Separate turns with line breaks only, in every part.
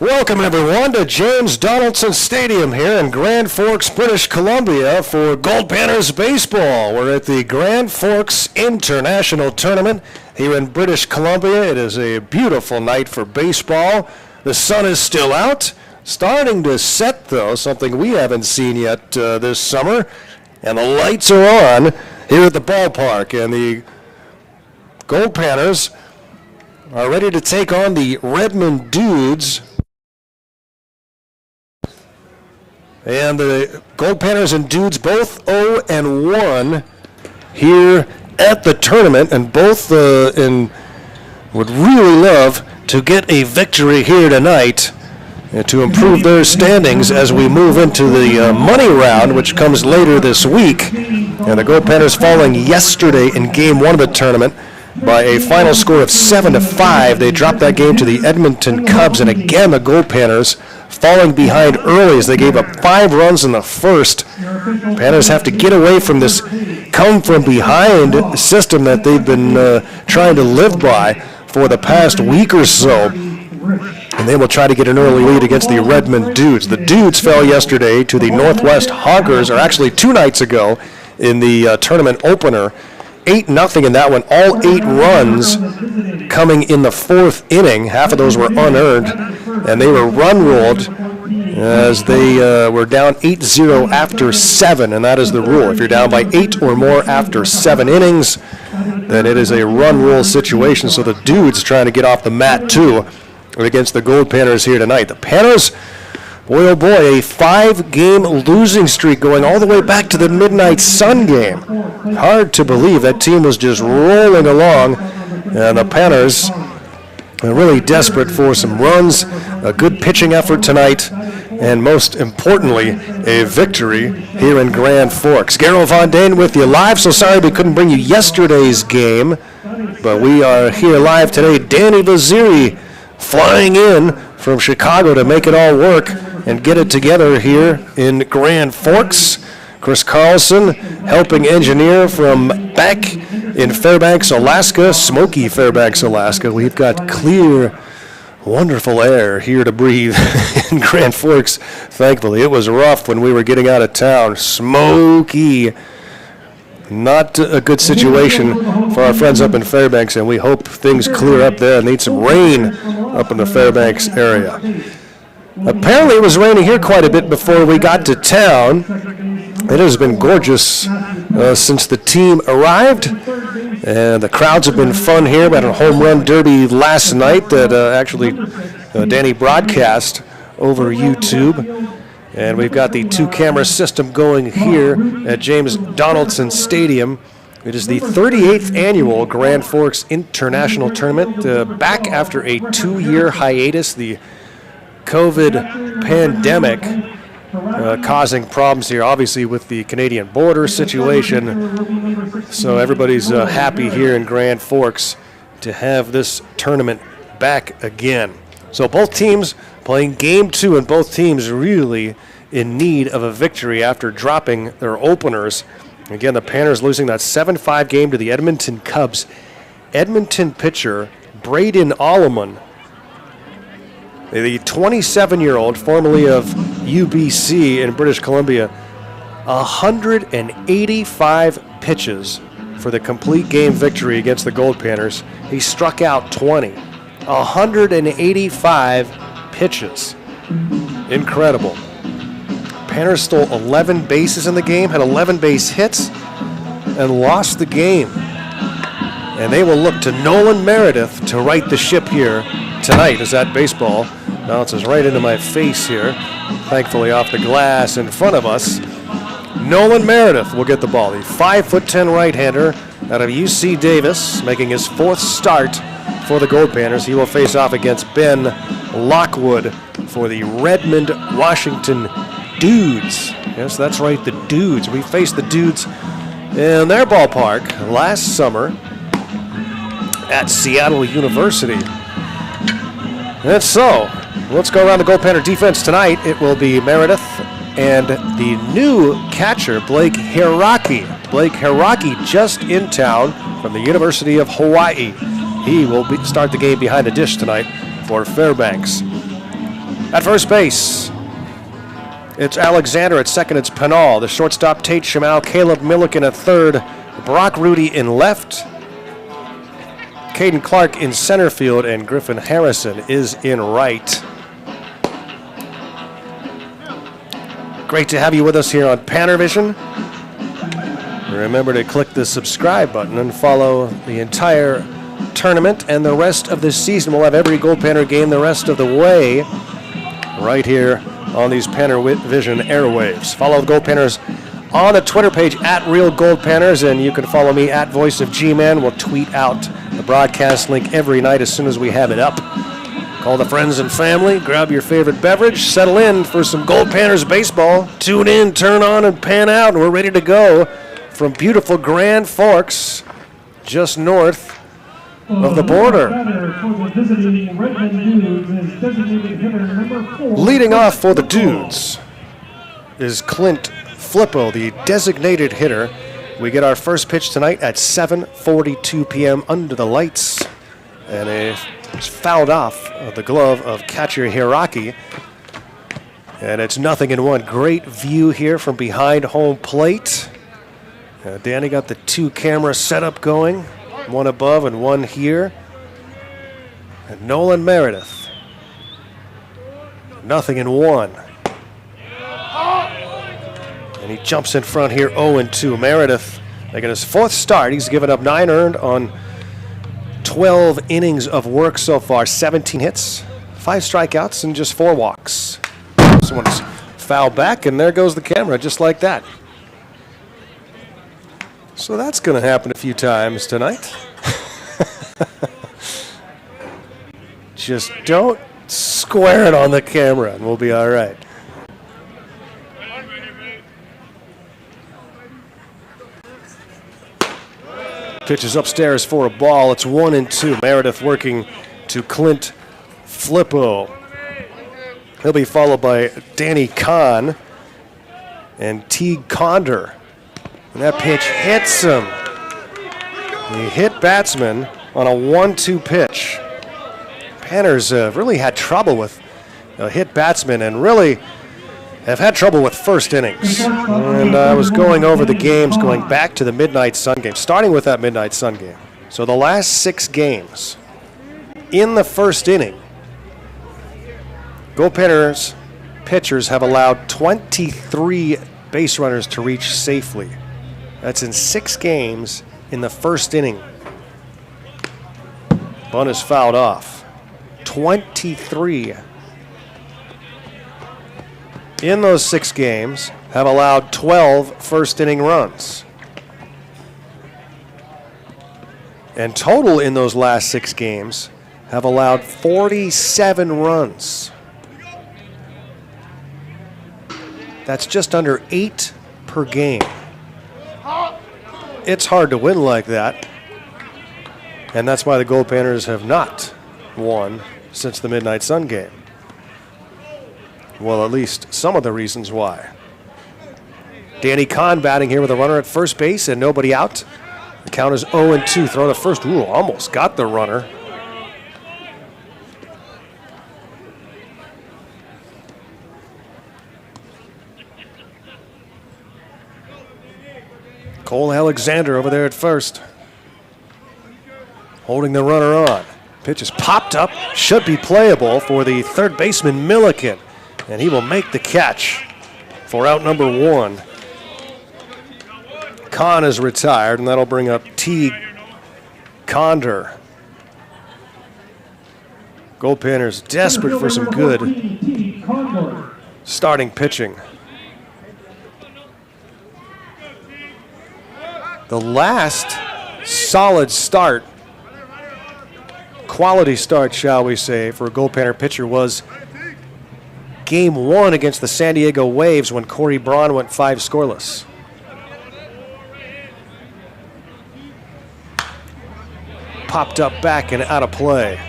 Welcome, everyone, to James Donaldson Stadium here in Grand Forks, British Columbia for Goldpanners baseball. We're at the Grand Forks International Tournament here in British Columbia. It is a beautiful night for baseball. The sun is still out, starting to set, though, something we haven't seen yet this summer. And the lights are on here at the ballpark, and the Goldpanners are ready to take on the Redmond Dudes. And the Goldpanners and Dudes both 0-1 here at the tournament, and both would really love to get a victory here tonight to improve their standings as we move into the money round, which comes later this week. And the Goldpanners falling yesterday in Game 1 of the tournament by a final score of 7-5. They dropped that game to the Edmonton Cubs, and again the Goldpanners falling behind early as they gave up 5 runs in the first. Panners have to get away from this come-from-behind system that they've been trying to live by for the past week or so. And they will try to get an early lead against the Redmond Dudes. The Dudes fell yesterday to the Northwest Hoggers, or actually 2 nights ago in the tournament opener. 8-0 in that one, all 8 runs coming in the 4th inning. Half of those were unearned, and they were run-ruled as they were down 8-0 after 7, and that is the rule. If you're down by 8 or more after 7 innings, then it is a run-rule situation. So the Dudes trying to get off the mat, too, against the Goldpanners here tonight. The Panners, boy, oh boy, a 5-game losing streak going all the way back to the Midnight Sun game. Hard to believe that team was just rolling along, and the Panners are really desperate for some runs, a good pitching effort tonight, and most importantly, a victory here in Grand Forks. Garo Von Dane with you live, so sorry we couldn't bring you yesterday's game, but we are here live today. Danny Vaziri flying in from Chicago to make it all work and get it together here in Grand Forks. Chris Carlson, helping engineer from back in Fairbanks, Alaska, smoky Fairbanks, Alaska. We've got clear, wonderful air here to breathe in Grand Forks. Thankfully, it was rough when we were getting out of town. Smoky. Not a good situation for our friends up in Fairbanks, and we hope things clear up there and need some rain up in the Fairbanks area. Apparently it was raining here quite a bit before we got to town. It has been gorgeous since the team arrived, and the crowds have been fun here. We had a home run derby last night that actually Danny broadcast over YouTube. And we've got the 2-camera system going here at James Donaldson Stadium. It is the 38th annual Grand Forks International Tournament, back after a 2-year hiatus. The COVID pandemic causing problems here, obviously, with the Canadian border situation. So everybody's happy here in Grand Forks to have this tournament back again. So both teams playing Game 2, and both teams really in need of a victory after dropping their openers. Again, the Panners losing that 7-5 game to the Edmonton Cubs. Edmonton pitcher Braden Alleman, the 27-year-old, formerly of UBC in British Columbia, 185 pitches for the complete game victory against the Goldpanners. He struck out 20. 185 pitches. Incredible. Panners stole 11 bases in the game, had 11 base hits, and lost the game. And they will look to Nolan Meredith to right the ship here tonight as that baseball bounces right into my face here, thankfully off the glass in front of us. Nolan Meredith will get the ball, the 5'10" right-hander out of UC Davis, making his 4th start for the Goldpanners. He will face off against Ben Lockwood for the Redmond, Washington Dudes. Yes, that's right, the Dudes. We faced the Dudes in their ballpark last summer at Seattle University. And so, let's go around the Goldpanner defense tonight. It will be Meredith and the new catcher, Blake Hiraki. Blake Hiraki just in town from the University of Hawaii. He will start the game behind the dish tonight for Fairbanks. At first base, it's Alexander. At second, it's Penal. The shortstop, Tate Shamal. Caleb Milliken at third. Brock Rudy in left. Caden Clark in center field. And Griffin Harrison is in right. Great to have you with us here on Panner Vision. Remember to click the subscribe button and follow the entire tournament and the rest of the season. We'll have every Goldpanner game the rest of the way right here on these Panner Vision airwaves. Follow the Goldpanners on the Twitter page at Real Goldpanners, and you can follow me at Voice of G-Man. We'll tweet out the broadcast link every night as soon as we have it up. Call the friends and family, grab your favorite beverage, settle in for some Goldpanners baseball. Tune in, turn on, and pan out, and we're ready to go from beautiful Grand Forks, just north of the border. Leading off for the Dudes is Clint Flippo, the designated hitter. We get our first pitch tonight at 7:42 p.m. under the lights. And it's fouled off of the glove of catcher Hiraki. And it's 0-1. Great view here from behind home plate. Danny got the two camera setup going, one above and one here. And Nolan Meredith, 0-1. And he jumps in front here, 0-2. Meredith making his fourth start. He's given up 9 earned on 12 innings of work so far, 17 hits, 5 strikeouts, and just 4 walks. Someone's fouled back, and there goes the camera, just like that. So that's going to happen a few times tonight. Just don't square it on the camera, and we'll be all right. Pitches upstairs for a ball. It's 1-2. Meredith working to Clint Flippo. He'll be followed by Danny Kahn and Teague Condor. And that pitch hits him. He hit batsman on a 1-2 pitch. Panners really had trouble with hit batsman and really have had trouble with first innings. And I was going over the games, going back to the Midnight Sun game, starting with that Midnight Sun game. So the last 6 games, in the first inning, Goldpanners pitchers have allowed 23 base runners to reach safely. That's in 6 games in the first inning. Bunt is fouled off. 23 in those 6 games have allowed 12 first inning runs. And total in those last 6 games have allowed 47 runs. That's just under 8 per game. It's hard to win like that. And that's why the Goldpanners have not won since the Midnight Sun game. Well, at least some of the reasons why. Danny Kahn batting here with a runner at first base and nobody out. The count is 0-2. Throw to first. Ooh, almost got the runner. Cole Alexander over there at first. Holding the runner on. Pitch is popped up. Should be playable for the third baseman, Milliken. And he will make the catch for out number 1. Kahn is retired, and that'll bring up Teague Condor. Goldpanners desperate for some good starting pitching. The last solid start, quality start, shall we say, for a Goldpanner pitcher was Game 1 against the San Diego Waves when Corey Braun went 5 scoreless. Popped up back and out of play.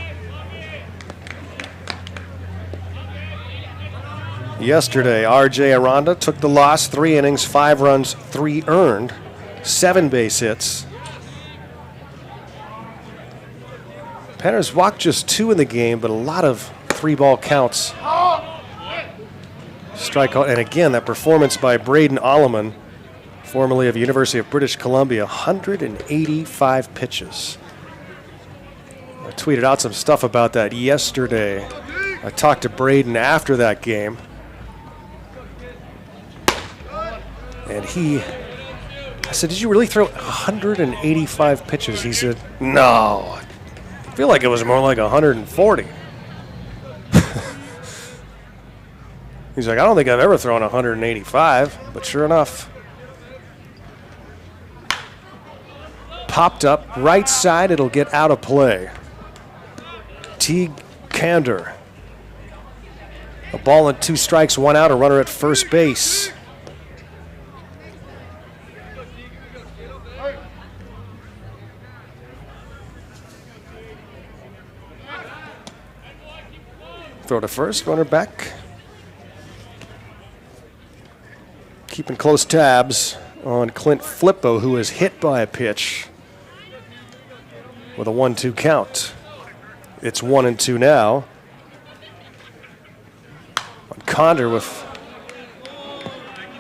Yesterday, R.J. Aranda took the loss, 3 innings, 5 runs, 3 earned, 7 base hits. Panners walked just 2 in the game, but a lot of 3-ball counts strikeout. And again, that performance by Braden Alleman, formerly of University of British Columbia, 185 pitches. I tweeted out some stuff about that yesterday. I talked to Braden after that game. And I said, did you really throw 185 pitches? He said, no. I feel like it was more like 140. He's like, I don't think I've ever thrown 185, but sure enough. Popped up, right side, it'll get out of play. Teague Kander. A ball and 2 strikes, 1 out, a runner at first base. Throw to first, runner back. Keeping close tabs on Clint Flippo, who is hit by a pitch with a 1-2 count. It's 1-2 now. On Condor with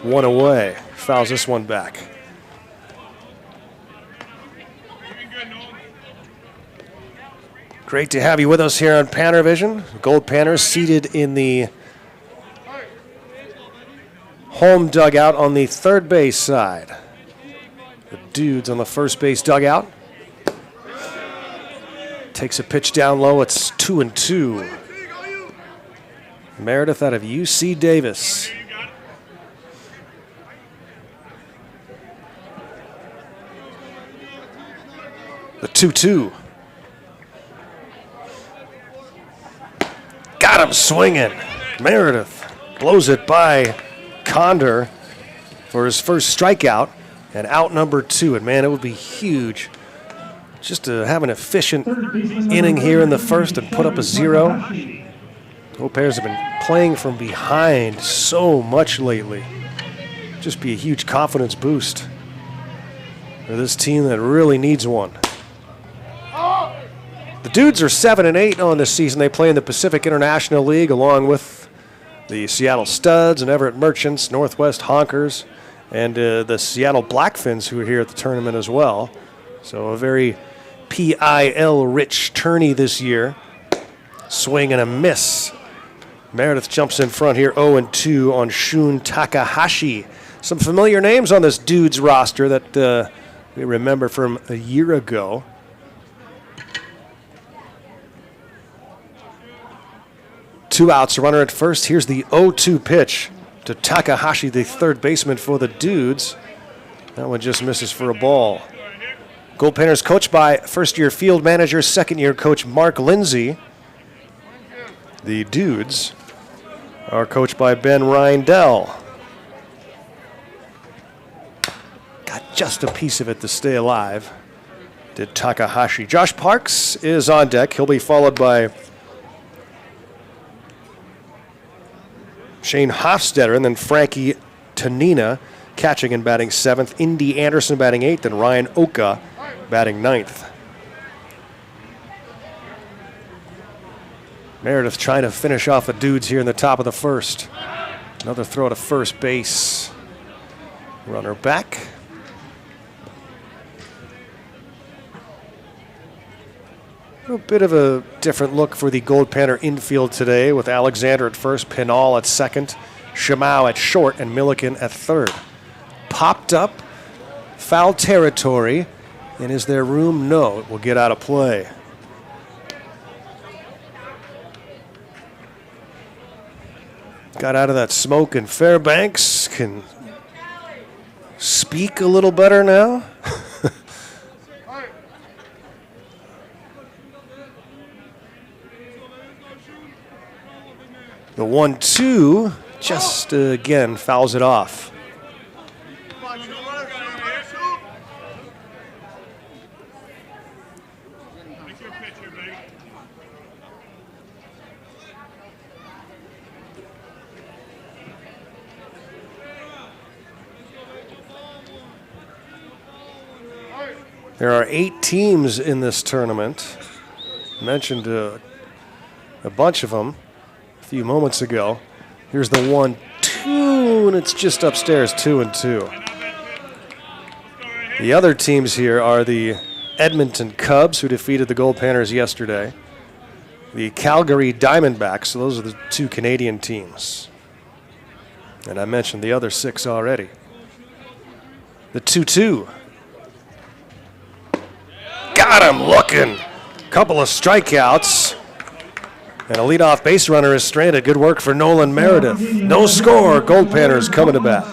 1 away. Fouls this one back. Great to have you with us here on Panner Vision. Goldpanners seated in the home dugout on the third base side. The Dudes on the first base dugout. Takes a pitch down low. It's 2-2. Meredith out of UC Davis. The 2-2. Got him swinging. Meredith blows it by Condor for his first strikeout and out number 2. And man, it would be huge just to have an efficient inning here in the first and put up a 0. Goldpanners have been playing from behind so much lately. Just be a huge confidence boost for this team that really needs one. The Dudes are 7-8 on this season. They play in the Pacific International League along with the Seattle Studs and Everett Merchants, Northwest Honkers, and the Seattle Blackfins, who are here at the tournament as well. So a very PIL-rich tourney this year. Swing and a miss. Meredith jumps in front here, 0-2 on Shun Takahashi. Some familiar names on this Dudes roster that we remember from a year ago. Two outs, a runner at first. Here's the 0-2 pitch to Takahashi, the third baseman for the Dudes. That one just misses for a ball. Goldpanners coached by first-year field manager, second-year coach Mark Lindsay. The Dudes are coached by Ben Reindell. Got just a piece of it to stay alive, did Takahashi. Josh Parks is on deck. He'll be followed by Shane Hofstetter, and then Frankie Tanina catching and batting 7th. Indy Anderson batting 8th, and Ryan Oka batting 9th. Meredith trying to finish off the Dudes here in the top of the first. Another throw to first base. Runner back. A bit of a different look for the Goldpanner infield today with Alexander at first, Pinal at second, Shamau at short, and Milliken at third. Popped up, foul territory, and is there room? No, it will get out of play. Got out of that smoke, and Fairbanks can speak a little better now. The 1-2 just again fouls it off. There are 8 teams in this tournament. I mentioned a bunch of them a few moments ago. Here's the 1-2 and it's just upstairs, 2-2. The other teams here are the Edmonton Cubs, who defeated the Goldpanners yesterday. The Calgary Diamondbacks, so those are the two Canadian teams. And I mentioned the other 6 already. The 2-2. Got him looking. Couple of strikeouts. And a leadoff base runner is stranded. Good work for Nolan Meredith. No score. Goldpanners coming to bat.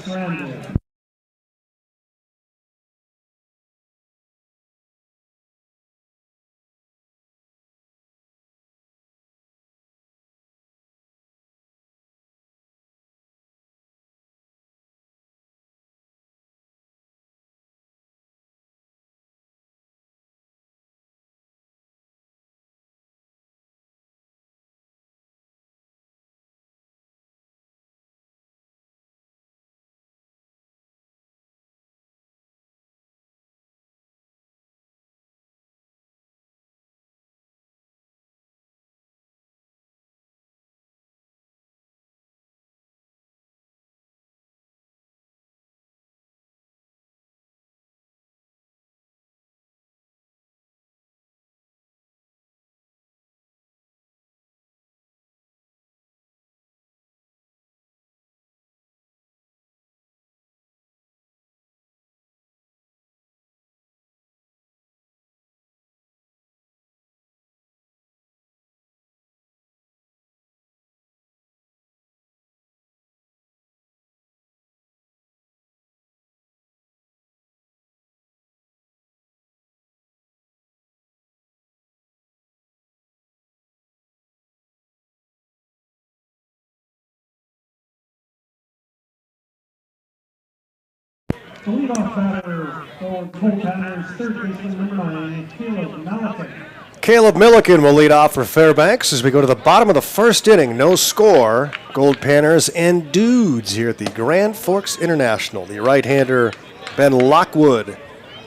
The leadoff batter for Goldpanners, third baseman number 9, Caleb Milliken.
Caleb Milliken will lead off for Fairbanks as we go to the bottom of the first inning. No score. Goldpanners and Dudes here at the Grand Forks International. The right-hander Ben Lockwood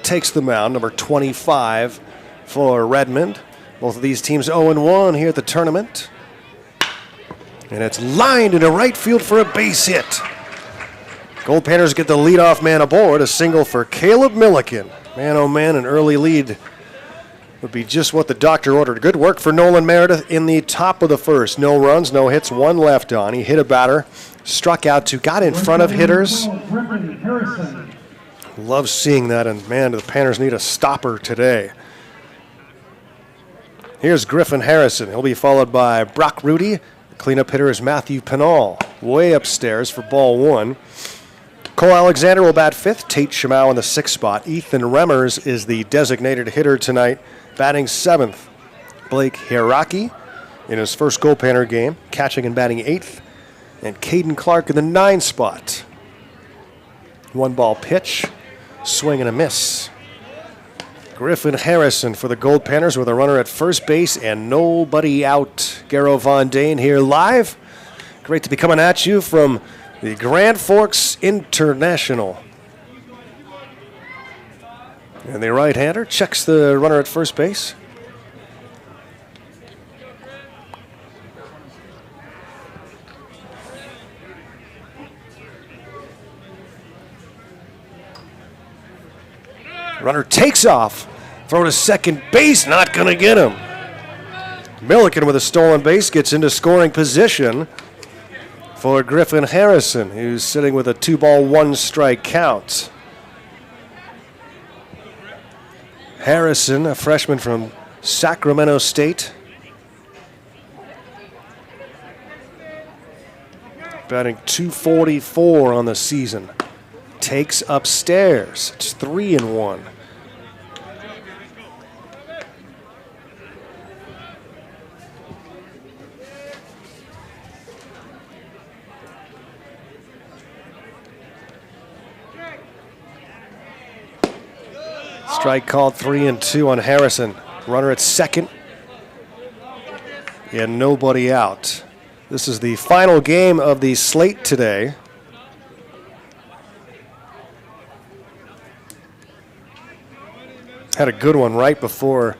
takes the mound, number 25 for Redmond. Both of these teams 0-1 here at the tournament. And it's lined into right field for a base hit. Goldpanners get the leadoff man aboard, a single for Caleb Milliken. Man, oh man, an early lead would be just what the doctor ordered. Good work for Nolan Meredith in the top of the first. No runs, no hits, 1 left on. He hit a batter, struck out 2, got in front of hitters.
Griffin Harrison.
Love seeing that, and man, the Panners need a stopper today. Here's Griffin Harrison. He'll be followed by Brock Rudy. The cleanup hitter is Matthew Pinal, way upstairs for ball 1. Cole Alexander will bat 5th. Tate Shimau in the 6th spot. Ethan Remmers is the designated hitter tonight, batting 7th. Blake Hiraki in his first Goldpanner game, catching and batting 8th. And Caden Clark in the 9 spot. 1-ball pitch, swing and a miss. Griffin Harrison for the Goldpanners with a runner at first base and nobody out. Garrow Von Dane here live. Great to be coming at you from the Grand Forks International. And the right-hander checks the runner at first base. Runner takes off. Throw to second base, not going to get him. Milliken with a stolen base gets into scoring position for Griffin Harrison, who's sitting with a 2-ball, 1-strike count. Harrison, a freshman from Sacramento State. Batting .244 on the season. Takes upstairs. It's 3-1. Strike called, 3-2 on Harrison. Runner at second. And nobody out. This is the final game of the slate today. Had a good one right before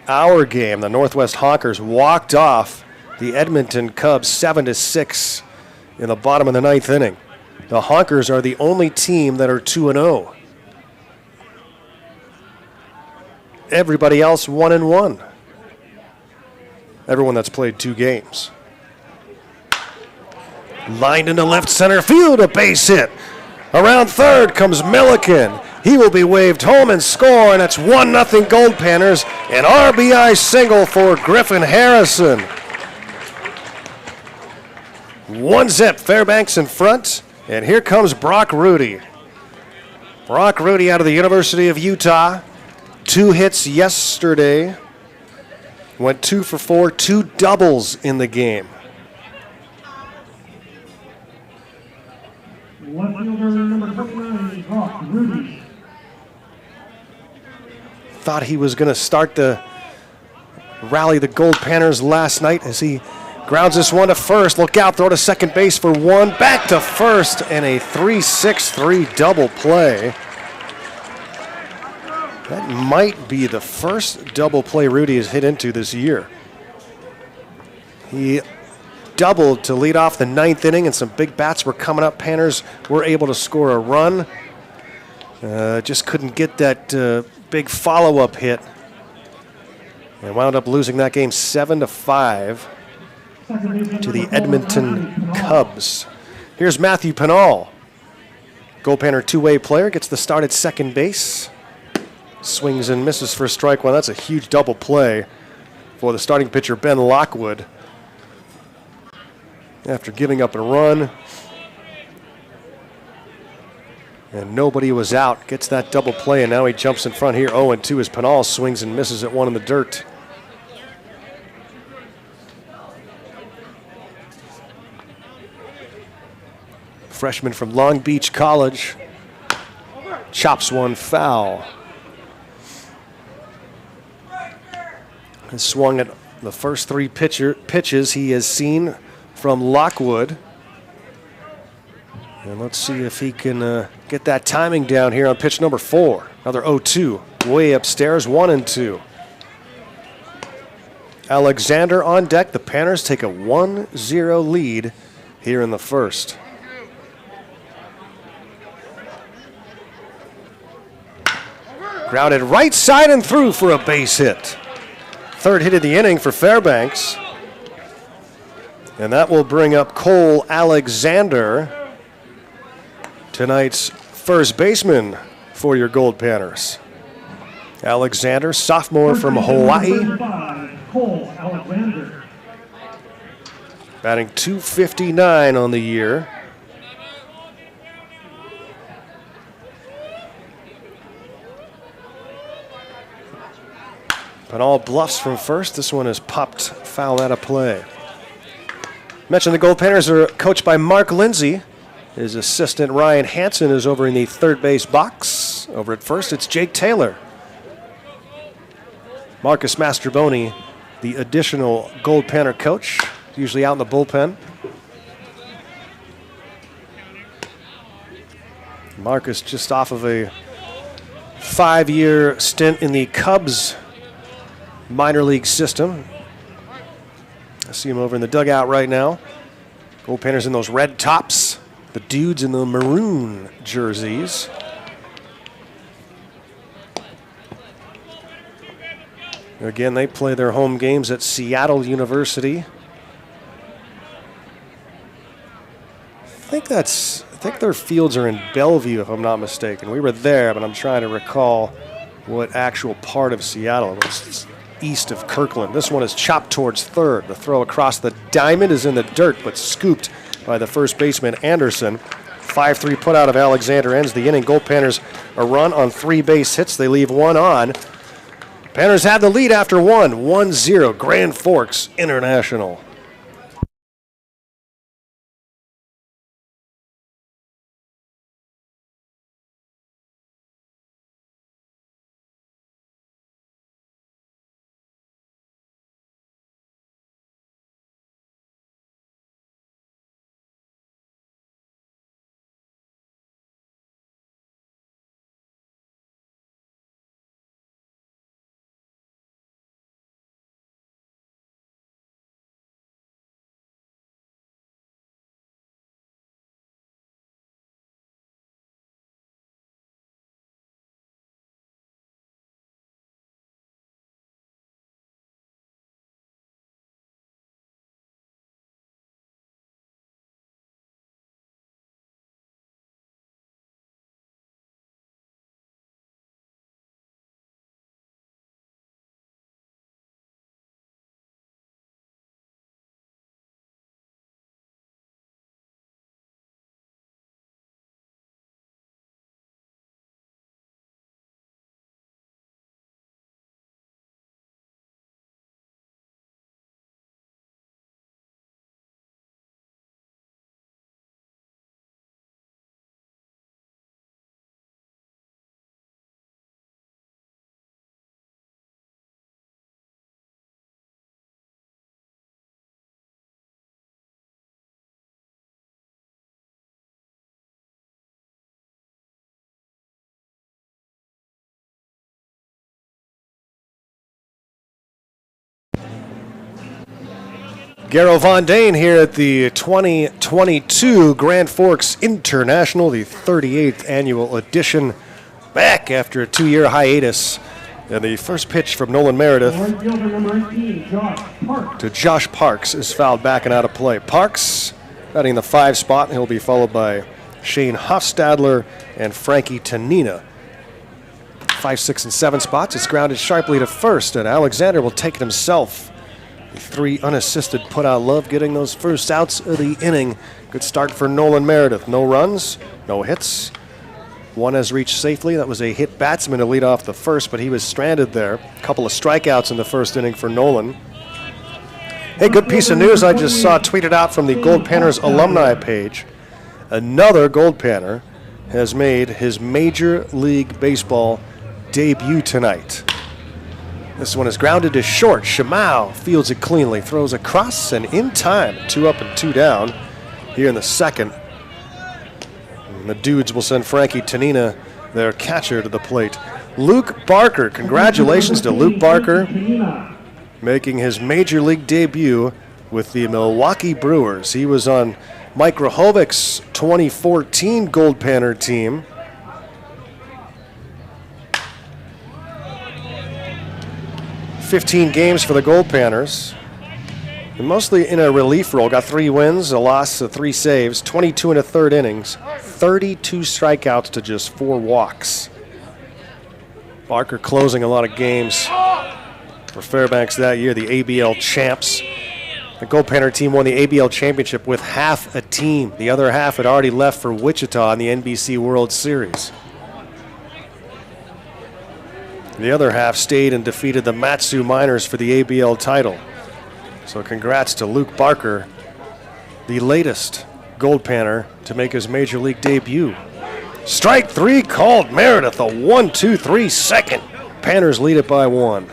our game. The Northwest Hawkers walked off the Edmonton Cubs 7-6 in the bottom of the ninth inning. The Honkers are the only team that are 2-0. Everybody else 1-1. Everyone that's played 2 games. Lined into left center field, a base hit. Around third comes Milliken. He will be waved home and score, and it's 1-0 Goldpanners. An RBI single for Griffin Harrison. 1-0 Fairbanks in front, and here comes Brock Rudy. Brock Rudy out of the University of Utah. 2 hits yesterday. Went 2 for 4, 2 doubles in the game.
Left fielder number 29, Brock Rudy.
Thought he was going to start to rally the Goldpanners last night as he grounds this one to first. Look out, throw to second base for 1. Back to first, and a 3-6-3 double play. That might be the first double play Rudy has hit into this year. He doubled to lead off the ninth inning, and some big bats were coming up. Panners were able to score a run. Just couldn't get that big follow-up hit, and wound up losing that game 7-5 to the Edmonton Cubs. Here's Matthew Pinal. Goldpanner two-way player, gets the start at second base. Swings and misses for strike one. That's a huge double play for the starting pitcher, Ben Lockwood. After giving up a run, and nobody was out, gets that double play, and now he jumps in front here. 0-2 as Pinal swings and misses at one in the dirt. Freshman from Long Beach College chops one foul. Has swung at the first 3 pitches he has seen from Lockwood. And let's see if he can get that timing down here on pitch number 4. Another 0-2, way upstairs, 1-2. Alexander on deck. The Panners take a 1-0 lead here in the first. Grounded right side and through for a base hit. Third hit of the inning for Fairbanks. And that will bring up Cole Alexander, tonight's first baseman for your Goldpanners. Alexander, sophomore from Hawaii.
Cole Alexander.
Batting .259 on the year. Pinal bluffs from first. This one is popped foul out of play. Mentioned the Goldpanners are coached by Mark Lindsay. His assistant Ryan Hansen is over in the third base box. Over at first, it's Jake Taylor. Marcus Masterboni, the additional Goldpanner coach, usually out in the bullpen. Marcus just off of a 5-year stint in the Cubs minor league system. I see him over in the dugout right now. Goldpanners in those red tops. The Dudes in the maroon jerseys. Again, they play their home games at Seattle University. I think their fields are in Bellevue, if I'm not mistaken. We were there, but I'm trying to recall what actual part of Seattle it was. East of Kirkland. This one is chopped towards third. The throw across the diamond is in the dirt, but scooped by the first baseman, Anderson. 5-3 put out of Alexander ends the inning. Goldpanners a run on 3 base hits. They leave 1 on. Panners have the lead after 1-0 Grand Forks International. Garrow Von Dane here at the 2022 Grand Forks International, the 38th annual edition, back after a 2-year hiatus. And the first pitch from Nolan Meredith to Josh Parks is fouled back and out of play. Parks batting the 5 spot. He'll be followed by Shane Hofstadler and Frankie Tanina. 5, 6, and 7 spots. It's grounded sharply to first, and Alexander will take it himself. 3 unassisted put out love, getting those first outs of the inning. Good start for Nolan Meredith. No runs, no hits. 1 has reached safely. That was a hit batsman to lead off the first, but he was stranded there. A couple of strikeouts in the first inning for Nolan. Hey, good piece of news I just saw tweeted out from the Goldpanners alumni page. Another Goldpanner has made his Major League Baseball debut tonight. This one is grounded to short. Shimao fields it cleanly, throws across and in time. 2 up and 2 down here in the second. And the Dudes will send Frankie Tanina, their catcher, to the plate. Luke Barker, congratulations to Luke Barker, making his Major League debut with the Milwaukee Brewers. He was on Mike Rahovic's 2014 Goldpanner team. "15 games for the Goldpanners, and mostly in a relief role. Got 3 wins, a loss, 3 saves, 22 and a third innings, 32 strikeouts to just 4 walks. Barker closing a lot of games for Fairbanks that year, the ABL champs. The Goldpanner team won the ABL championship with half a team. The other half had already left for Wichita in the NBC World Series. The other half stayed and defeated the Matsu Miners for the ABL title. So congrats to Luke Barker, the latest Goldpanner to make his Major League debut. Strike 3 called. Meredith, a 1-2-3 second. Panners lead it by 1.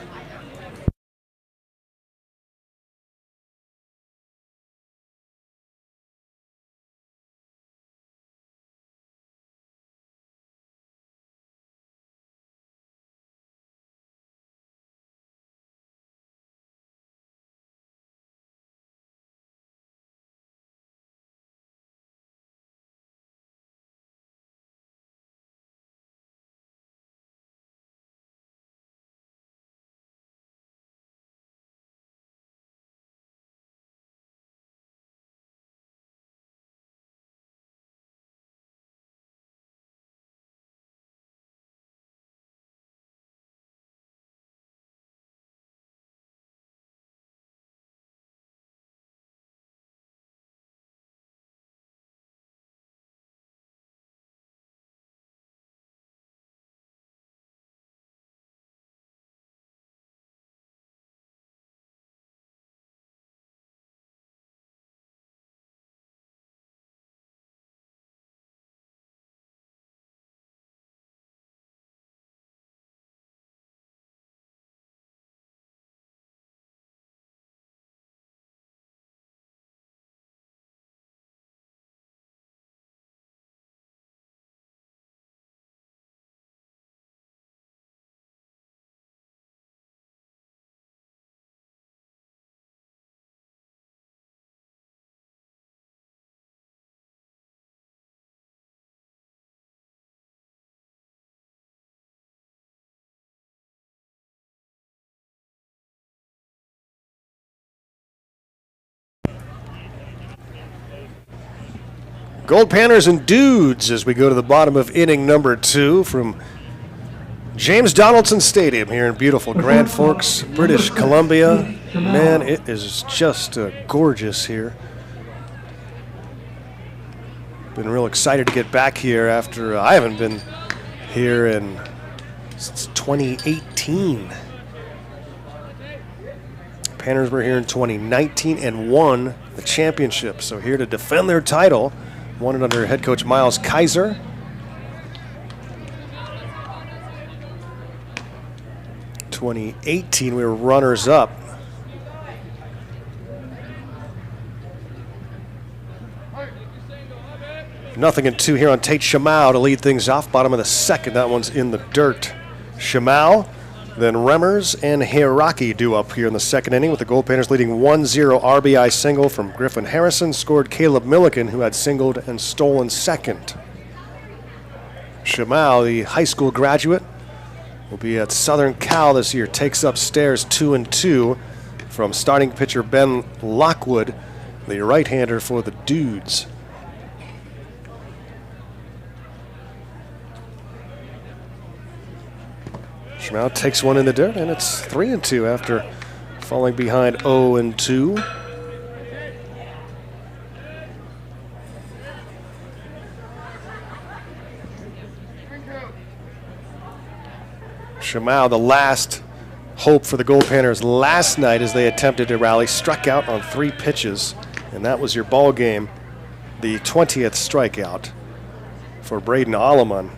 Goldpanners and Dudes as we go to the bottom of inning number 2 from James Donaldson Stadium here in beautiful Grand Forks, British Columbia. Man, it is just gorgeous here. Been real excited to get back here after I haven't been here since 2018. Panners were here in 2019 and won the championship, so here to defend their title. Won it under head coach Miles Kaiser. In 2018, we were runners-up. Nothing in 2 here on Tate Shimao to lead things off. Bottom of the second, that one's in the dirt. Shimao Then Remmers and Hiraki do up here in the second inning with the Goldpanners leading 1-0 RBI single from Griffin Harrison. Scored Caleb Milliken, who had singled and stolen second. Shamau, the high school graduate, will be at Southern Cal this year. Takes upstairs 2-2 from starting pitcher Ben Lockwood, the right-hander for the Dudes. Schmau takes one in the dirt, and it's 3-2 after falling behind 0-2. Schmau, the last hope for the Goldpanners last night as they attempted to rally, struck out on 3 pitches, and that was your ball game. The 20th strikeout for Braden Alleman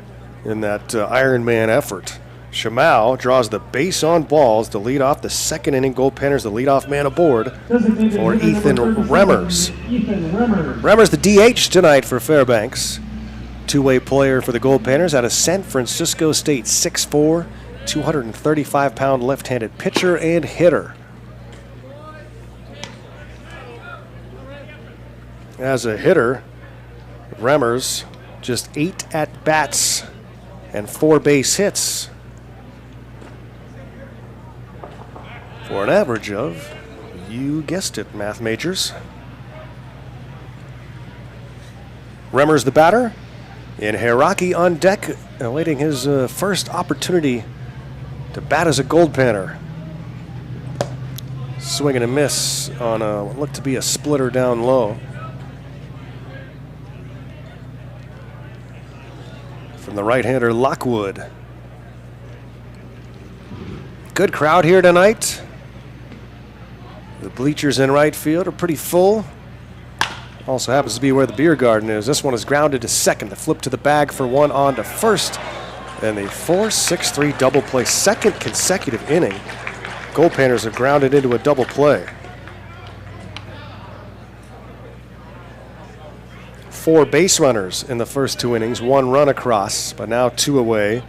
in that Ironman effort. Shamau draws the base on balls to lead off the second inning. Goldpanners, the leadoff man aboard for Ethan Remmers. Remmers, the DH tonight for Fairbanks. Two-way player for the Goldpanners out of San Francisco State, 6'4", 235-pound left-handed pitcher and hitter. As a hitter, Remmers just 8 at-bats and 4 base hits, for an average of, you guessed it, math majors. Remmers the batter, and Hiraki on deck, awaiting his first opportunity to bat as a Goldpanner. Swing and a miss on what looked to be a splitter down low. From the right-hander Lockwood. Good crowd here tonight. The bleachers in right field are pretty full. Also happens to be where the beer garden is. This one is grounded to second. The flip to the bag for one on to first. And the 4-6-3 double play. Second consecutive inning. Goldpanners have grounded into a double play. 4 base runners in the first 2 innings. 1 run across, but now 2 away.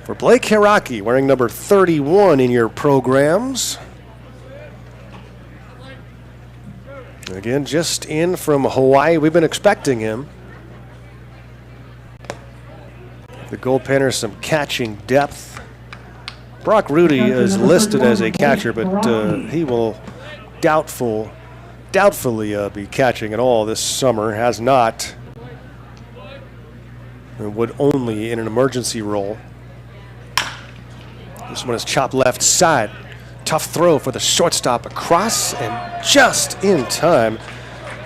For Blake Hiraki, wearing number 31 in your programs. Again, just in from Hawaii. We've been expecting him. The Goldpanners some catching depth. Brock Rudy is listed as a catcher, but he will doubtfully be catching at all this summer. Has not. And would only in an emergency role. This one is chopped left side. Tough throw for the shortstop across and just in time.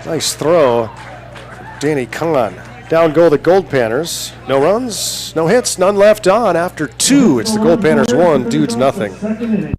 Nice throw from Danny Kahn. Down go the Goldpanners. No runs, no hits, none left on. After 2, it's the Goldpanners 1, Dudes nothing.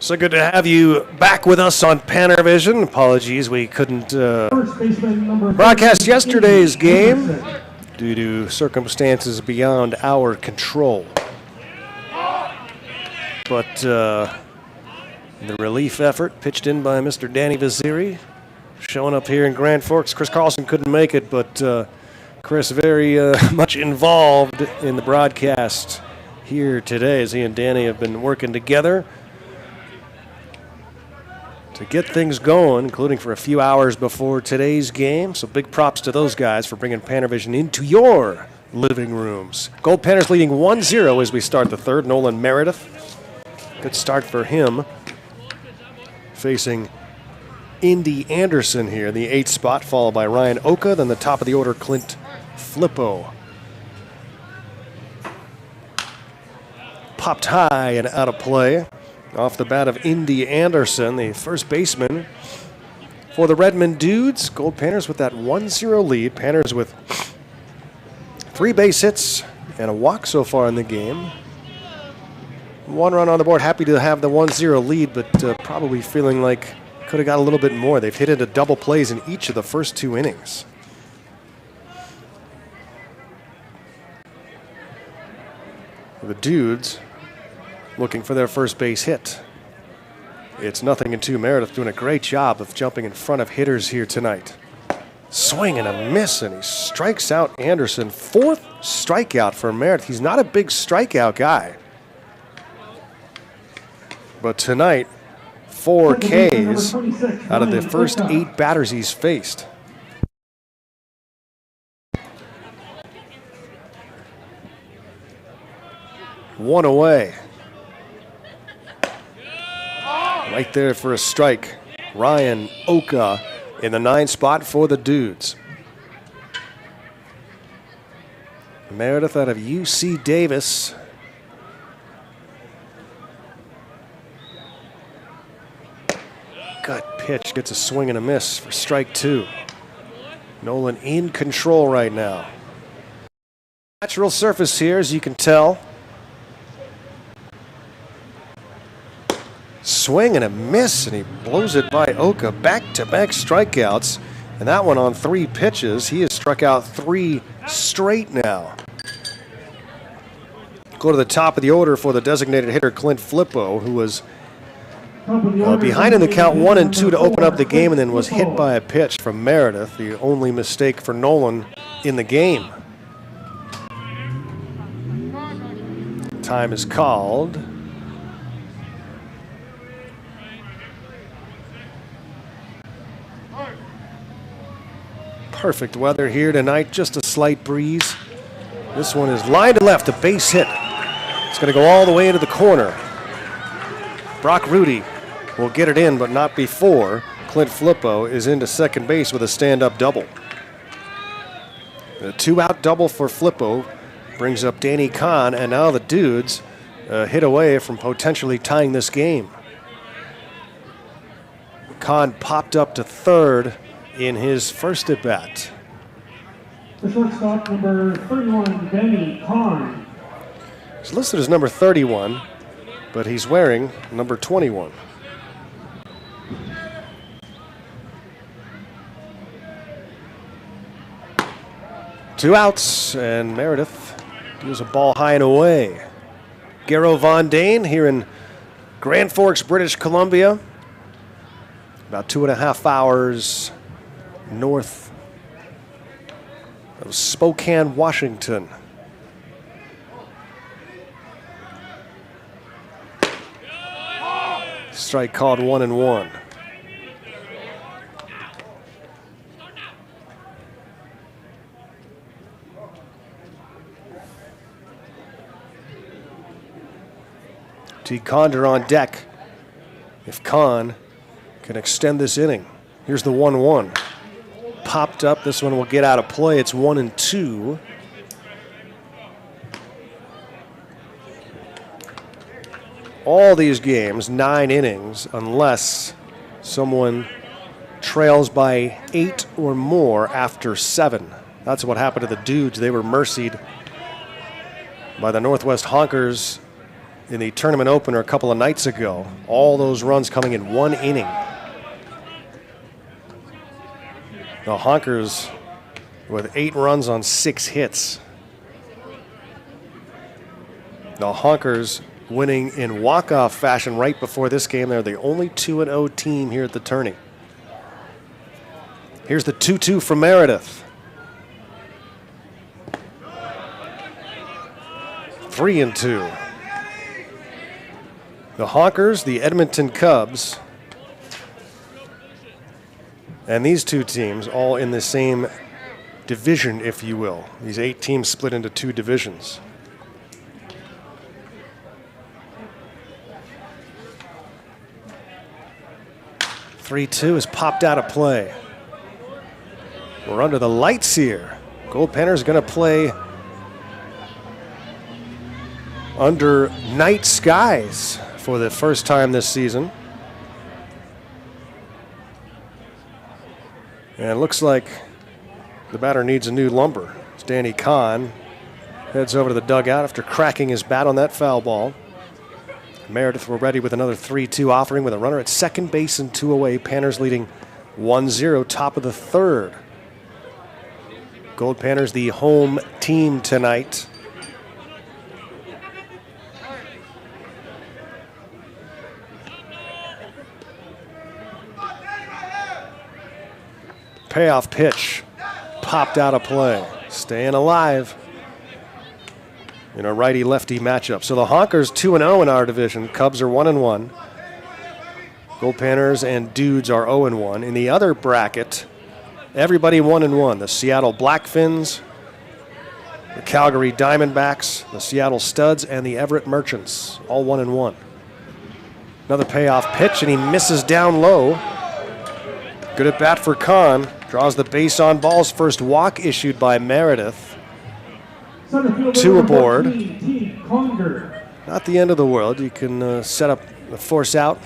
So good to have you back with us on Panavision. Apologies, we couldn't broadcast yesterday's game due to circumstances beyond our control. But the relief effort pitched in by Mr. Danny Vaziri showing up here in Grand Forks. Chris Carlson couldn't make it, but Chris very much involved in the broadcast here today as he and Danny have been working together to get things going, including for a few hours before today's game. So big props to those guys for bringing Panavision into your living rooms. Goldpanners leading 1-0 as we start the third. Nolan Meredith, good start for him, facing Indy Anderson here in the 8th spot, followed by Ryan Oka, then the top of the order, Clint Flippo. Popped high and out of play. Off the bat of Indy Anderson, the first baseman for the Redmond Dudes. Goldpanners with that 1-0 lead. Panners with 3 base hits and a walk so far in the game. 1 run on the board. Happy to have the 1-0 lead, but probably feeling like could have got a little bit more. They've hit into double plays in each of the first 2 innings. The Dudes looking for their first base hit. It's 0-2. Meredith doing a great job of jumping in front of hitters here tonight. Swing and a miss, and he strikes out Anderson. 4th strikeout for Meredith. He's not a big strikeout guy, but tonight 4 Ks out of the first 8 batters he's faced. One away. Right there for a strike. Ryan Oka in the 9th spot for the Dudes. Meredith out of UC Davis. Gut pitch, gets a swing and a miss for strike 2. Nolan in control right now. Natural surface here, as you can tell. Swing and a miss, and he blows it by Oka. Back-to-back strikeouts, and that one on 3 pitches. He has struck out 3 straight now. Go to the top of the order for the designated hitter, Clint Flippo, who was behind in the count 1-2 to open up the game, and then was hit by a pitch from Meredith, the only mistake for Nolan in the game. Time is called. Perfect weather here tonight, just a slight breeze. This one is line to left, a base hit. It's going to go all the way into the corner. Brock Rudy will get it in, but not before Clint Flippo is into second base with a stand-up double. The 2-out double for Flippo brings up Danny Kahn, and now the Dudes hit away from potentially tying this game. Kahn popped up to third in his first at bat.
The shortstop, number 31, Danny Kahn.
He's listed as number 31, but he's wearing number 21. Two outs, and Meredith deals a ball high and away. Garrow Von Dane here in Grand Forks, British Columbia. About 2.5 hours north of Spokane, Washington. Strike called 1-1. T. Condor on deck. If Kahn can extend this inning. Here's the 1-1. Popped up. This one will get out of play. It's 1-2. All these games, 9 innings, unless someone trails by 8 or more after 7. That's what happened to the Dudes. They were mercied by the Northwest Honkers in the tournament opener a couple of nights ago. All those runs coming in 1 inning. The Honkers with 8 runs on 6 hits. The Honkers winning in walk-off fashion right before this game. They're the only 2-0 team here at the tourney. Here's the 2-2 from Meredith. 3-2. The Honkers, the Edmonton Cubs, and these two teams all in the same division, if you will. These 8 teams split into 2 divisions. Three-two is popped out of play. We're under the lights here. Goldpanners going to play under night skies for the first time this season. And it looks like the batter needs a new lumber. It's Danny Kahn. Heads over to the dugout after cracking his bat on that foul ball. Meredith will ready with another 3-2 offering with a runner at second base and 2 away. Panners leading 1-0, top of the third. Goldpanners the home team tonight. Payoff pitch popped out of play. Staying alive in a righty-lefty matchup. So the Honkers 2-0 in our division. Cubs are 1-1. Goldpanners and Dudes are 0-1. In the other bracket, everybody 1-1. The Seattle Blackfins, the Calgary Diamondbacks, the Seattle Studs, and the Everett Merchants, all 1-1. Another payoff pitch, and he misses down low. Good at bat for Kahn. Draws the base on balls. First walk issued by Meredith. 2 aboard. Not the end of the world. You can set up the force out.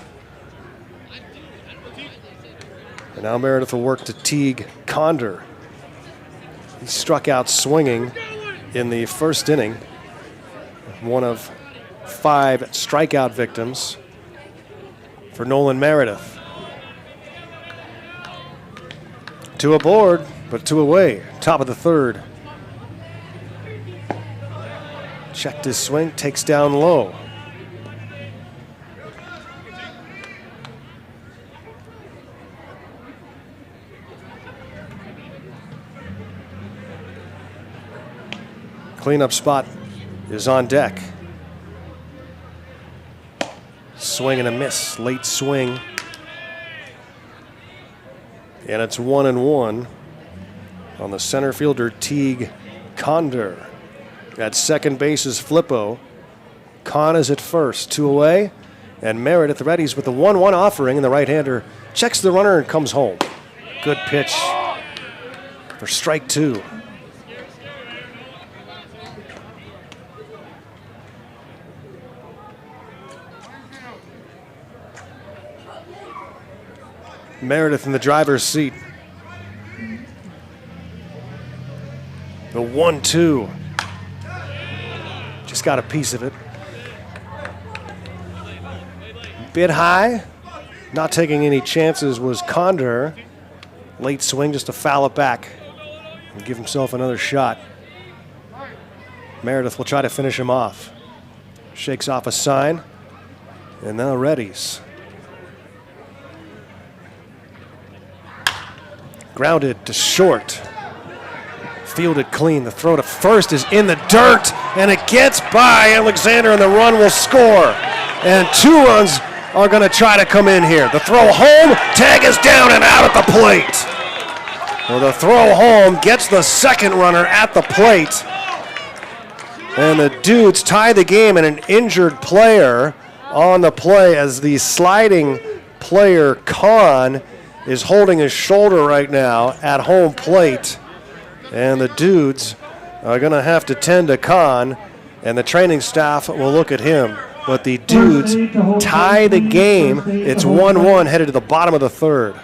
And now Meredith will work to Teague Condor. He struck out swinging in the first inning. One of 5 strikeout victims for Nolan Meredith. 2 aboard, but 2 away. Top of the third. Checked his swing, takes down low. Cleanup spot is on deck. Swing and a miss, late swing. And it's 1-1 on the center fielder, Teague Condor. At second base is Flippo. Kahn is at first, 2 away. And Meredith readies with the 1-1 offering, and the right-hander checks the runner and comes home. Good pitch for strike 2. Meredith in the driver's seat. The 1-2. Just got a piece of it. Bit high. Not taking any chances was Condor. Late swing just to foul it back and give himself another shot. Meredith will try to finish him off. Shakes off a sign. And now readies. Grounded to short. Fielded clean. The throw to first is in the dirt, and it gets by Alexander, and the run will score. And 2 runs are going to try to come in here. The throw home, tag is down and out at the plate. Well, the throw home gets the second runner at the plate. And the Dudes tie the game, and an injured player on the play as the sliding player, Kahn, is holding his shoulder right now at home plate. And the Dudes are going to have to tend to Kahn, and the training staff will look at him. But the Dudes tie the game. It's 1-1 headed to the bottom of the third.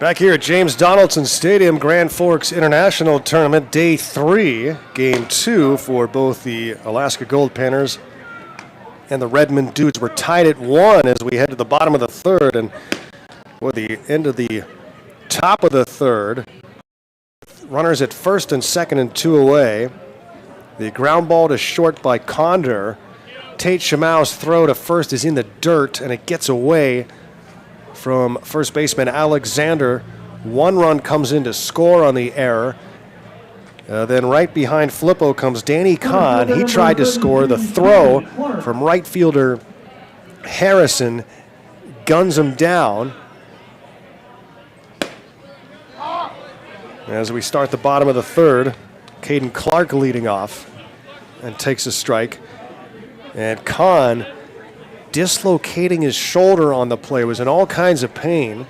Back here at James Donaldson Stadium, Grand Forks International Tournament, Day 3, Game 2 for both the Alaska Goldpanners and the Redmond Dudes. We're tied at 1 as we head to the bottom of the third, and for the end of the top of the third, runners at first and second and 2 away. The ground ball to short by Condor. Tate Shamau's throw to first is in the dirt, and it gets away from first baseman Alexander. 1 run comes in to score on the error. Then right behind Flippo comes Danny Kahn. He tried to score. The throw from right fielder Harrison guns him down. As we start the bottom of the third, Caden Clark leading off and takes a strike. And Kahn dislocating his shoulder on the play, was in all kinds of pain.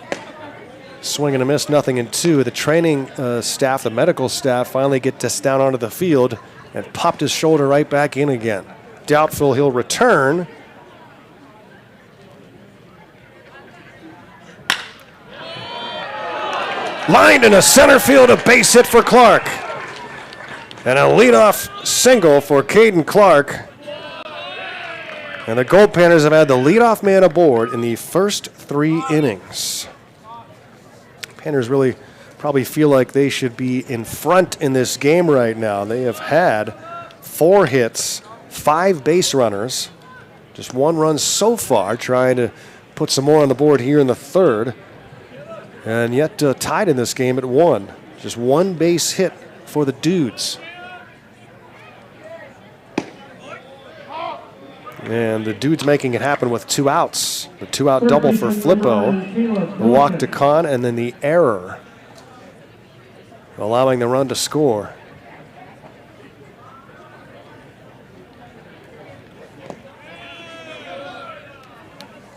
Swing and a miss, nothing in 2. The training staff, the medical staff, finally get this down onto the field and popped his shoulder right back in again. Doubtful he'll return. Lined in a center field, a base hit for Clark. And a leadoff single for Caden Clark. And the Goldpanners have had the leadoff man aboard in the first 3 innings. Panners really probably feel like they should be in front in this game right now. They have had 4 hits, 5 base runners, just 1 run so far, trying to put some more on the board here in the third. And yet tied in this game at 1. Just 1 base hit for the Dudes. And the Dudes making it happen with 2 outs. The 2-out double for Flippo, the walk to Kahn, and then the error, allowing the run to score.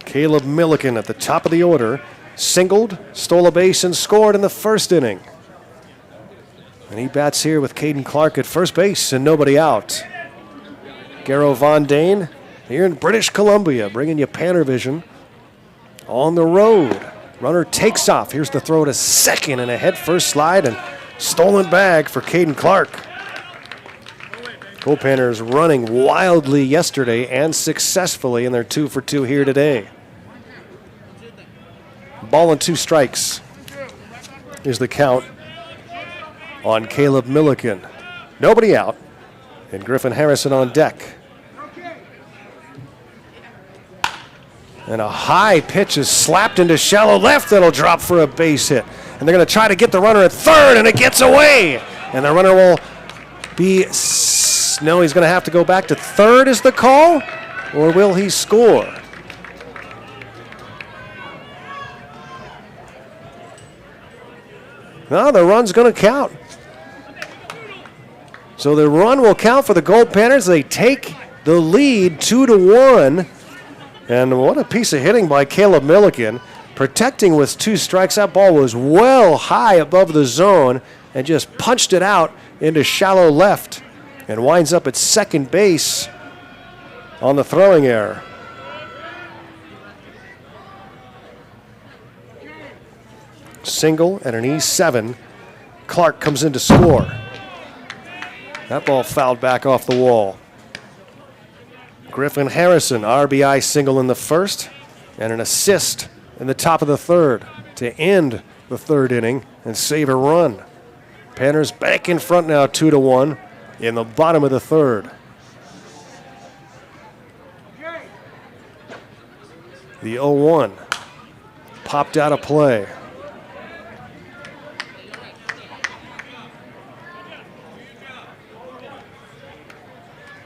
Caleb Milliken at the top of the order, singled, stole a base, and scored in the first inning. And he bats here with Caden Clark at first base and nobody out. Garrow Von Dane here in British Columbia, bringing you Panner Vision on the road. Runner takes off. Here's the throw to second and a head-first slide and stolen bag for Caden Clark. Goldpanners running wildly yesterday and successfully in their 2 for 2 here today. Ball and 2 strikes is the count on Caleb Milliken. Nobody out, and Griffin Harrison on deck. And a high pitch is slapped into shallow left that'll drop for a base hit. And they're going to try to get the runner at third, and it gets away. And the runner will be, no, he's going to have to go back to third is the call, or will he score? No, the run's going to count. So the run will count for the Goldpanners. They take the lead 2-1. And what a piece of hitting by Caleb Milliken. Protecting with 2 strikes. That ball was well high above the zone and just punched it out into shallow left and winds up at second base on the throwing error. Single and an E7. Clark comes in to score. That ball fouled back off the wall. Griffin Harrison, RBI single in the first and an assist in the top of the third to end the third inning and save a run. Panners back in front now 2-1 in the bottom of the third. The 0-1 popped out of play.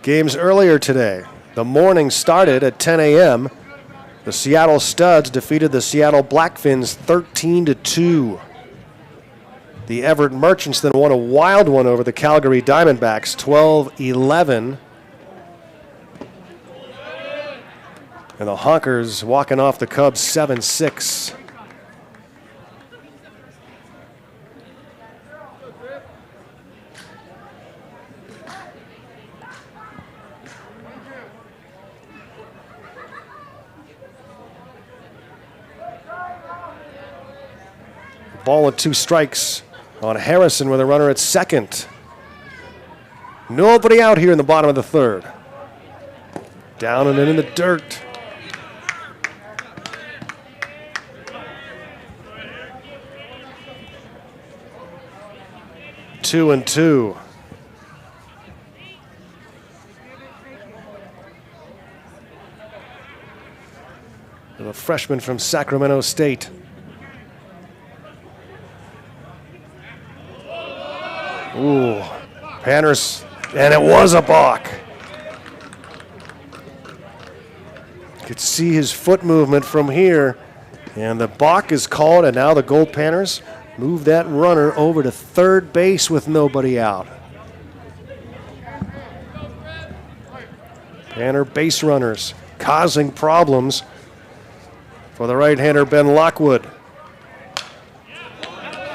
Games earlier today. The morning started at 10 a.m. The Seattle Studs defeated the Seattle Blackfins 13-2. The Everett Merchants then won a wild one over the Calgary Diamondbacks 12-11. And the Honkers walking off the Cubs 7-6. ball with 2 strikes on Harrison with a runner at second. Nobody out here in the bottom of the third. Down and in the dirt. Two and two. The freshman from Sacramento State. Ooh, Panners, and it was a balk. Could see his foot movement from here, and the balk is called, and now the Goldpanners move that runner over to third base with nobody out. Panner base runners causing problems for the right-hander Ben Lockwood.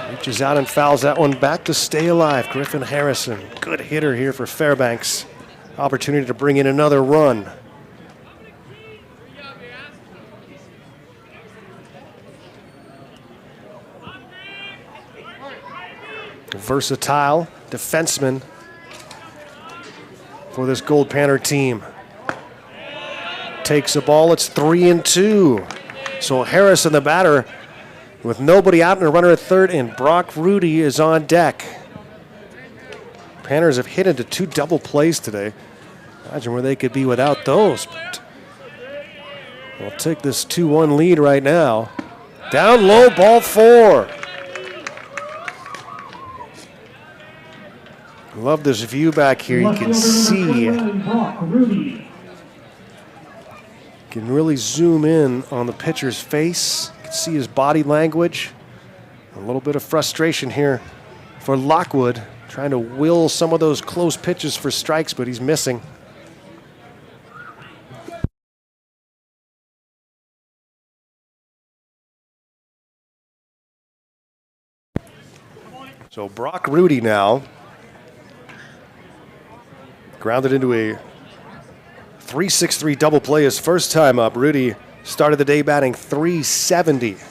Reaches out and fouls that one back to stay alive. Griffin Harrison, good hitter here for Fairbanks. Opportunity to bring in another run. Versatile defenseman for this Goldpanner team. Takes the ball, it's 3-2. So Harrison, the batter, with nobody out and a runner at third, and Brock Rudy is on deck. Panners have hit into 2 double plays today. Imagine where they could be without those. But we'll take this 2-1 lead right now. Down low, ball 4. Love this view back here. You can see, can really zoom in on the pitcher's face. You can see his body language. A little bit of frustration here for Lockwood, trying to will some of those close pitches for strikes, but he's missing. So Brock Rudy now grounded into a 3-6-3 double play his first time up. Rudy started the day batting .370.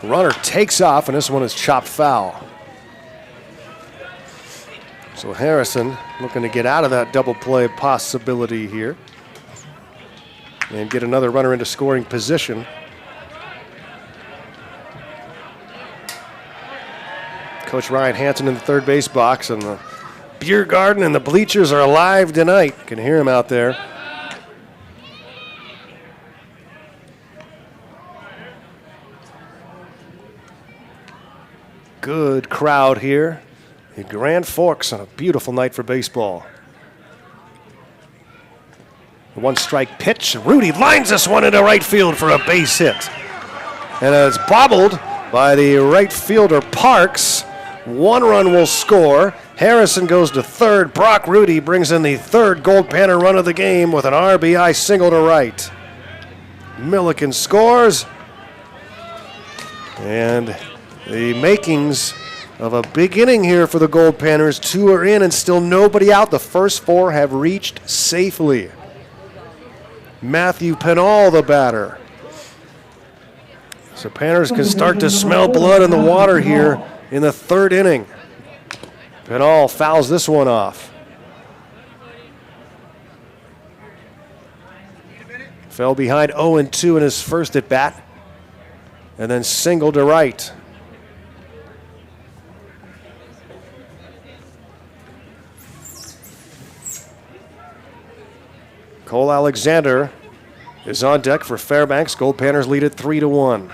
Runner takes off, and this one is chopped foul. So Harrison looking to get out of that double play possibility here and get another runner into scoring position. Coach Ryan Hansen in the third base box, and the beer garden and the bleachers are alive tonight. You can hear him out there. Good crowd here in Grand Forks on a beautiful night for baseball. The 1-strike pitch. Rudy lines this one into right field for a base hit. And it's bobbled by the right fielder Parks. 1 run will score. Harrison goes to third. Brock Rudy brings in the third Goldpanner run of the game with an RBI single to right. Milliken scores. And the makings of a big inning here for the Goldpanners. 2 are in and still nobody out. The first 4 have reached safely. Matthew Pennall, the batter. So Panners can start to smell blood in the water here in the third inning. Pennall fouls this one off. Fell behind 0-2 in his first at bat, and then singled to right. Cole Alexander is on deck for Fairbanks. Goldpanners lead it 3-1.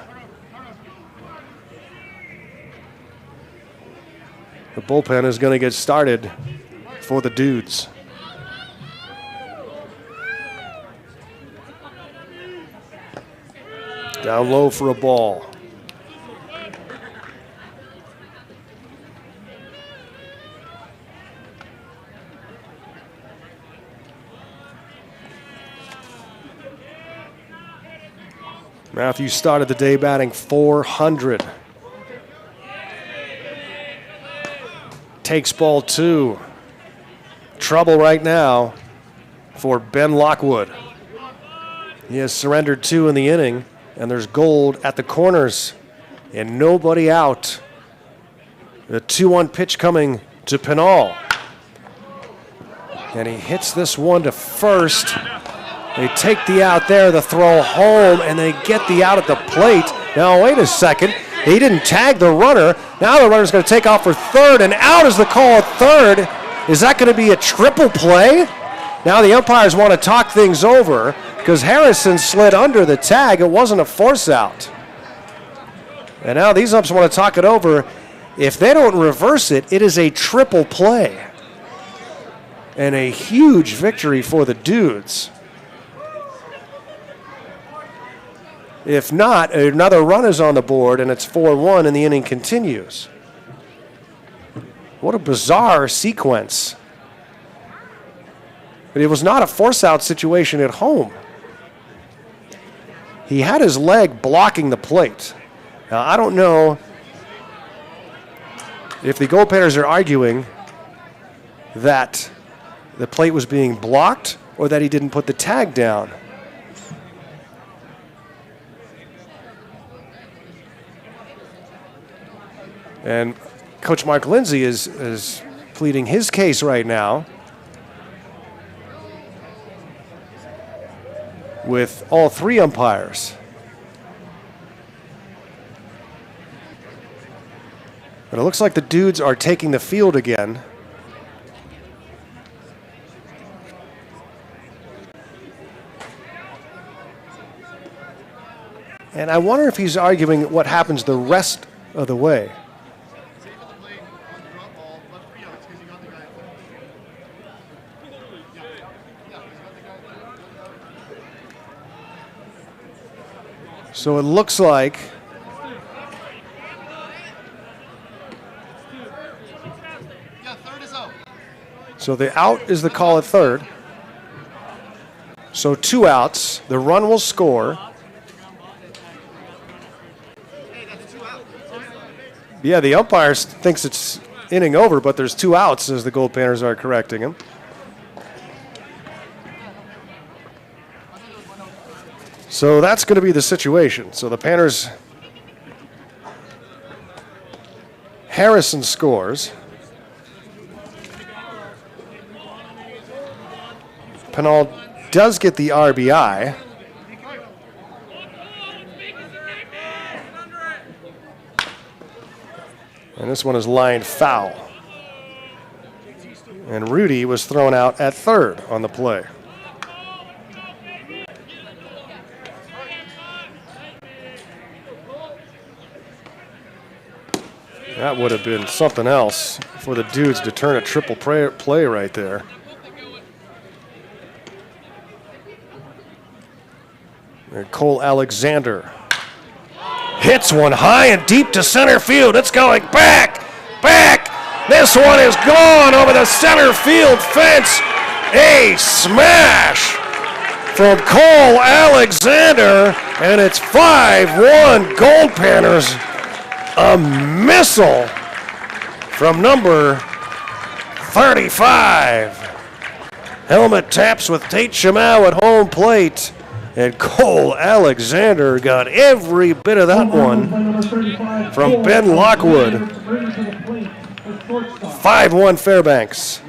The bullpen is going to get started for the Dudes. Down low for a ball. Matthew started the day batting .400. Takes ball 2. Trouble right now for Ben Lockwood. He has surrendered 2 in the inning, and there's Gold at the corners and nobody out. The 2-1 pitch coming to Pinal. And he hits this one to first. They take the out there, the throw home, and they get the out at the plate. Now, wait a second. He didn't tag the runner. Now the runner's going to take off for third, and out is the call at third. Is that going to be a triple play? Now the umpires want to talk things over because Harrison slid under the tag. It wasn't a force out. And now these umps want to talk it over. If they don't reverse it, it is a triple play. And a huge victory for the Dudes. If not, another run is on the board, and it's 4-1, and the inning continues. What a bizarre sequence. But it was not a force-out situation at home. He had his leg blocking the plate. Now, I don't know if the Goldpanners are arguing that the plate was being blocked or that he didn't put the tag down. And Coach Mark Lindsay is pleading his case right now with all three umpires. But it looks like the Dudes are taking the field again. And I wonder if he's arguing what happens the rest of the way. So it looks like so the out is the call at third. So 2 outs. The run will score. Yeah, the umpire thinks it's inning over, but there's 2 outs as the Goldpanners are correcting him. So that's going to be the situation. So the Panners, Harrison scores. Pinal does get the RBI. And this one is lined foul. And Rudy was thrown out at third on the play. That would have been something else for the Dudes to turn a triple play right there. And Cole Alexander hits one high and deep to center field. It's going back. This one is gone over the center field fence. A smash from Cole Alexander, and it's 5-1 Goldpanners. A missile from number 35. Helmet taps with Tate Shamau at home plate. And Cole Alexander got every bit of that one from Ben Lockwood. 5-1 Fairbanks.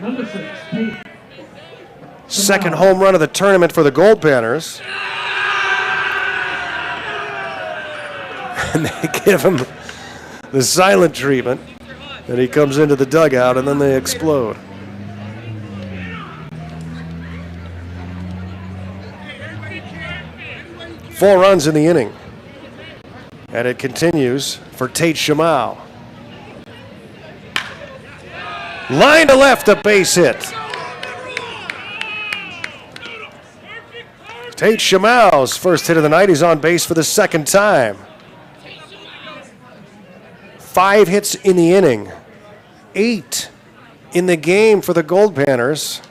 Second home run of the tournament for the Goldpanners. And they give him the silent treatment. And he comes into the dugout, and then they explode. Four runs in the inning. And it continues for Tate Shamau. Line to left, a base hit. Tate Shamau's first hit of the night. He's on base for the second time. 5 hits in the inning. 8 in the game for the Goldpanners.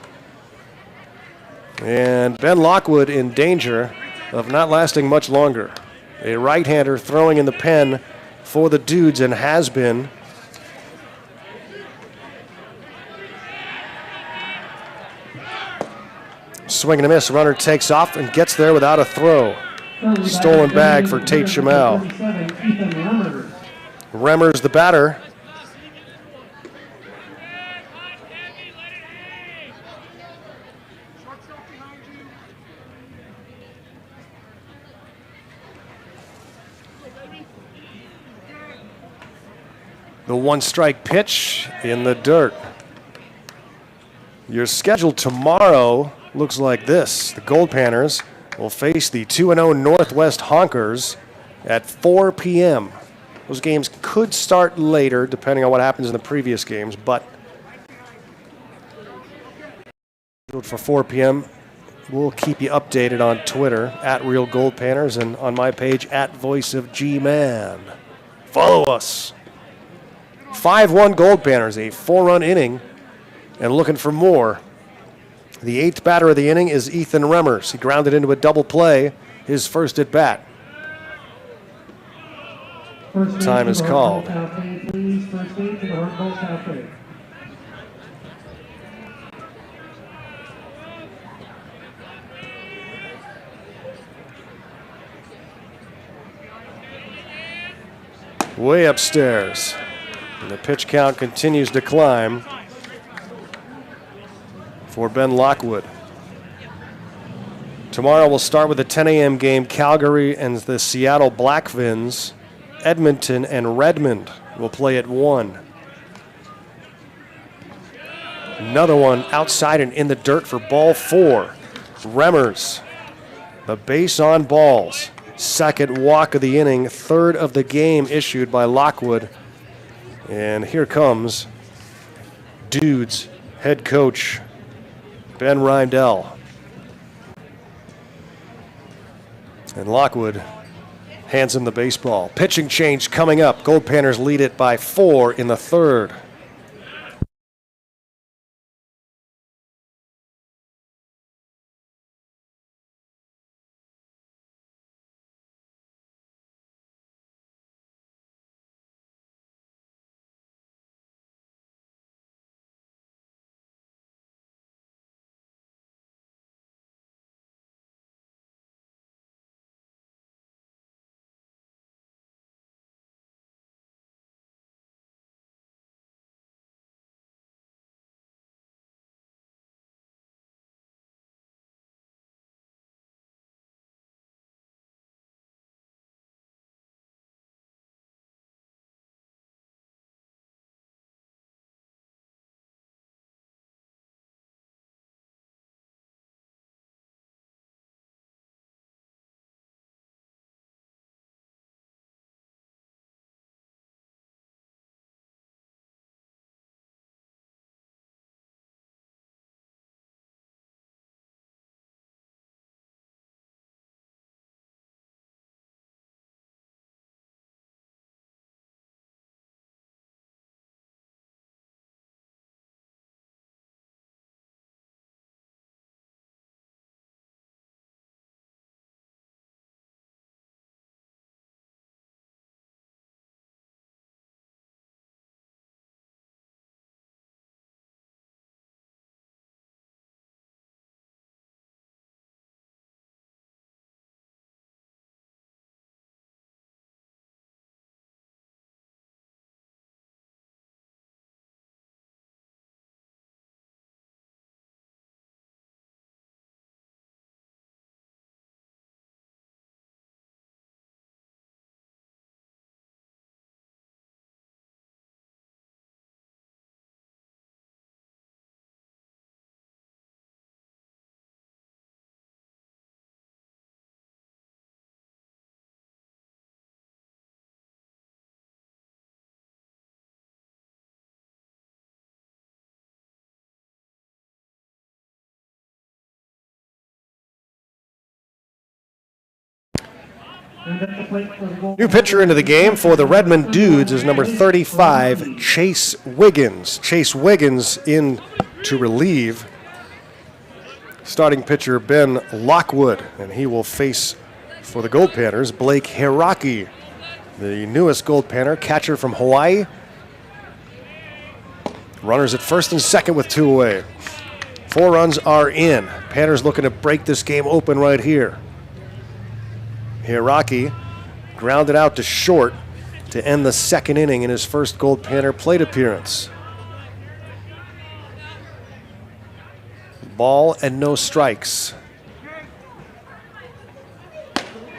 And Ben Lockwood in danger of not lasting much longer. A right-hander throwing in the pen for the Dudes and has been. Swing and a miss. Runner takes off and gets there without a throw. Stolen bag for Tate Shamau. Remmers, the batter. The one-strike pitch in the dirt. Your schedule tomorrow looks like this. The Goldpanners will face the 2-0 Northwest Honkers at 4 p.m. Those games could start later, depending on what happens in the previous games, but for 4 p.m. We'll keep you updated on Twitter, at Real Goldpanners, and on my page, at Voice of G-Man. Follow us. 5-1 Goldpanners, a 4-run inning, and looking for more. The eighth batter of the inning is Ethan Remmers. He grounded into a double play, his first at bat. Time is called.
Cafe, please. First base to the Hardball Cafe.
Way upstairs. And the pitch count continues to climb for Ben Lockwood. Tomorrow we'll start with a 10 a.m. game. Calgary and the Seattle Blackfins. Edmonton and Redmond will play at 1. Another one outside and in the dirt for ball 4. Remmers, the base on balls. Second walk of the inning, third of the game issued by Lockwood. And here comes Dudes head coach Ben Reindell. And Lockwood hands him the baseball. Pitching change coming up. Goldpanners lead it by 4 in the third. New pitcher into the game for the Redmond Dudes is number 35, Chase Wiggins. Chase Wiggins in to relieve starting pitcher Ben Lockwood, and he will face for the Goldpanners Blake Hiraki, the newest Goldpanner, catcher from Hawaii. Runners at first and second with 2 away. 4 runs are in. Panners looking to break this game open right here. Hiraki grounded out to short. to end the second inning in his first Goldpanner plate appearance. Ball and no strikes.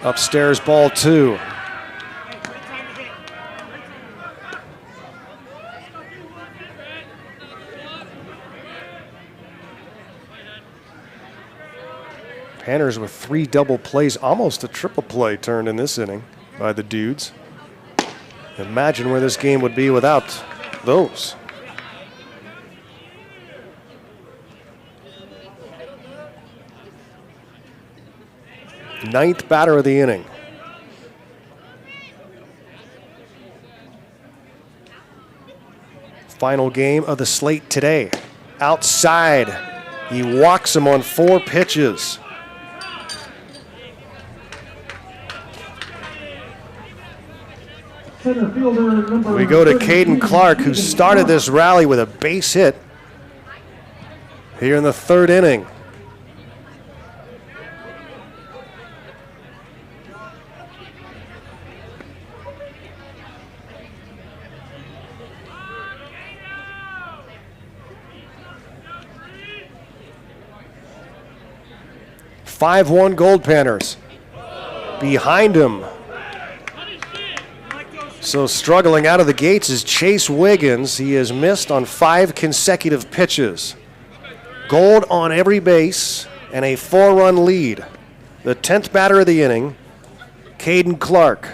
Upstairs, ball 2. Panners with 3 double plays, almost a triple play turned in this inning by the Dudes. Imagine where this game would be without those. Ninth batter of the inning. Final game of the slate today. Outside, he walks him on 4 pitches.
Center fielder number
We go to
32,
Caden Clark, who started this rally with a base hit here in the 3rd inning. "5-1 Goldpanners." Behind him, so struggling out of the gates is Chase Wiggins. He has missed on 5 consecutive pitches. Gold on every base and a 4-run lead. The 10th batter of the inning, Caden Clark.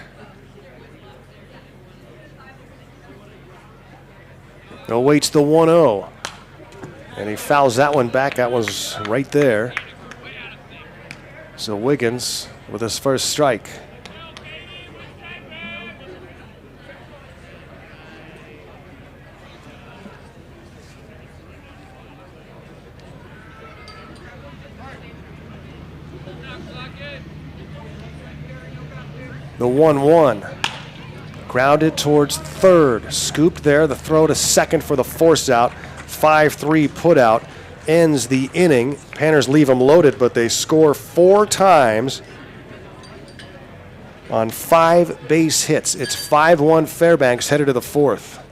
Awaits the 1-0. And he fouls that one back. That was right there. So Wiggins with his first strike. The 1-1. Grounded towards third. Scooped there. The throw to second for the force out. 5-3 put out. Ends the inning. Panners leave them loaded, but they score 4 times on 5 base hits. It's 5-1 Fairbanks headed to the 4th.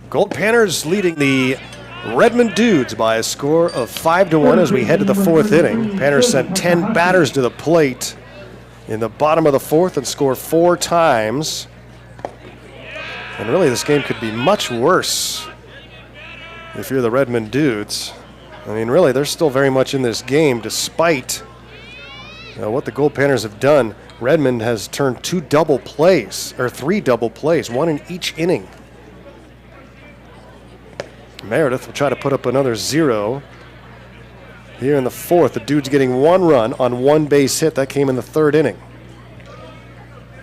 Goldpanners leading the Redmond Dudes by a score of 5-1 as we head to the 4th inning. Panners sent 10 batters to the plate in the bottom of the 4th and score 4 times. And really this game could be much worse if you're the Redmond Dudes. I mean, really, they're still very much in this game despite what the Goldpanners have done. Redmond has turned 2 double plays, or 3 double plays, 1 in each inning. Meredith will try to put up another 0. Here in the 4th, the Dudes getting 1 run on 1 base hit. That came in the 3rd inning.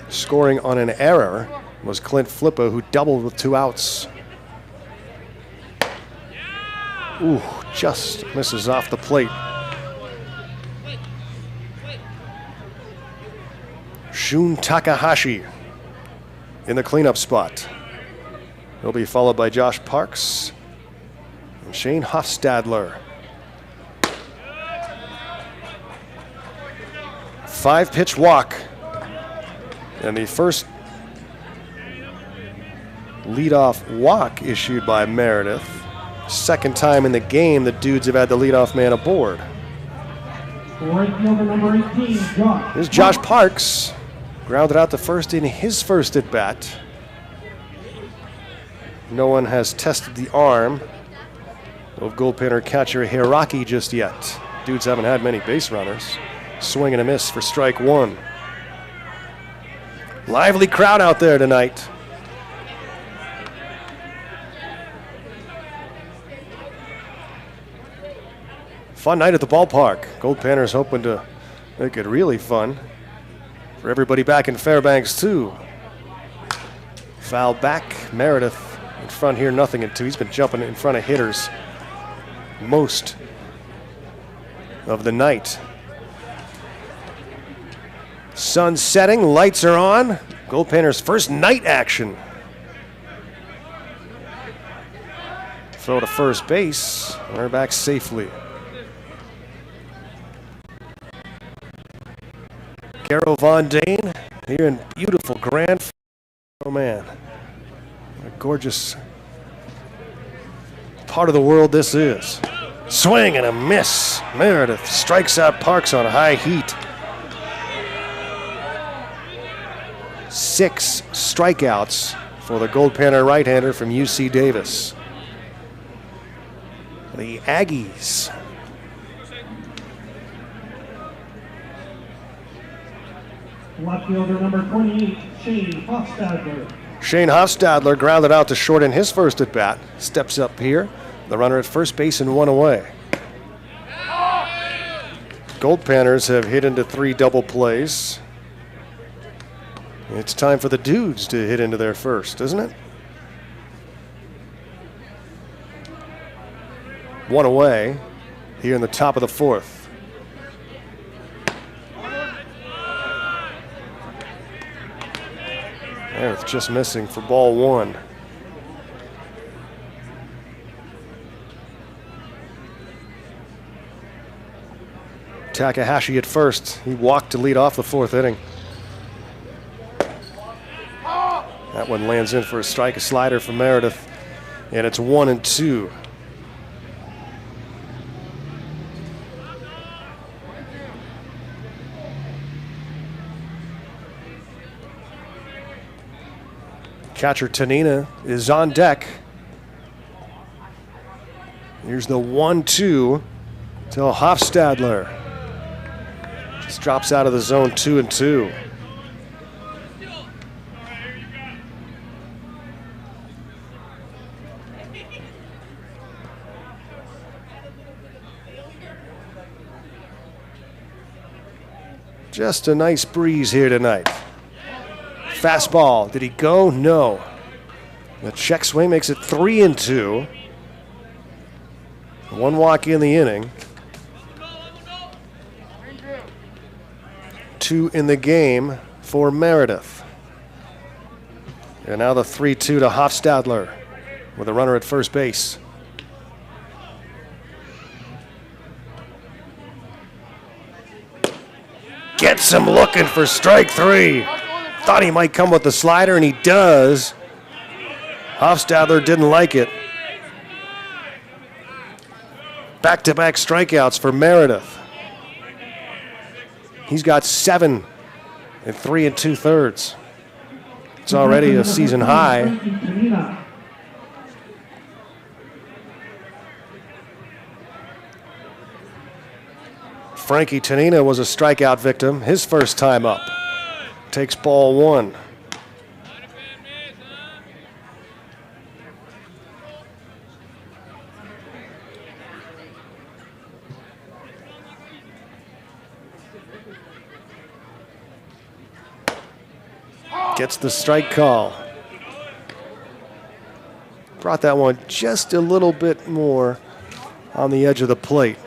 Scoring on an error was Clint Flippo, who doubled with 2 outs. Ooh, just misses off the plate. Shun Takahashi in the cleanup spot. He'll be followed by Josh Parks and Shane Hofstadler. 5-pitch walk. And the first leadoff walk issued by Meredith. Second time in the game the Dudes have had the leadoff man aboard.
Right fielder number 18, Josh.
Here's Josh Parks. Grounded out to first in his first at bat. No one has tested the arm of Goldpanner catcher Hiraki just yet. Dudes haven't had many base runners. Swing and a miss for strike 1. Lively crowd out there tonight. Fun night at the ballpark. Goldpanner's hoping to make it really fun for everybody back in Fairbanks too. Foul back. Meredith in front here, 0-2. He's been jumping in front of hitters most of the night. Sun setting, lights are on. Goldpanner's first night action. Throw to first base. Runner back safely. Garrow Von Dane here in beautiful Grand. Oh man, what a gorgeous part of the world this is. Swing and a miss. Meredith strikes out Parks on high heat. 6 strikeouts for the Goldpanner right-hander from UC Davis. The Aggies.
Left fielder number 28, Shane Hofstadler.
Shane Hofstadler grounded out to short in his first at bat. Steps up here. The runner at first base and 1 away. Goldpanners have hit into 3 double plays. It's time for the Dudes to hit into their first, isn't it? 1 away here in the top of the 4th. Meredith just missing for ball 1. Takahashi at first. He walked to lead off the 4th inning. That one lands in for a strike, a slider from Meredith, and it's 1-2. Catcher Tanina is on deck. Here's the 1-2 to Hofstadler. Just drops out of the zone, 2-2. Just a nice breeze here tonight. Fastball, did he go? No. The check swing makes it 3-2. 1 walk in the inning. 2 in the game for Meredith. And now the 3-2 to Hofstadler with a runner at first base. Gets him looking for strike 3. Thought he might come with the slider, and he does. Hofstadler didn't like it. Back-to-back strikeouts for Meredith. He's got 7 in 3 2/3. It's already a season high. Frankie Tanina was a strikeout victim his first time up. Takes ball 1. gets the strike call. Brought that one just a little bit more on the edge of the plate.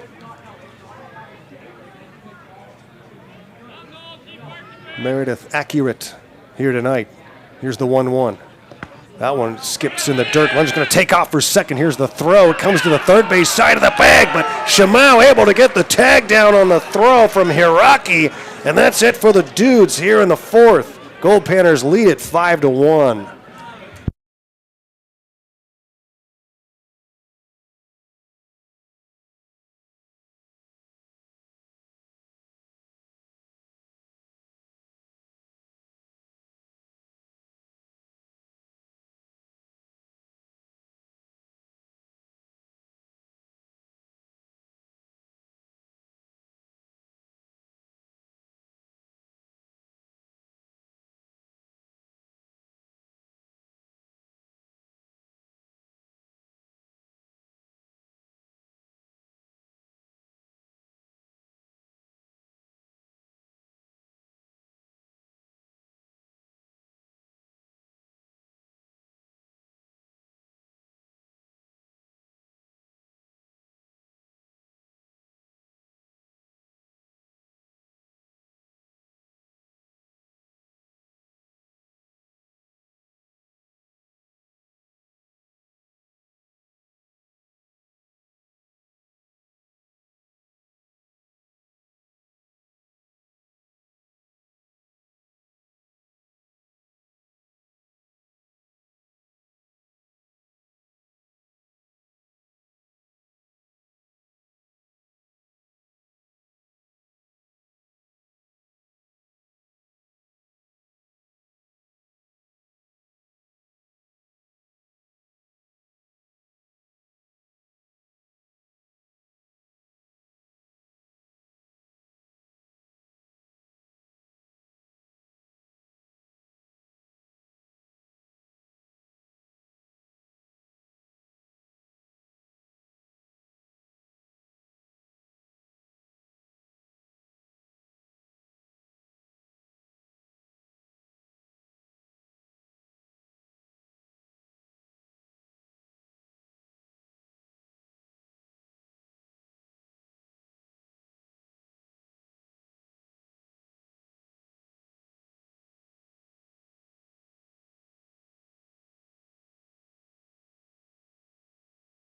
Meredith accurate here tonight. Here's the 1-1. That one skips in the dirt. One's going to take off for second. Here's the throw. It comes to the third base side of the bag, but Shimao able to get the tag down on the throw from Hiraki, and that's it for the Dudes here in the fourth. Goldpanners lead it 5-1.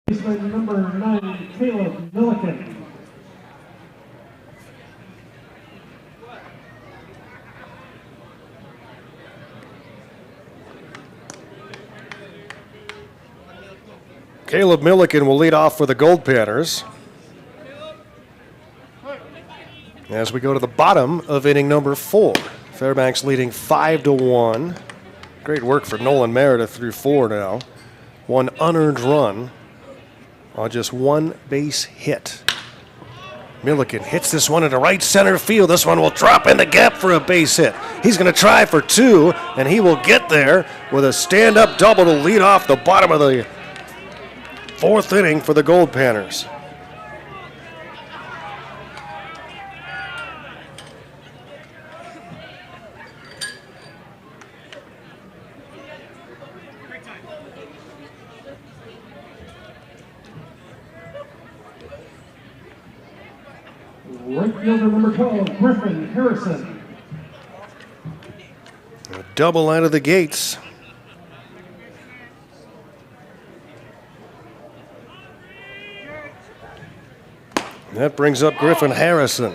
Baseman number 9, Caleb Milliken.
Caleb Milliken will lead off for the Goldpanners as we go to the bottom of inning number 4. Fairbanks leading 5-1. Great work for Nolan Meredith through 4 now. One unearned run on just one base hit. Milliken hits this one into right center field. This one will drop in the gap for a base hit. He's going to try for 2, and he will get there with a stand-up double to lead off the bottom of the 4th inning for the Goldpanners.
Right fielder number 12, Griffin Harrison.
A double out of the gates. That brings up Griffin Harrison.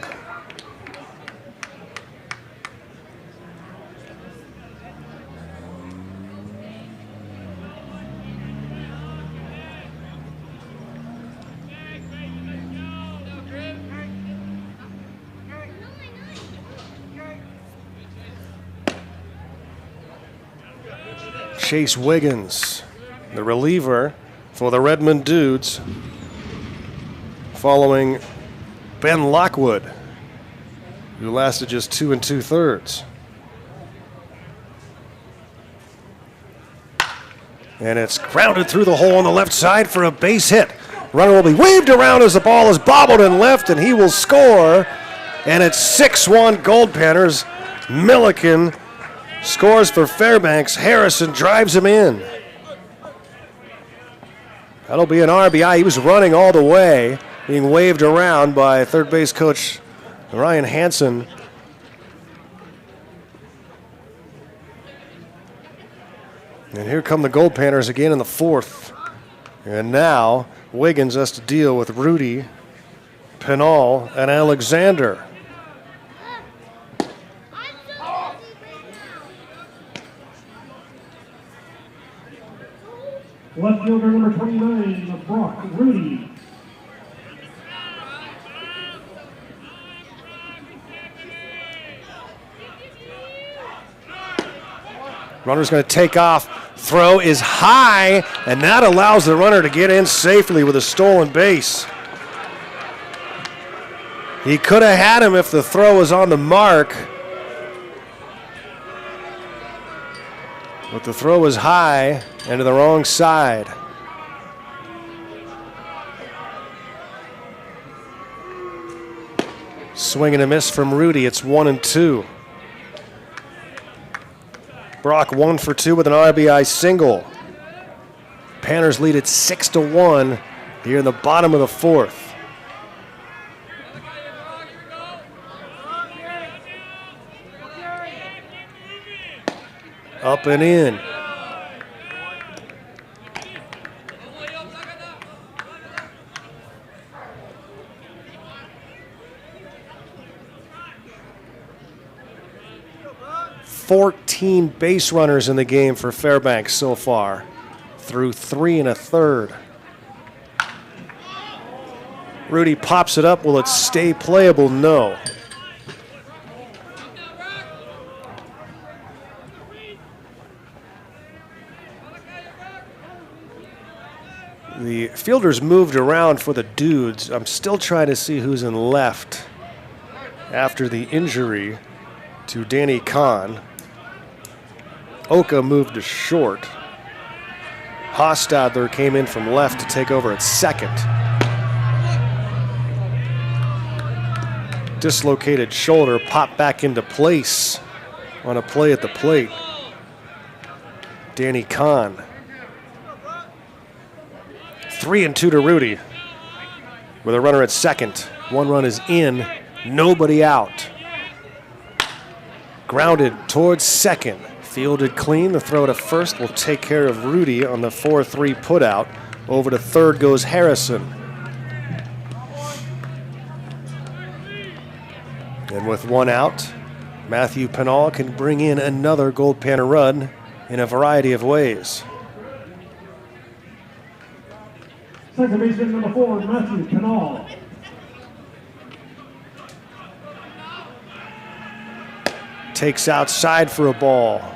Chase Wiggins, the reliever for the Redmond Dudes, following Ben Lockwood, who lasted just 2 2/3. And it's grounded through the hole on the left side for a base hit. Runner will be waved around as the ball is bobbled in left, and he will score. And it's 6-1 Goldpanners. Milliken Scores for Fairbanks. Harrison drives him in. That'll be an RBI. He was running all the way, being waved around by third base coach Ryan Hansen. And here come the Goldpanners again in the fourth. And now Wiggins has to deal with Rudy, Pinal, and Alexander.
Left fielder number 29, Brock Rudy.
Runner's going to take off. Throw is high, and that allows the runner to get in safely with a stolen base. He could have had him if the throw was on the mark. But the throw was high and to the wrong side. Swing and a miss from Rudy. It's 1-2. Brock 1 for 2 with an RBI single. Panners lead it 6-1 here in the bottom of the fourth. Up and in. Fourteen base runners in the game for Fairbanks so far, through 3 1/3. Rudy pops it up. Will it stay playable? No. The fielders moved around for the Dudes. I'm still trying to see who's in left after the injury to Danny Kahn. Oka moved to short. Hostadler came in from left to take over at second. Dislocated shoulder popped back into place on a play at the plate. Danny Kahn. 3-2 to Rudy with a runner at second. One run is in, nobody out. Grounded towards second. Fielded clean. The throw to first will take care of Rudy on the 4-3 putout. Over to third goes Harrison. And with one out, Matthew Pinal can bring in another Goldpanner run in a variety of ways.
Second baseman number 4, Matthew Pinal.
Takes outside for a ball.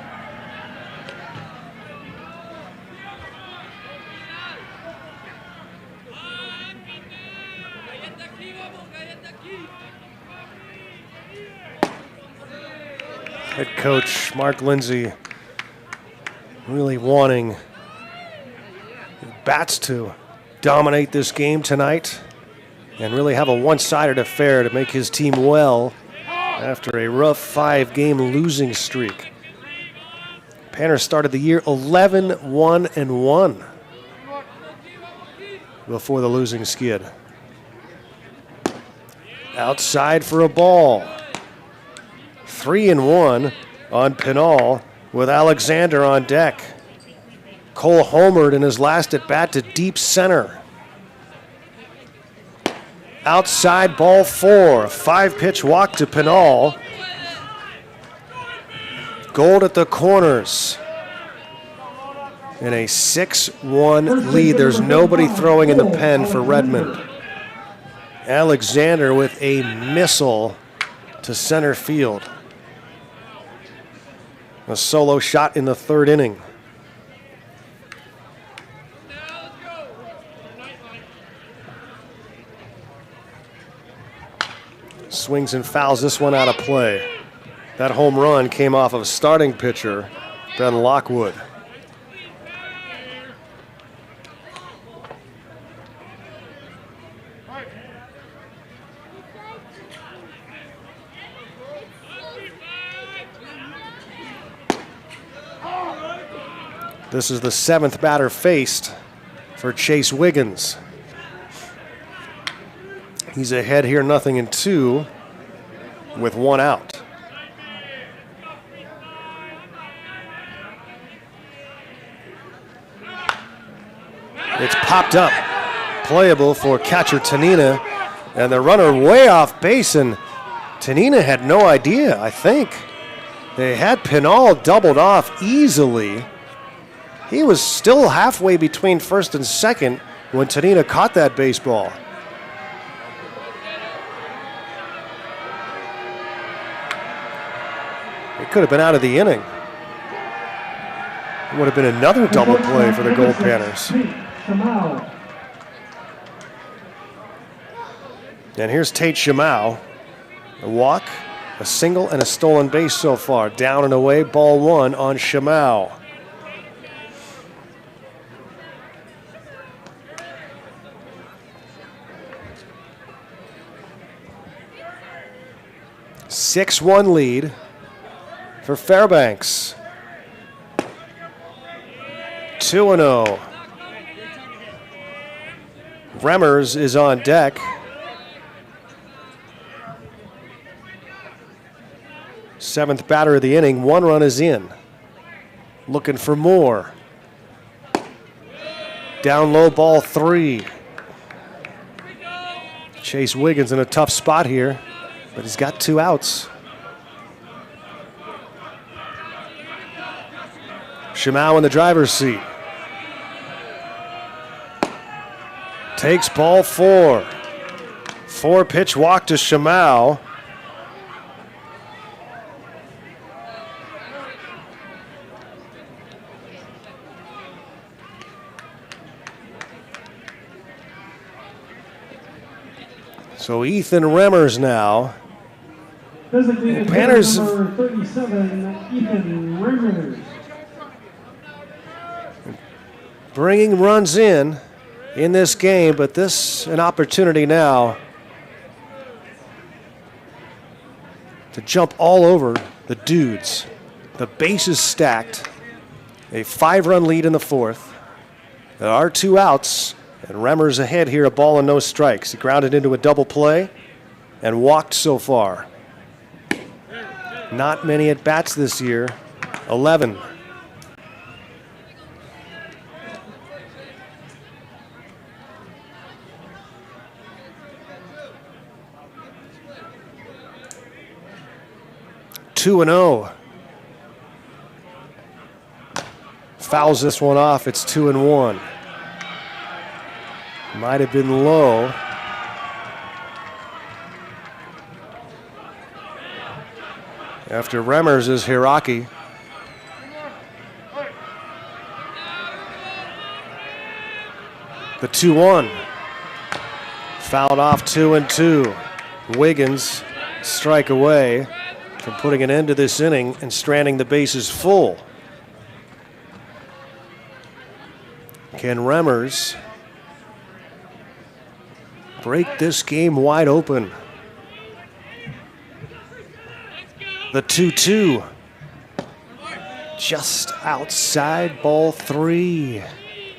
Head coach Mark Lindsay really wanting bats to dominate this game tonight and really have a one-sided affair to make his team well after a rough 5-game losing streak. Panners started the year 11-1-1 before the losing skid. Outside for a ball. 3-1 on Pinal with Alexander on deck. Cole homered in his last at bat to deep center. Outside, ball 4. 5-pitch walk to Pinal. Gold at the corners. In a 6-1 lead. There's nobody throwing in the pen for Redmond. Alexander with a missile to center field. A solo shot in the third inning. Swings and fouls this one out of play. That home run came off of starting pitcher Ben Lockwood. This is the 7th batter faced for Chase Wiggins. He's ahead here, 0-2, with 1 out. It's popped up, playable for catcher Tanina, and the runner way off base, and Tanina had no idea, I think. They had Pinal doubled off easily. He was still halfway between first and second when Tanina caught that baseball. It could have been out of the inning. It would have been another double play for the Goldpanners. And here's Tate Shamau. A walk, a single, and a stolen base so far. Down and away, ball 1 on Shamau. (6-1) lead for Fairbanks. 2-0. Remmers is on deck. 7th batter of the inning. 1 run is in. Looking for more. Down low, ball 3. Chase Wiggins in a tough spot here, but he's got 2 outs. Shamau in the driver's seat. Takes ball 4. 4-pitch walk to Shamau. So Ethan Remmers now.
Panners number 37, Ethan Remmers.
Bringing runs in this game, but this an opportunity now to jump all over the Dudes. The base is stacked. A 5-run lead in the 4th. There are 2 outs, and Remmers ahead here, a ball and no strikes. He grounded into a double play and walked so far. Not many at bats this year. 11. Two and 0. Fouls this one off. It's 2-1. Might have been low. After Remmers is Hiraki. The 2-1. Fouled off 2-2. Wiggins strike away from putting an end to this inning and stranding the bases full. Can Remmers break this game wide open? The 2-2. Just outside, ball 3.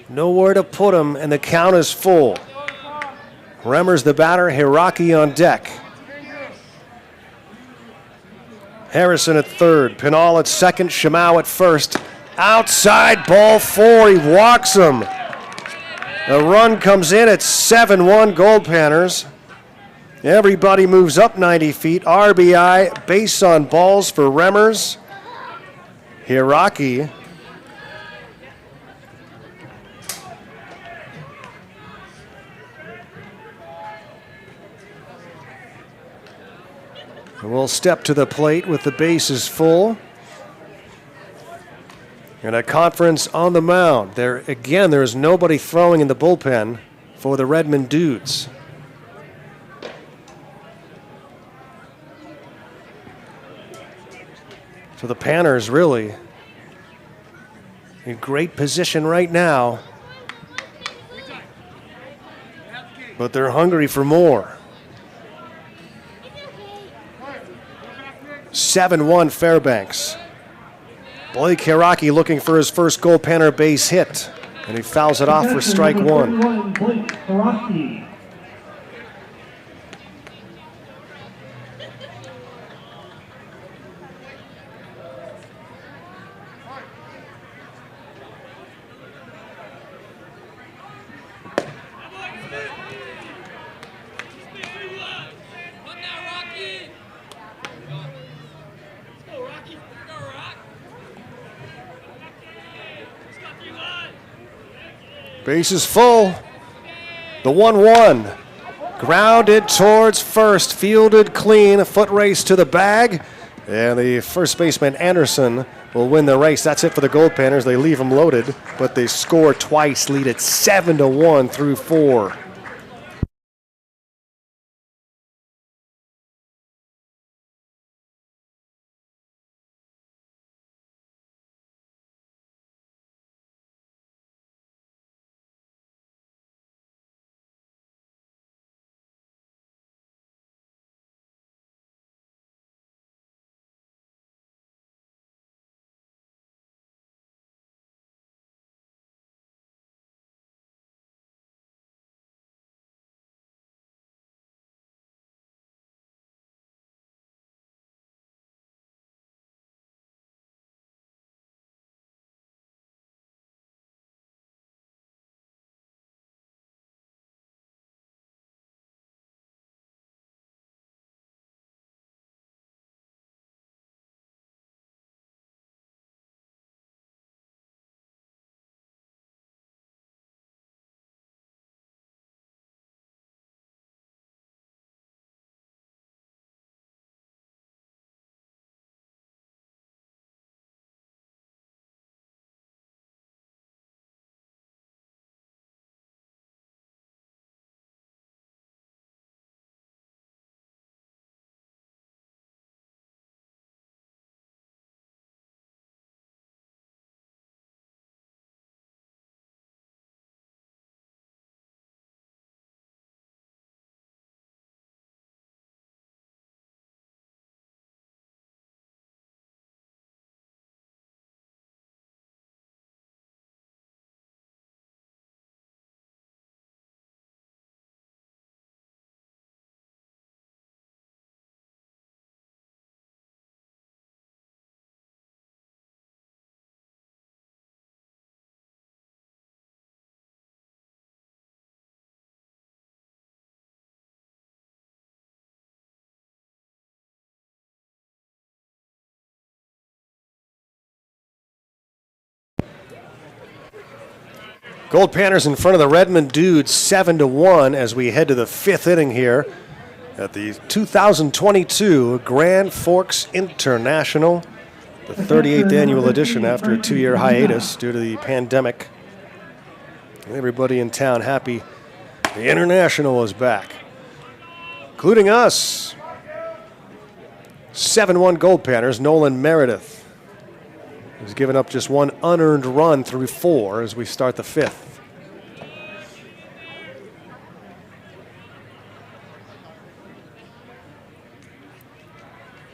Nowhere to put him, and the count is full. Remmers the batter, Hiraki on deck. Harrison at third, Pinal at second, Shamau at first. Outside, ball 4, he walks him. The run comes in at 7-1 Goldpanners. Everybody moves up 90 feet. RBI, base on balls for Remmers. Hiraki. We'll step to the plate with the bases full. And a conference on the mound. There again, there is nobody throwing in the bullpen for the Redmond Dudes. So the Panners really in great position right now. But they're hungry for more. 7-1 Fairbanks. Blake Hiraki looking for his first Goldpanner base hit, and he fouls it off for strike one.
Blake Hiraki.
Base is full. The 1-1. Grounded towards first. Fielded clean. A foot race to the bag. And the first baseman, Anderson, will win the race. That's it for the Goldpanners. They leave them loaded, but they score twice, lead it 7-1 through 4. Goldpanners in front of the Redmond Dudes 7-1 as we head to the 5th inning here at the 2022 Grand Forks International, the 38th annual edition after a 2-year hiatus due to the pandemic. Everybody in town happy the International is back, including us. 7-1 Goldpanners. Nolan Meredith has given up just one unearned run through 4 as we start the 5th.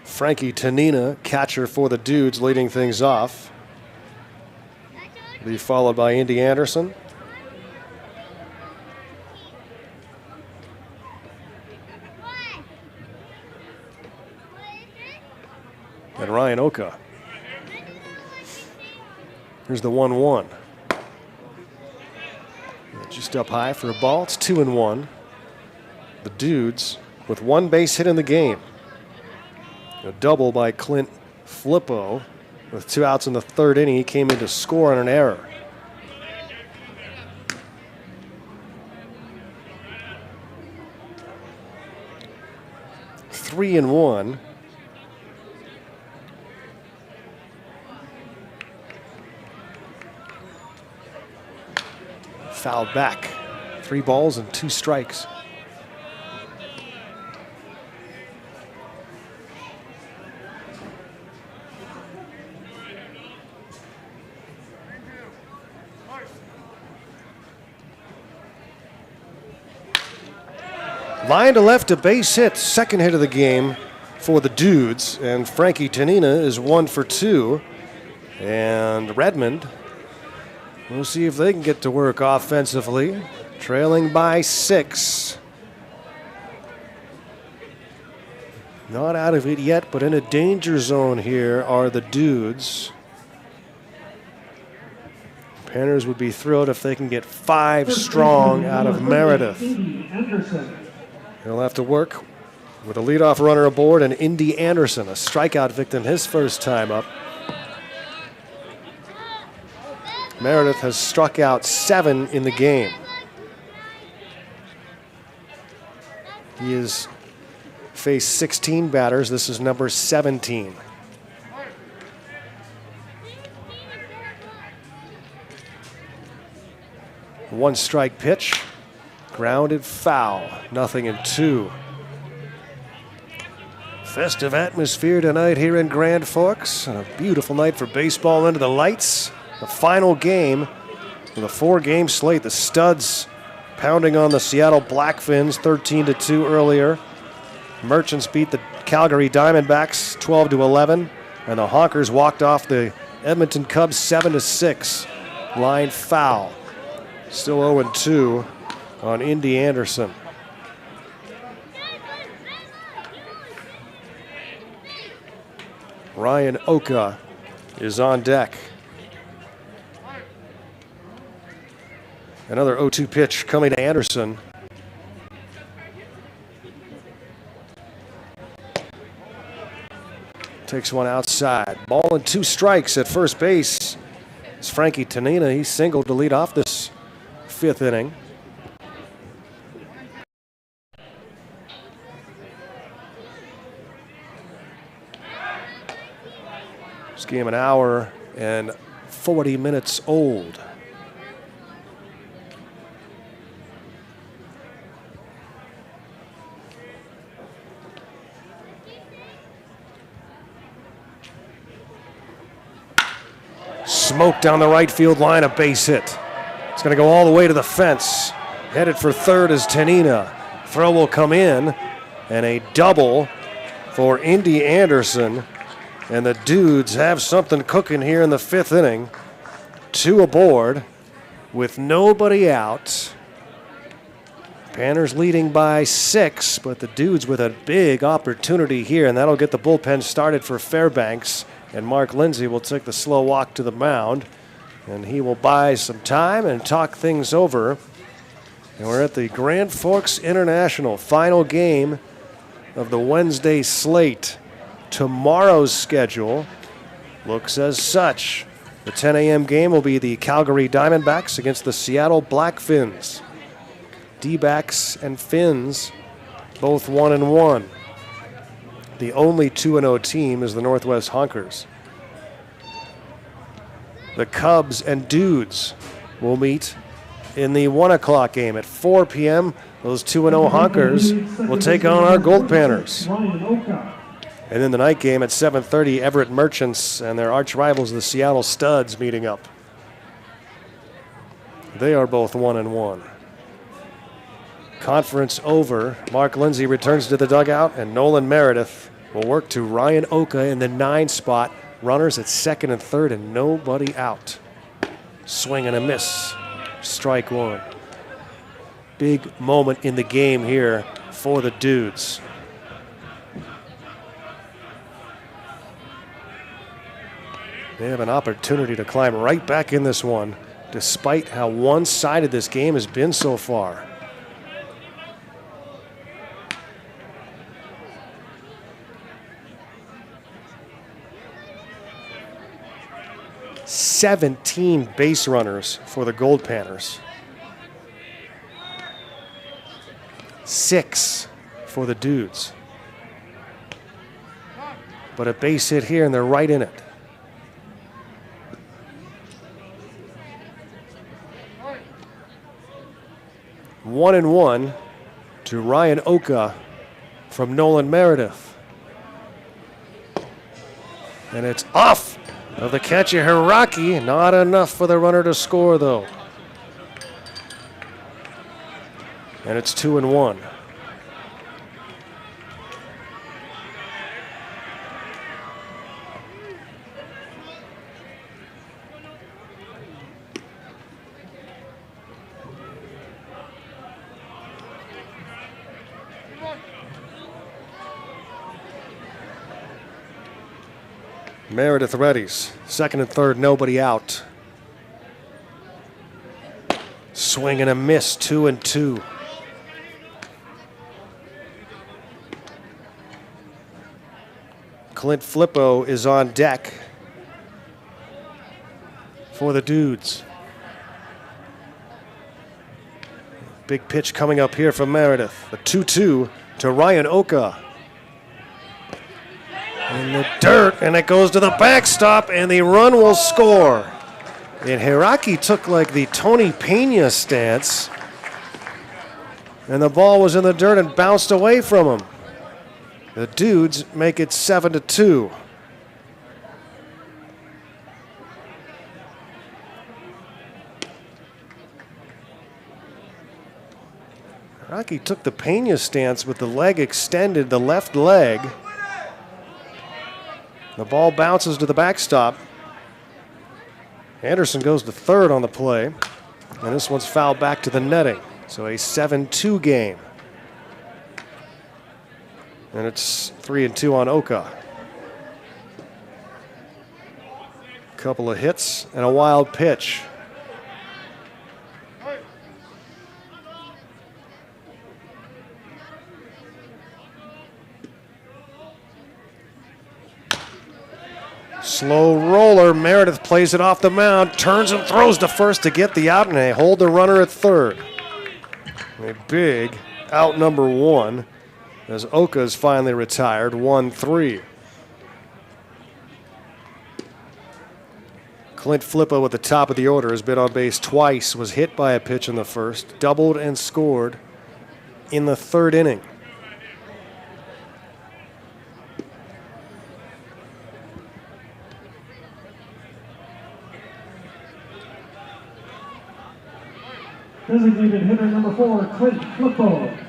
Frankie Tanina, catcher for the Dudes, leading things off. Be followed by Indy Anderson. And Ryan Oka. Here's the 1-1. Just up high for a ball. It's 2-1. The Dudes with one base hit in the game. A double by Clint Flippo. With 2 outs in the 3rd inning, he came in to score on an error. Three and one. Fouled back. 3 balls and 2 strikes. Line to left, a base hit, second hit of the game for the Dudes, and Frankie Tanina is 1 for 2. And Redmond, we'll see if they can get to work offensively. Trailing by 6. Not out of it yet, but in a danger zone here are the Dudes. Panners would be thrilled if they can get 5 strong out of Meredith. He'll have to work with a leadoff runner aboard and Indy Anderson, a strikeout victim his first time up. Meredith has struck out 7 in the game. He has faced 16 batters. This is number 17. One strike pitch, grounded foul, 0-2. Festive atmosphere tonight here in Grand Forks. A beautiful night for baseball under the lights. The final game of the 4-game slate. The Studs pounding on the Seattle Blackfins 13-2 earlier. Merchants beat the Calgary Diamondbacks 12-11. And the Honkers walked off the Edmonton Cubs 7-6. Line foul. Still 0-2 on Indy Anderson. Ryan Oka is on deck. Another 0-2 pitch coming to Anderson. Takes one outside. Ball and 2 strikes at first base. It's Frankie Tanina. He singled to lead off this 5th inning. This game an hour and 40 minutes old. Smoke down the right field line, a base hit. It's going to go all the way to the fence. Headed for third is Tanina. Throw will come in, and a double for Indy Anderson. And the Dudes have something cooking here in the 5th inning. 2 aboard with nobody out. Panners leading by 6, but the Dudes with a big opportunity here, and that'll get the bullpen started for Fairbanks. And Mark Lindsay will take the slow walk to the mound, and he will buy some time and talk things over. And we're at the Grand Forks International final game of the Wednesday slate. Tomorrow's schedule looks as such. The 10 a.m. game will be the Calgary Diamondbacks against the Seattle Blackfins. D-backs and Fins both 1-1. The only 2-0 team is the Northwest Honkers. The Cubs and Dudes will meet in the 1 o'clock game at 4 p.m. Those 2-0 Honkers will take on our Goldpanners. And then the night game at 7:30, Everett Merchants and their arch rivals, the Seattle Studs, meeting up. They are both 1-1. Conference over. Mark Lindsay returns to the dugout, and Nolan Meredith will work to Ryan Oka in the 9 spot. Runners at 2nd and 3rd, and nobody out. Swing and a miss. Strike 1. Big moment in the game here for the Dudes. They have an opportunity to climb right back in this one, despite how one-sided this game has been so far. "17 base runners for the Goldpanners. 6 for the Dudes. But a base hit here, and they're right in it. One and 1 to Ryan Oka from Nolan Meredith. And it's off of the catcher Hiraki. Not enough for the runner to score, though. And it's 2-1. Meredith readies. Second and third, nobody out. Swing and a miss, 2-2. Clint Flippo is on deck for the Dudes. Big pitch coming up here from Meredith. The 2-2 to Ryan Oka. In the dirt, and it goes to the backstop, and the run will score. And Hiraki took like the Tony Pena stance, and the ball was in the dirt and bounced away from him. The Dudes make it 7-2. Hiraki took the Pena stance with the leg extended, the left leg. The ball bounces to the backstop. Anderson goes to third on the play, and this one's fouled back to the netting. So a 7-2 game. And it's 3-2 on Oka. Couple of hits and a wild pitch. Slow roller. Meredith plays it off the mound, turns and throws to first to get the out, and they hold the runner at third. A big out number one as Oka's finally retired, 1-3. Clint Flippo at the top of the order has been on base twice, was hit by a pitch in the first, doubled and scored in the third inning.
Designated hitter number 4, Clint Flippo.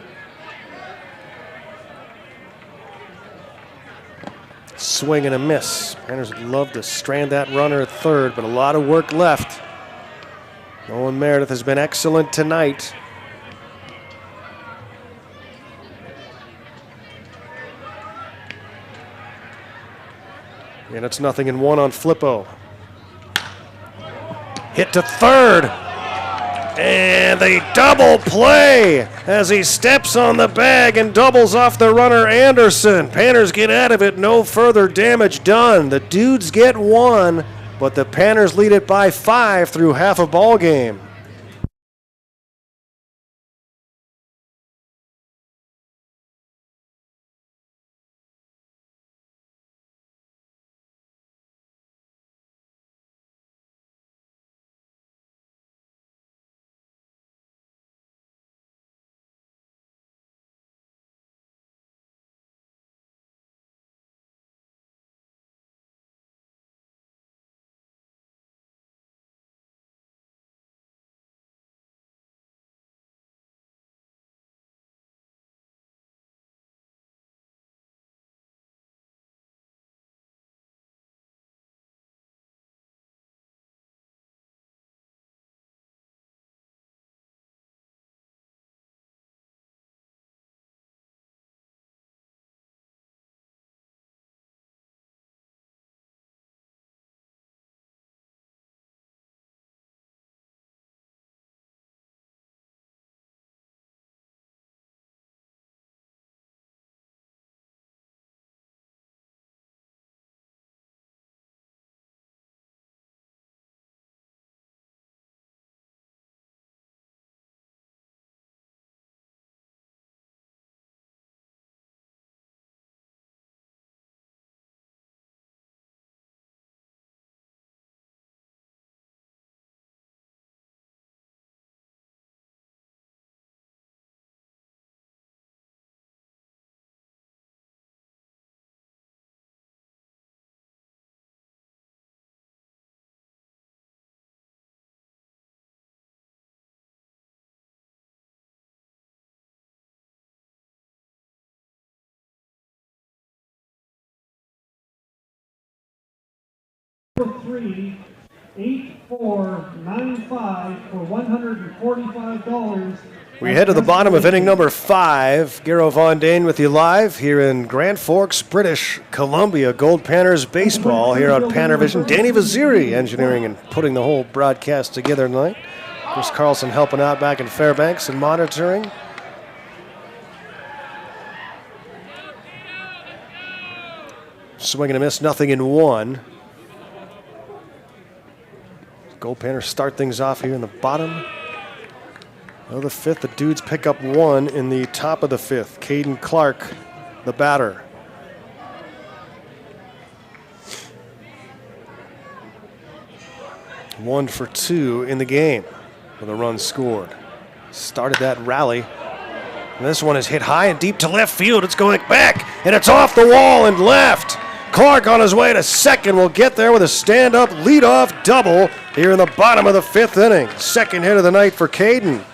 Swing and a miss. Panners would love to strand that runner at third, but a lot of work left. Nolan Meredith has been excellent tonight. And it's 0-1 on Flippo. Hit to third. And the double play as he steps on the bag and doubles off the runner Anderson. Panners get out of it, no further damage done. The Dudes get one, but the Panners lead it by 5 through half a ball game.
Number 3, 8495 for $145
We head to the bottom of inning number 5. Garo Von Dane with you live here in Grand Forks, British Columbia. Goldpanners baseball here on Pannervision. Danny Vaziri engineering and putting the whole broadcast together tonight. Chris Carlson helping out back in Fairbanks and monitoring. Swing and a miss, nothing in 1. Goldpanners start things off here in the bottom of the 5th. The Dudes pick up 1 in the top of the 5th. Caden Clark, the batter. One for 2 in the game with a run scored. Started that rally. And this one is hit high and deep to left field. It's going back, and it's off the wall and left. Clark on his way to second will get there with a stand-up leadoff double here in the bottom of the 5th inning. Second hit of the night for Caden.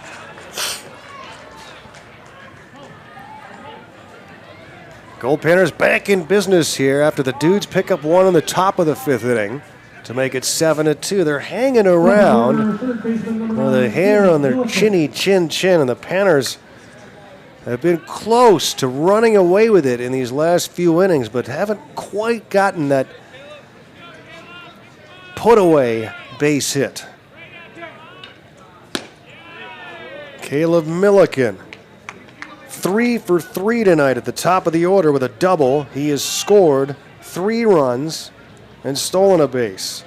Goldpanners back in business here after the Dudes pick up 1 on the top of the 5th inning to make it 7-2. They're hanging around with the hair on their chinny chin, and the Panners have been close to running away with it in these last few innings, but haven't quite gotten that put-away base hit. Caleb Milliken, 3 for 3 tonight at the top of the order with a double. He has scored 3 runs and stolen a base.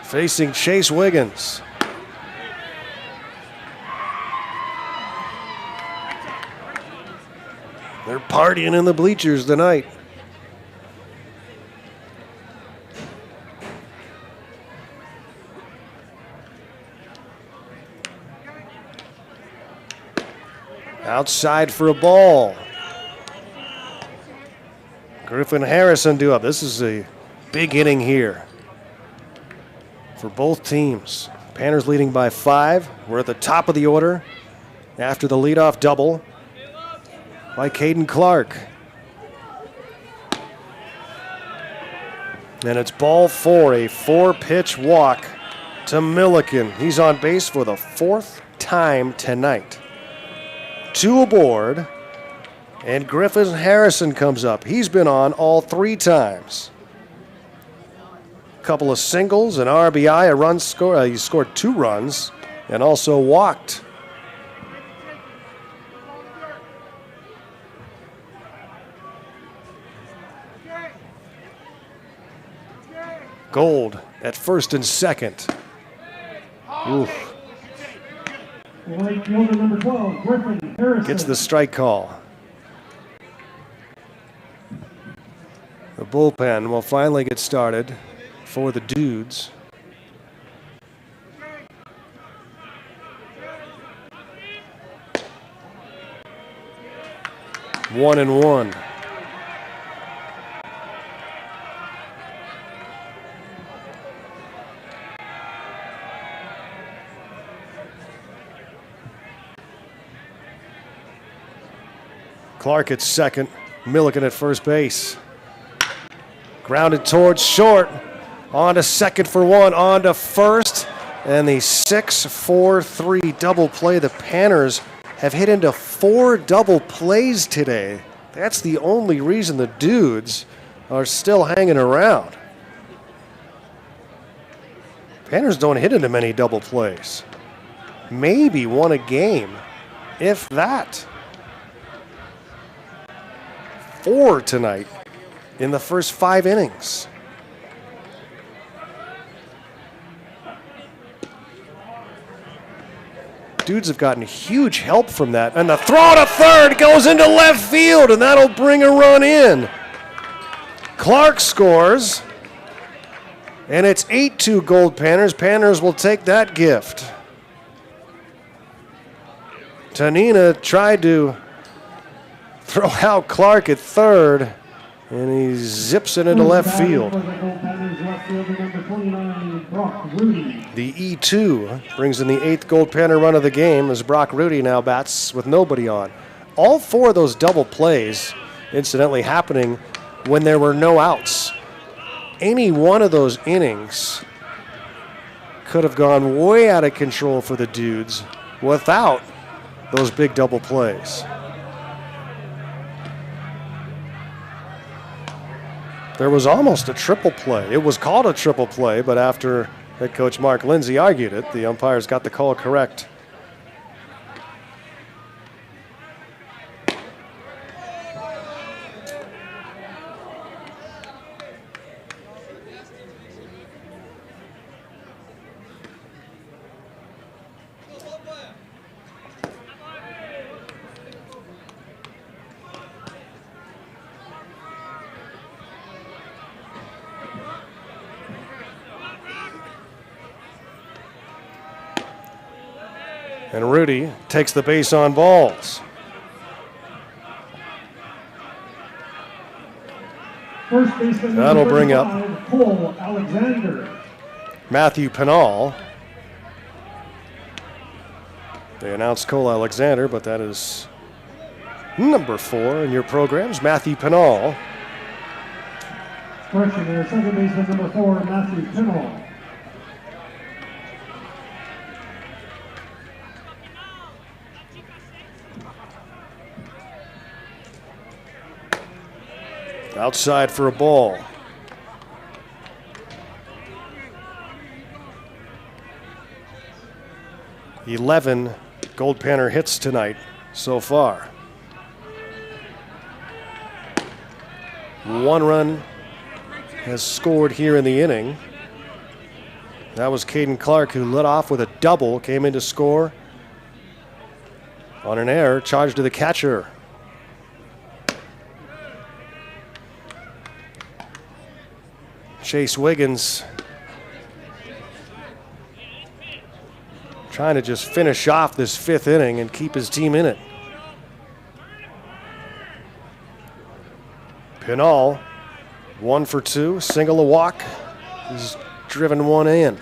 Facing Chase Wiggins. They're partying in the bleachers tonight. Outside for a ball. Griffin Harrison due up. This is a big inning here for both teams. Panners leading by 5. We're at the top of the order after the leadoff double by Caden Clark. And it's ball 4, a 4-pitch walk to Milliken. He's on base for the 4th time tonight. 2 aboard, and Griffin Harrison comes up. He's been on all 3 times. A couple of singles, an RBI, a run score. He scored 2 runs and also walked. Gold at first and second. Oof.
Right fielder number 12, Griffin Harrison.
Gets the strike call. The bullpen will finally get started for the Dudes. One and one. Clark at second, Milliken at first base. Grounded towards short, on to second for 1, on to first, and the 6-4-3 double play. The Panners have hit into 4 double plays today. That's the only reason the Dudes are still hanging around. Panners don't hit into many double plays. Maybe 1 a game, if that. 4 tonight in the first 5 innings. Dudes have gotten huge help from that. And the throw to third goes into left field, and that'll bring a run in. Clark scores, and it's 8-2 Goldpanners. Panners will take that gift. Tanina tried to throw out Clark at third, and he zips it into left field. The E2 brings in the 8th Goldpanner run of the game as Brock Rudy now bats with nobody on. All 4 of those double plays, incidentally, happening when there were no outs. Any one of those innings could have gone way out of control for the Dudes without those big double plays. There was almost a triple play. It was called a triple play, but after head coach Mark Lindsay argued it, the umpires got the call correct. And Rudy takes the base on balls.
First baseman,
That'll bring up
Cole Alexander.
Matthew Pinal. They announced Cole Alexander, but that is number 4 in your programs, Matthew Pinal.
Correction there, second baseman number 4, Matthew Pinal.
Outside for a ball. "11 Goldpanner hits tonight so far. 1 run has scored here in the inning. That was Caden Clark, who led off with a double, came in to score on an error, charged to the catcher. Chase Wiggins trying to just finish off this 5th inning and keep his team in it. Pinal, 1 for 2, single, a walk. He's driven 1 in.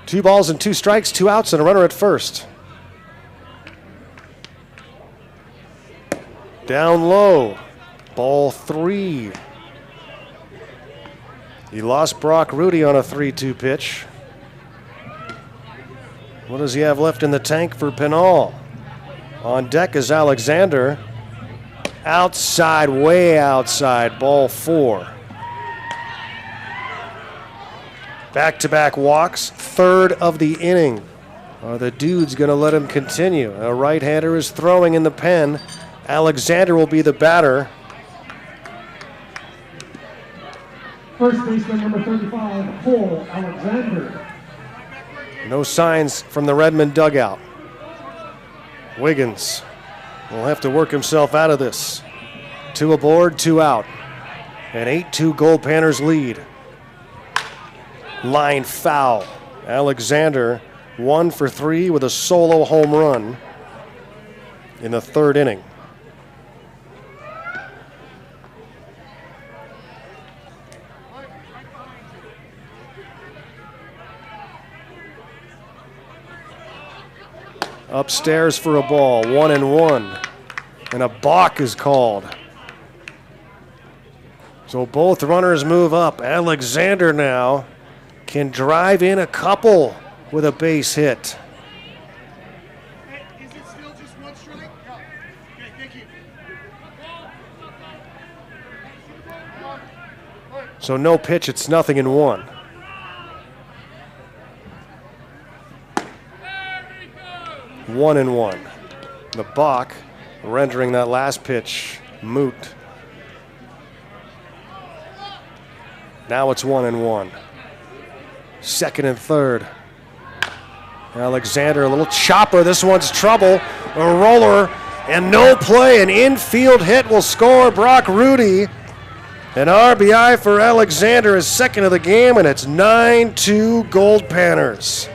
Two balls and 2 strikes, 2 outs, and a runner at first. Down low, ball 3. He lost Brock Rudy on a 3-2 pitch. What does he have left in the tank for Pinal? On deck is Alexander. Outside, way outside, ball 4. Back-to-back walks, 3rd of the inning. Are the Dudes going to let him continue? A right-hander is throwing in the pen. Alexander will be the batter.
First baseman number 35, Cole Alexander.
No signs from the Redmond dugout. Wiggins will have to work himself out of this. 2 aboard, 2 out. An 8-2 Goldpanners lead. Line foul. Alexander 1 for 3 with a solo home run in the 3rd inning. Upstairs for a ball, 1-1. And a balk is called. So both runners move up. Alexander now can drive in a couple with a base hit.
Is it still just 1 strike? No. Okay, thank you.
So no pitch, it's 0-1. One and 1. The balk rendering that last pitch moot. Now it's 1-1. 2nd and 3rd. Alexander, a little chopper. This one's trouble. A roller and no play. An infield hit will score Brock Rudy. An RBI for Alexander, his 2nd of the game, and it's 9-2 Goldpanners.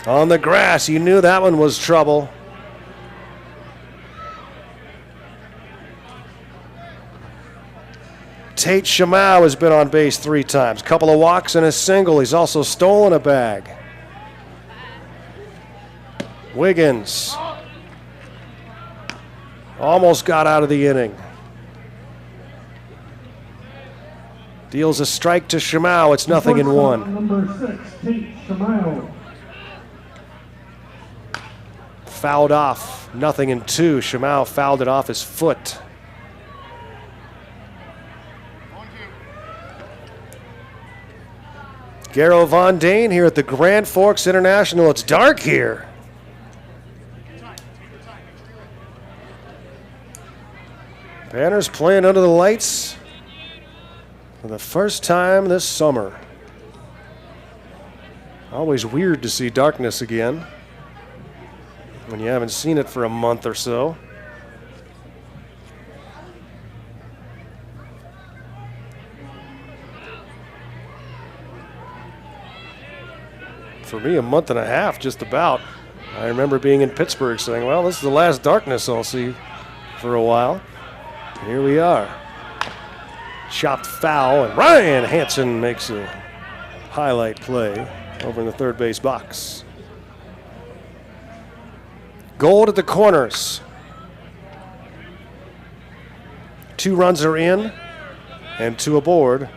On the grass, you knew that one was trouble. Tate Shamau has been on base 3 times. Couple of walks and a single. He's also stolen a bag. Almost got out of the inning. Deals a strike to Shimao. It's 0-1.
Number 6, Tate Shimao.
Fouled off. 0-2. Shimao fouled it off his foot. Garrow Von Dane here at the Grand Forks International. It's dark here. Banners playing under the lights for the first time this summer. Always weird to see darkness again when you haven't seen it for a month or so. For me, a month and a half, just about. I remember being in Pittsburgh saying, well, this is the last darkness I'll see for a while. Here we are. Chopped foul, and Ryan Hansen makes a highlight play over in the third base box. Gold at the corners. 2 runs are in, and 2 aboard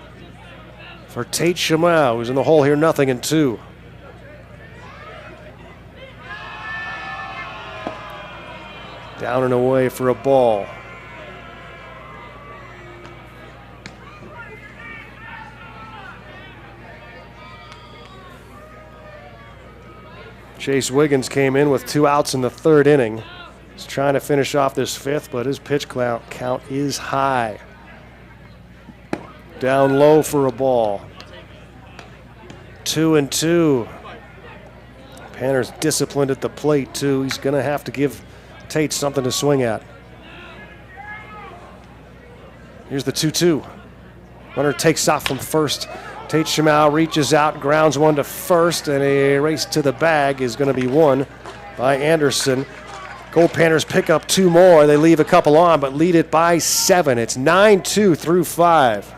for Tate Shimao, who's in the hole here, 0-2. Down and away for a ball. Chase Wiggins came in with 2 outs in the 3rd inning. He's trying to finish off this 5th, but his pitch count is high. Down low for a ball. 2-2. Panner's disciplined at the plate, too. He's going to have to give Tate something to swing at. Here's the 2-2. Runner takes off from first. Tate Shimao reaches out, grounds one to first, and a race to the bag is going to be won by Anderson. Goldpanners pick up 2 more. They leave a couple on, but lead it by 7. It's 9-2 through 5.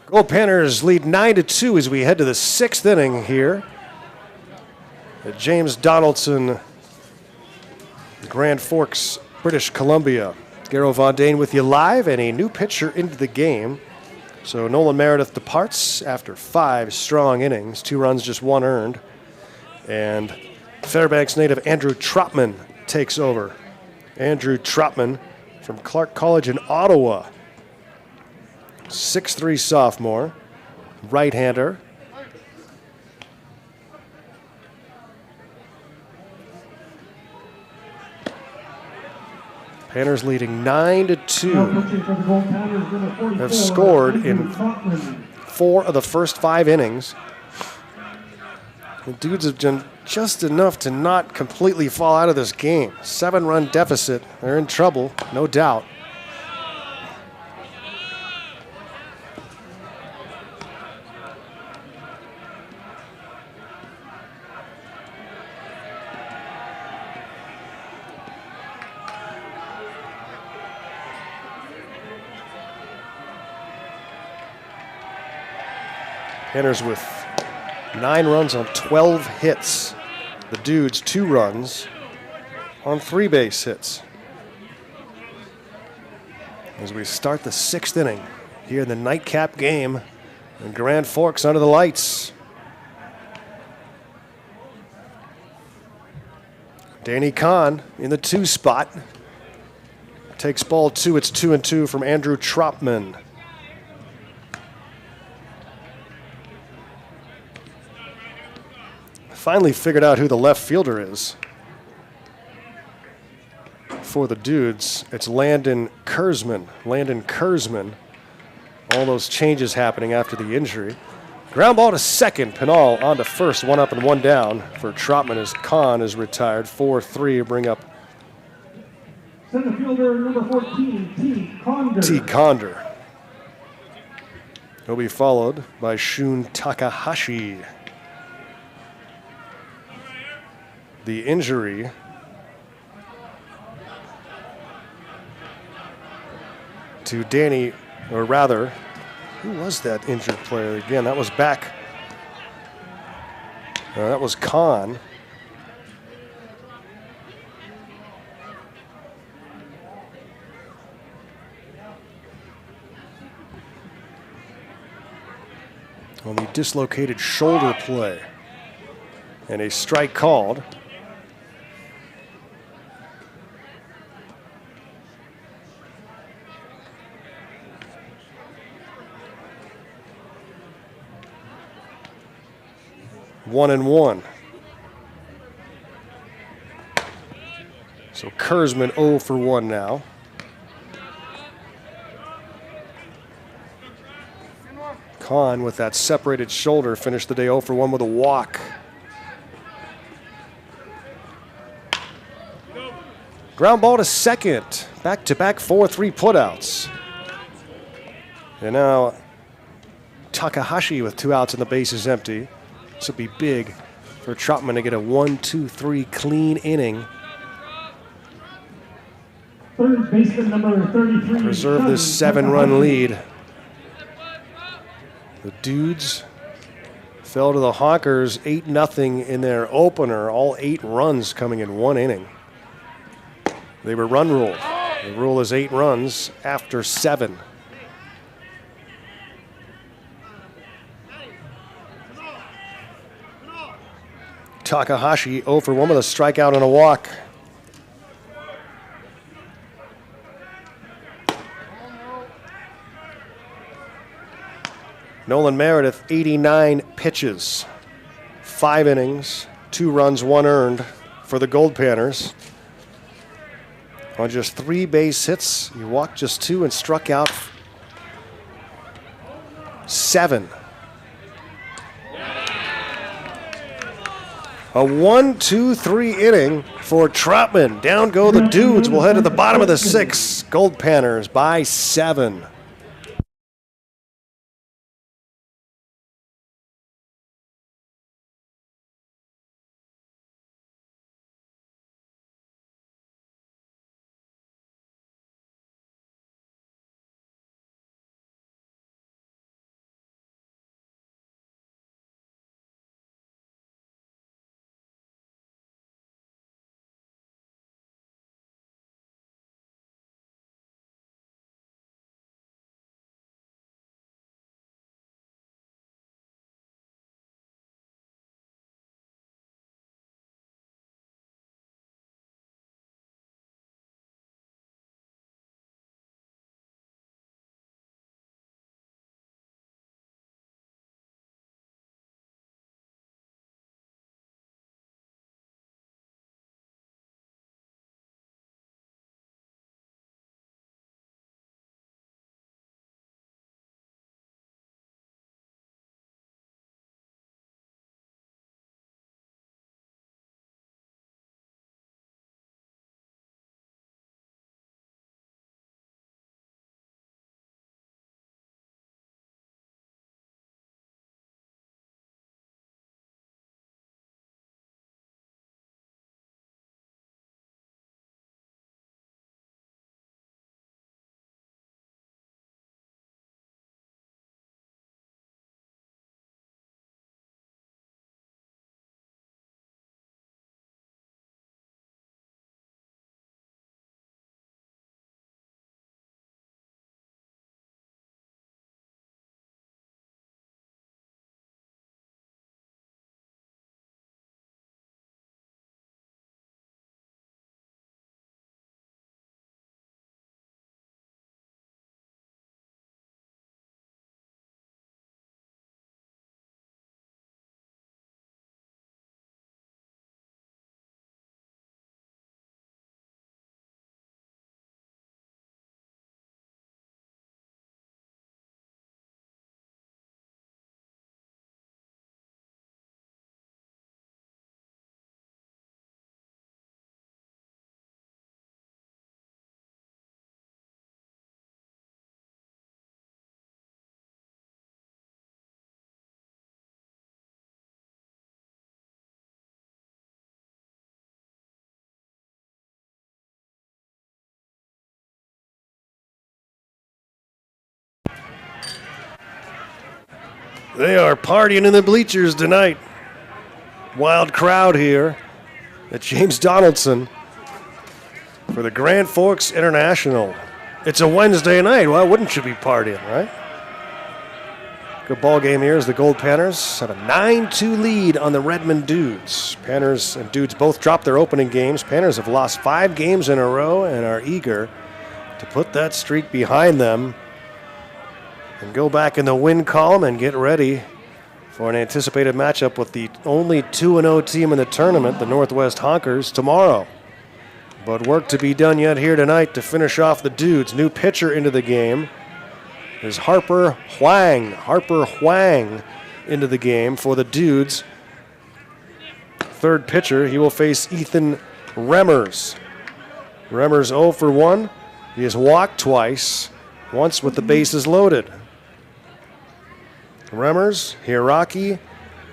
Goldpanners lead 9-2 as we head to the 6th inning here at James Donaldson Grand Forks British Columbia. Garo Von Dane with you live, and a new pitcher into the game. So Nolan Meredith departs after 5 strong innings, 2 runs, just 1 earned. And Fairbanks native Andrew Trotman takes over. Andrew Trotman from Clark College in Ottawa. 6'3" sophomore, right-hander. Panners leading 9-2. Have scored in 4 of the first 5 innings. The Dudes have done just enough to not completely fall out of this game. 7-run deficit. They're in trouble, no doubt. Panners with 9 runs on 12 hits. The Dudes 2 runs on 3 base hits. As we start the 6th inning here in the nightcap game in Grand Forks under the lights. Danny Kahn in the 2 spot. Takes ball 2. It's 2-2 from Andrew Trotman. Finally figured out who the left fielder is for the Dudes. It's Landon Kurzman. Landon Kerzman. All those changes happening after the injury. Ground ball to second. Pinal on to first. 1 up and 1 down for Trotman as Kahn is retired. 4-3 bring up
Center fielder number 14, T. Conder.
T. Conder. He'll be followed by Shun Takahashi. The injury to Danny, or rather, who was that injured player again? That was back. That was Kahn. On the dislocated shoulder play. And a strike called. One and 1. So Kurzman 0 for 1 now. Kahn with that separated shoulder finished the day 0 for 1 with a walk. Ground ball to second. Back-to-back 4-3 putouts. And now Takahashi with 2 outs and the base is empty. This will be big for Trotman to get a 1-2-3 clean inning.
Third baseman number 33.
Preserve this 7-run lead. The Dudes fell to the Hawkers 8-0 in their opener. All 8 runs coming in 1 inning. They were run ruled. The rule is 8 runs after 7. Takahashi 0 for 1 with a strikeout and a walk. Nolan Meredith, 89 pitches, 5 innings, 2 runs, 1 earned for the Goldpanners. On just 3 base hits, he walked just 2 and struck out 7. A 1-2-3 inning for Trotman. Down go the Dudes. We'll head to the bottom of the 6th. Goldpanners by 7. They are partying in the bleachers tonight. Wild crowd here at James Donaldson for the Grand Forks International. It's a Wednesday night. Why wouldn't you be partying, right? Good ball game here as the Goldpanners have a 9-2 lead on the Redmond Dudes. Panners and Dudes both dropped their opening games. Panners have lost 5 games in a row and are eager to put that streak behind them and go back in the win column and get ready for an anticipated matchup with the only 2-0 team in the tournament, the Northwest Honkers, tomorrow. But work to be done yet here tonight to finish off the Dudes. New pitcher into the game is Harper Huang. Harper Huang into the game for the Dudes. Third pitcher, he will face Ethan Remmers. Remmers 0 for 1. He has walked twice, once with the bases loaded. Remmers, Hiraki,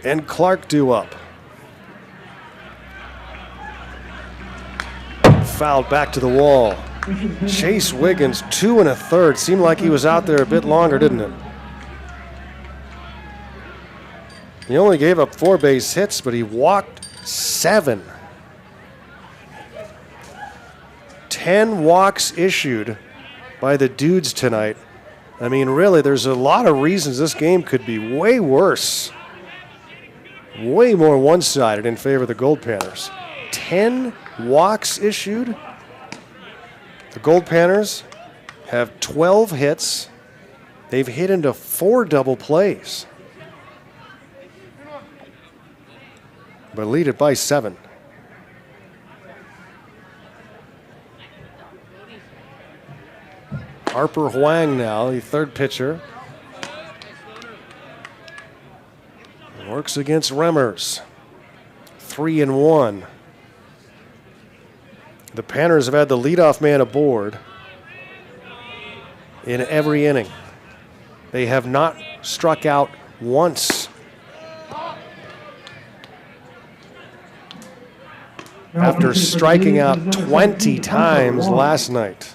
and Clark due up. Fouled back to the wall. Chase Wiggins, 2 1/3. Seemed like he was out there a bit longer, didn't it? He only gave up 4 base hits, but he walked 7. 10 walks issued by the Dudes tonight. I mean, really, there's a lot of reasons this game could be way worse. Way more one-sided in favor of the Goldpanners. 10 walks issued. The Goldpanners have 12 hits. They've hit into 4 double plays, but lead it by 7. Harper Huang now, the third pitcher. Works against Remmers. 3-1. The Panners have had the leadoff man aboard in every inning. They have not struck out once. After striking out 20 times last night.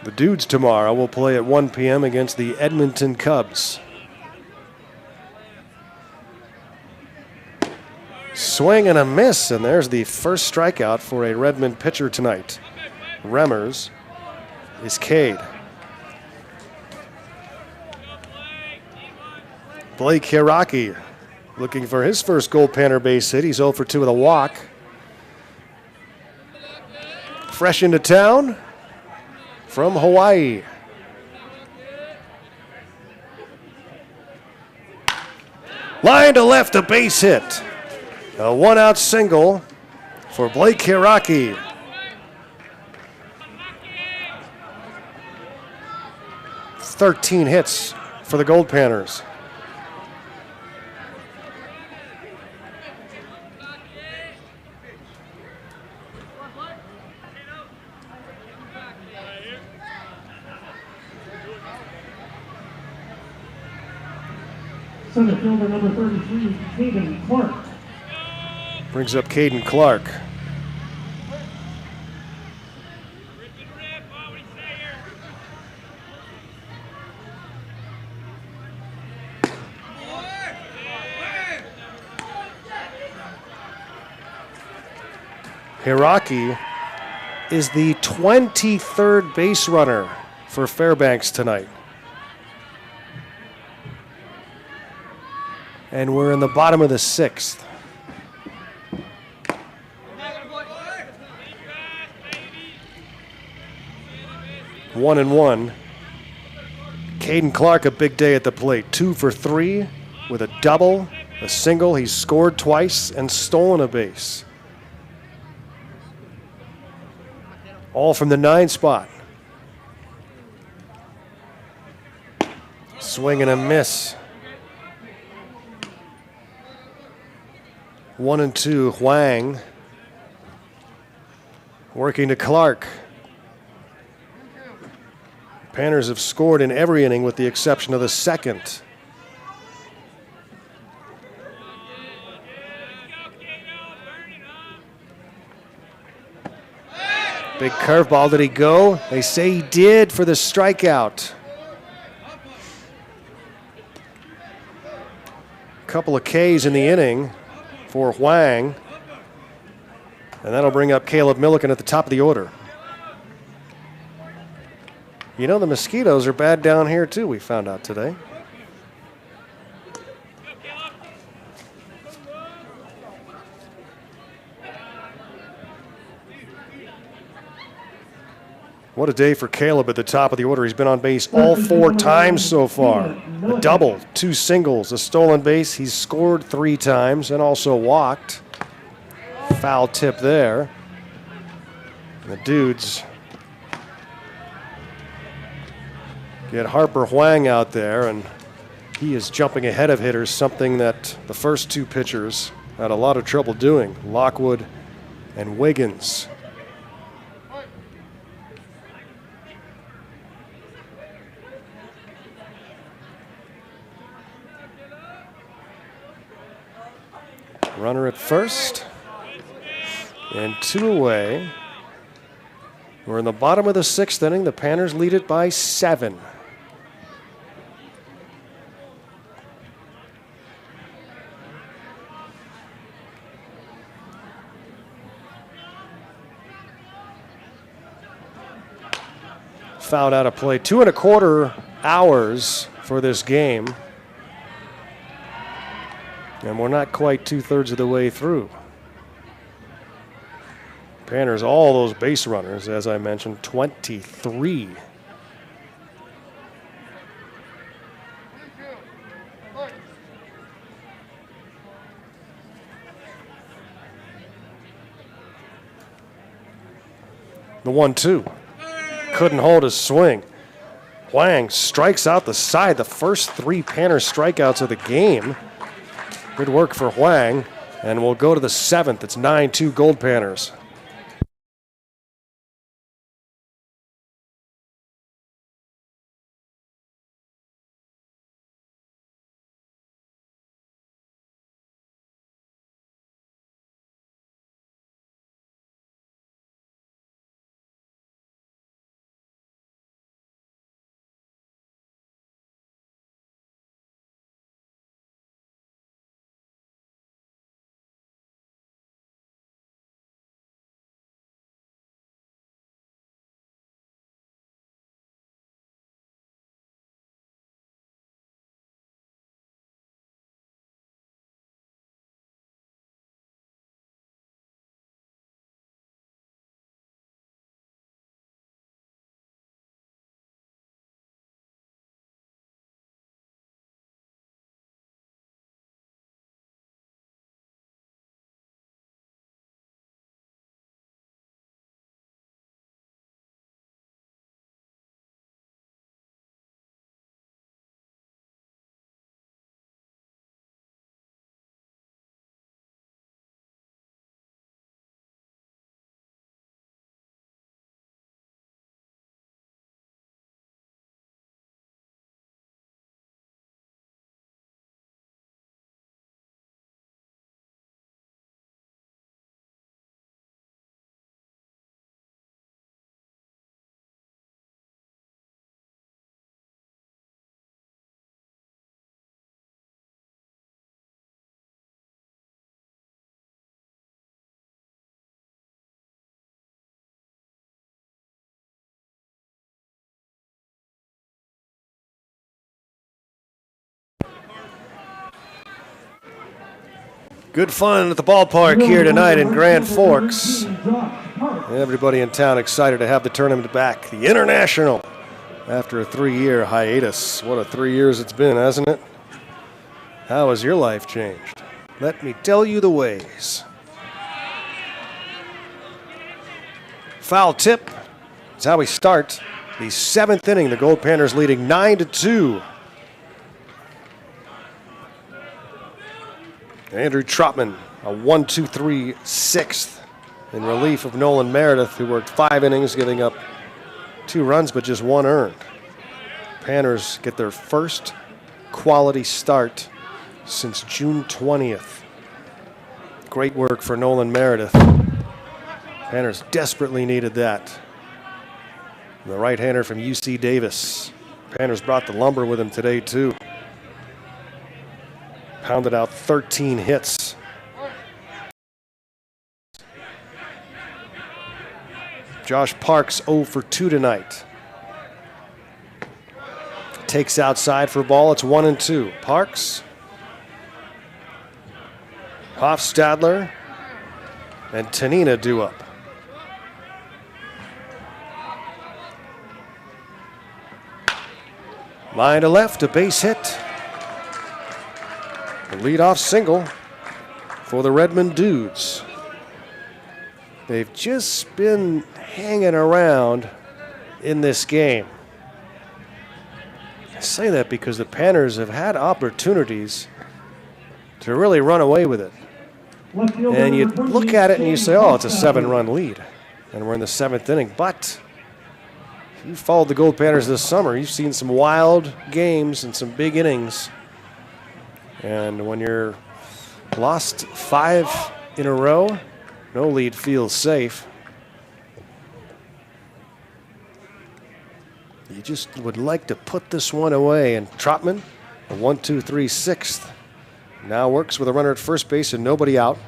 The Dudes tomorrow will play at 1 p.m. against the Edmonton Cubs. Swing and a miss, and there's the first strikeout for a Redmond pitcher tonight. Remmers is Cade. Blake Hiraki looking for his first Goldpanner base hit. He's 0 for 2 with a walk. Fresh into town from Hawaii. Line to left, a base hit. A 1-out single for Blake Hiraki. "13 hits for the Goldpanners.
Center fielder number 33, Caden Clark.
Brings up Caden Clark. Hiraki is the 23rd base runner for Fairbanks tonight. And we're in the bottom of the 6th. One and one. Caden Clark, a big day at the plate. 2 for 3 with a double, a single. He's scored twice and stolen a base. All from the 9 spot. Swing and a miss. 1-2, Huang. Working to Clark. Panners have scored in every inning with the exception of the second. Big curveball, did he go? They say he did for the strikeout. Couple of Ks in the inning for Huang. And that'll bring up Caleb Milliken at the top of the order. You know, the mosquitoes are bad down here, too, we found out today. What a day for Caleb at the top of the order. He's been on base all 4 times so far. A double, 2 singles, a stolen base. He's scored 3 times and also walked. Foul tip there. And the Dudes get Harper Huang out there, and he is jumping ahead of hitters, something that the first 2 pitchers had a lot of trouble doing, Lockwood and Wiggins. Runner at first, and 2 away. We're in the bottom of the 6th inning. The Panners lead it by 7. Fouled out of play. 2.25 hours for this game. And we're not quite 2/3 of the way through. Panners, all those base runners, as I mentioned, 23. The 1-2. Couldn't hold his swing. Huang strikes out the side. The first 3 Panners strikeouts of the game. Good work for Huang, and we'll go to the 7th. It's 9-2 Goldpanners. Good fun at the ballpark here tonight in Grand Forks. Everybody in town excited to have the tournament back. The International, after a 3-year hiatus. What a 3 years it's been, hasn't it? How has your life changed? Let me tell you the ways. Foul tip. That's how we start the 7th inning. The Goldpanners leading 9-2. Andrew Trotman, a 1-2-3 6th in relief of Nolan Meredith, who worked 5 innings, giving up 2 runs but just 1 earned. Panners get their first quality start since June 20th. Great work for Nolan Meredith. Panners desperately needed that. The right-hander from UC Davis. Panners brought the lumber with him today, too. Pounded out 13 hits. Josh Parks 0 for 2 tonight. Takes outside for a ball. It's 1-2. Parks, Hofstadler, and Tanina due up. Line to left, a base hit. The leadoff single for the Redmond Dudes. They've just been hanging around in this game. I say that because the Panners have had opportunities to really run away with it. And you look at it and you say, oh, it's a 7-run lead. And we're in the 7th inning. But if you followed the Goldpanners this summer, you've seen some wild games and some big innings. And when you're lost 5 in a row, no lead feels safe. You just would like to put this one away. And Trotman, a 1-2-3 6th, now works with a runner at first base and nobody out.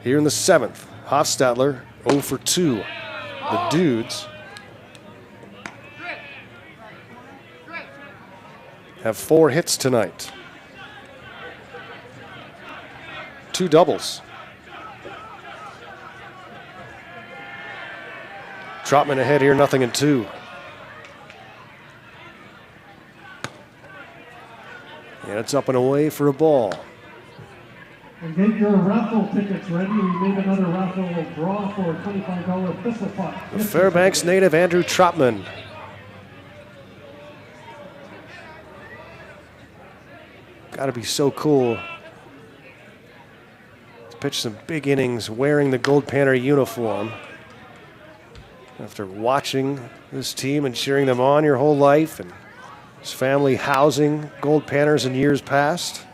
Here in the 7th, Hofstadler 0 for 2. The Dudes have 4 hits tonight. 2 doubles. Trotman ahead here, 0-2. And it's up and away for a ball.
And get your raffle tickets ready. We made another raffle draw for a $25 pistol pot.
The Fairbanks native Andrew Trotman. Got to be so cool to pitch some big innings wearing the Goldpanner uniform. After watching this team and cheering them on your whole life, and his family housing Goldpanners in years past.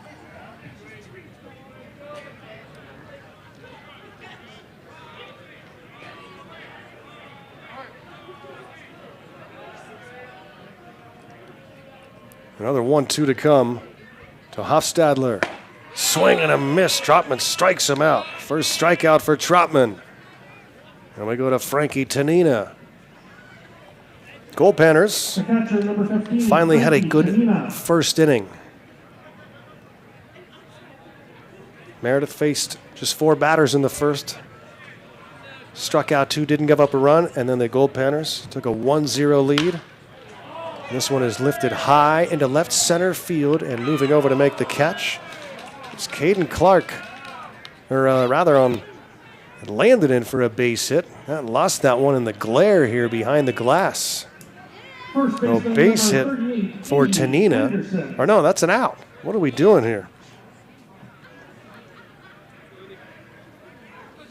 Another 1-2 to come to Hofstadler. Swing and a miss. Trotman strikes him out. First strikeout for Trotman. And we go to Frankie Tanina. Goldpanners finally had a good first inning. Meredith faced just 4 batters in the first. Struck out 2, didn't give up a run, and then the Goldpanners took a 1-0 lead. This one is lifted high into left center field, and moving over to make the catch. It's Caden Clark, landed in for a base hit. Lost that one in the glare here behind the glass. No base hit for Tanina. Or no, that's an out. What are we doing here?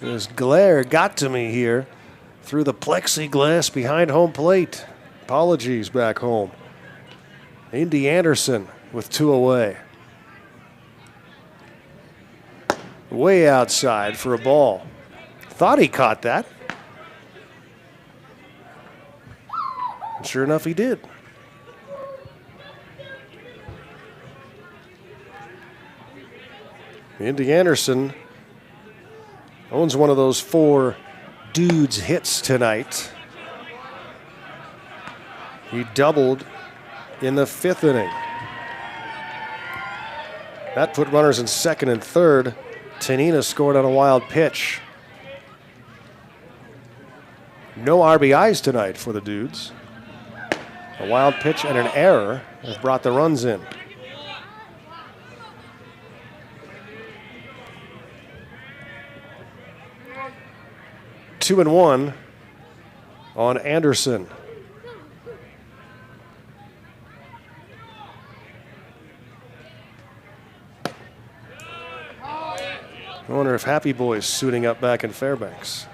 This glare got to me here through the plexiglass behind home plate. Apologies back home. Indy Anderson with 2 away. Way outside for a ball. Thought he caught that. And sure enough, he did. Indy Anderson owns one of those 4 Dudes hits tonight. He doubled in the 5th inning. That put runners in 2nd and 3rd. Tanina scored on a wild pitch. No RBIs tonight for the Dudes. A wild pitch and an error have brought the runs in. Two and 1 on Anderson. I wonder if Happy Boy's suiting up back in Fairbanks.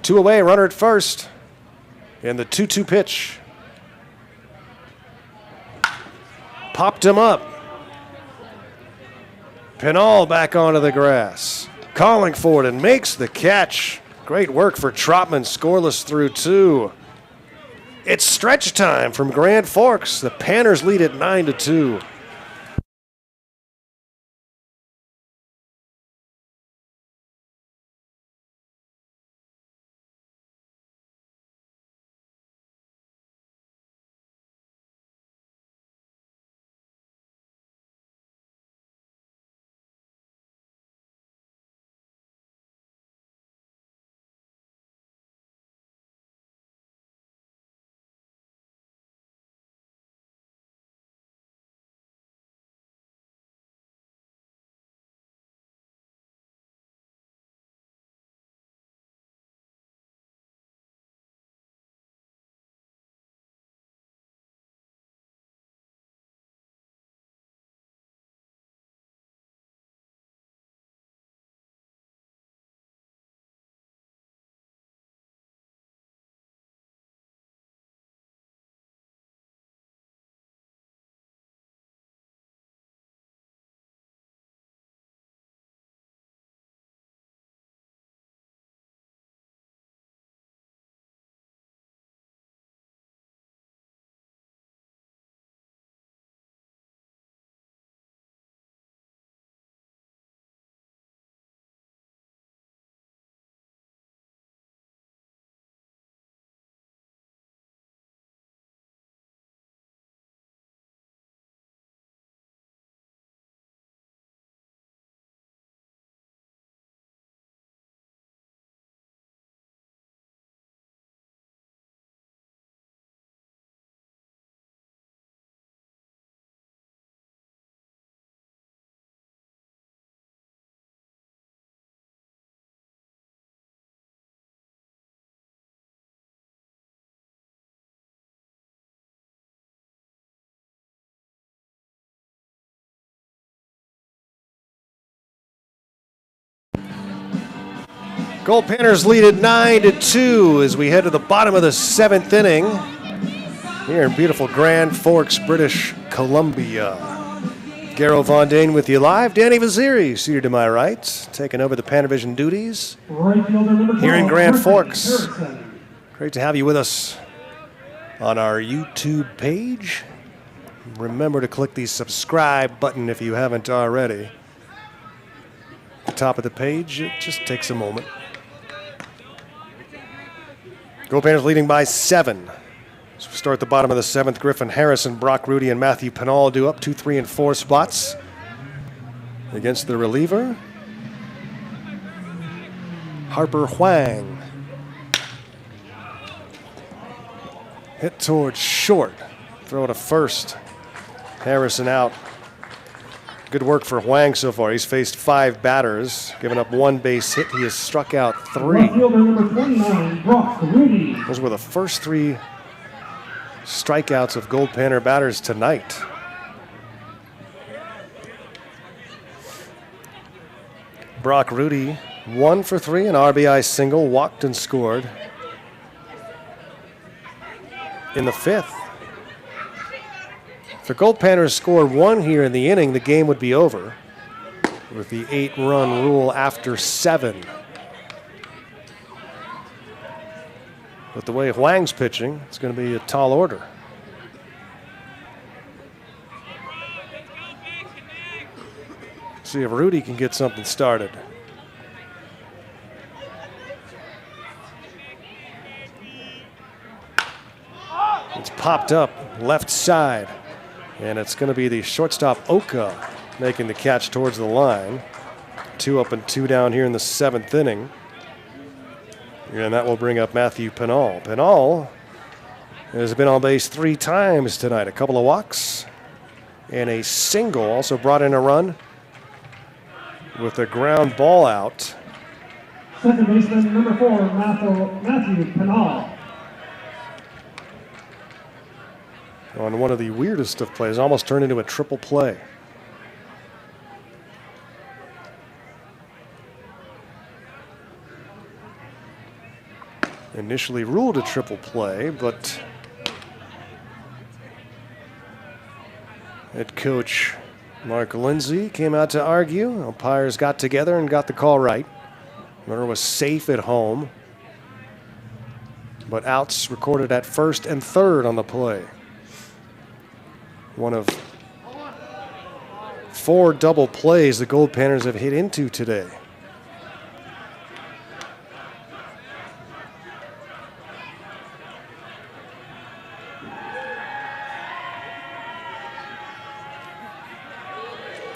Two away, runner at first. And the 2-2 pitch. Popped him up. Pinal back onto the grass. Calling for it and makes the catch. Great work for Trotman, scoreless through 2. It's stretch time from Grand Forks. The Panners lead at 9-2. Goldpanners lead at 9-2 as we head to the bottom of the 7th inning here in beautiful Grand Forks, British Columbia. Garrow Von Dane with you live. Danny Vaziri seated to my right, taking over the Panavision duties
Right fielder number 12,
here in Grand
Griffin
Forks.
Harrison.
Great to have you with us on our YouTube page. Remember to click the subscribe button if you haven't already. At the top of the page, it just takes a moment. Goldpanners leading by 7. So we start at the bottom of the 7th. Griffin Harrison, Brock Rudy, and Matthew Pinal do up 2, 3, and 4 spots against the reliever, Harper Huang. Hit towards short. Throw to first. Harrison out. Good work for Huang so far. He's faced 5 batters, given up 1 base hit. He has struck out 3.
Right fielder number 29, Brock Rudy.
Those were the first 3 strikeouts of Goldpanner batters tonight. Brock Rudy, 1 for 3, an RBI single, walked and scored in the 5th. If the Goldpanners score 1 here in the inning, the game would be over with the 8-run rule after 7. But the way Huang's pitching, it's going to be a tall order. See if Rudy can get something started. It's popped up left side. And it's going to be the shortstop Oka making the catch towards the line. 2 up and 2 down here in the 7th inning. And that will bring up Matthew Pinal. Pinal has been on base 3 times tonight. A couple of walks and a single. Also brought in a run with a ground ball out.
Second baseman number 4, Matthew Pinal.
On one of the weirdest of plays, almost turned into a triple play. Initially ruled a triple play, but head coach Mark Lindsay came out to argue. Umpires got together and got the call right. Runner was safe at home, but outs recorded at first and third on the play. One of 4 double plays the Goldpanners have hit into today.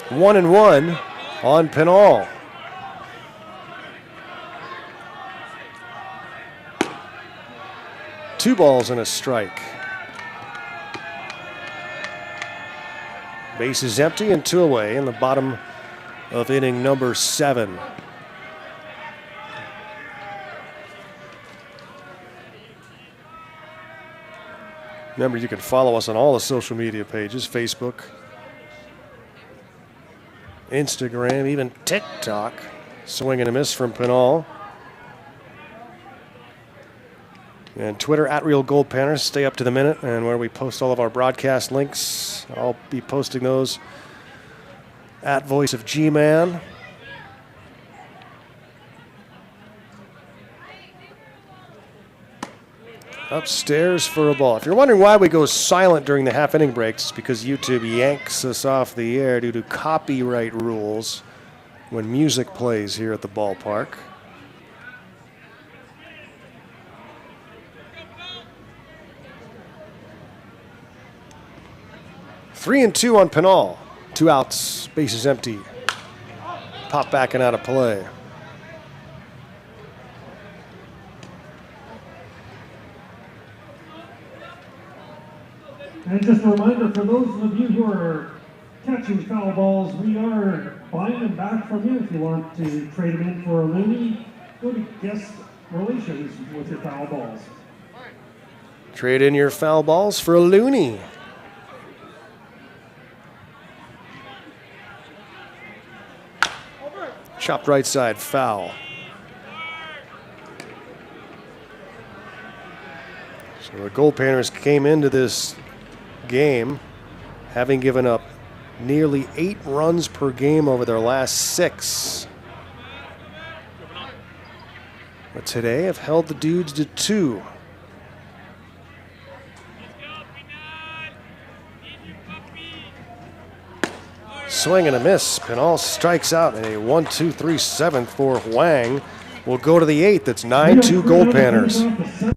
One and one on Pinal. Two balls and a strike. Base is empty and 2 away in the bottom of inning number 7. Remember, you can follow us on all the social media pages, Facebook, Instagram, even TikTok. Swing and a miss from Pinal. And Twitter, @RealGoldPanners. Stay up to the minute, and where we post all of our broadcast links. I'll be posting those at Voice of G-Man. Upstairs for a ball. If you're wondering why we go silent during the half-inning breaks, it's because YouTube yanks us off the air due to copyright rules when music plays here at the ballpark. Three and two on Pinal. 2 outs, bases empty. Pop back and out of play.
And just a reminder for those of you who are catching foul balls, we are buying them back from you. If you want to trade them in for a loony, go to guest relations with your foul balls.
Trade in your foul balls for a loony. Chopped right side, foul. So the Goldpanners came into this game having given up nearly 8 runs per game over their last 6. But today have held the Dudes to 2. Swing and a miss. Pinal strikes out, and a 1-2-3 7th for Huang will go to the 8th. It's 9-2 Goldpanners.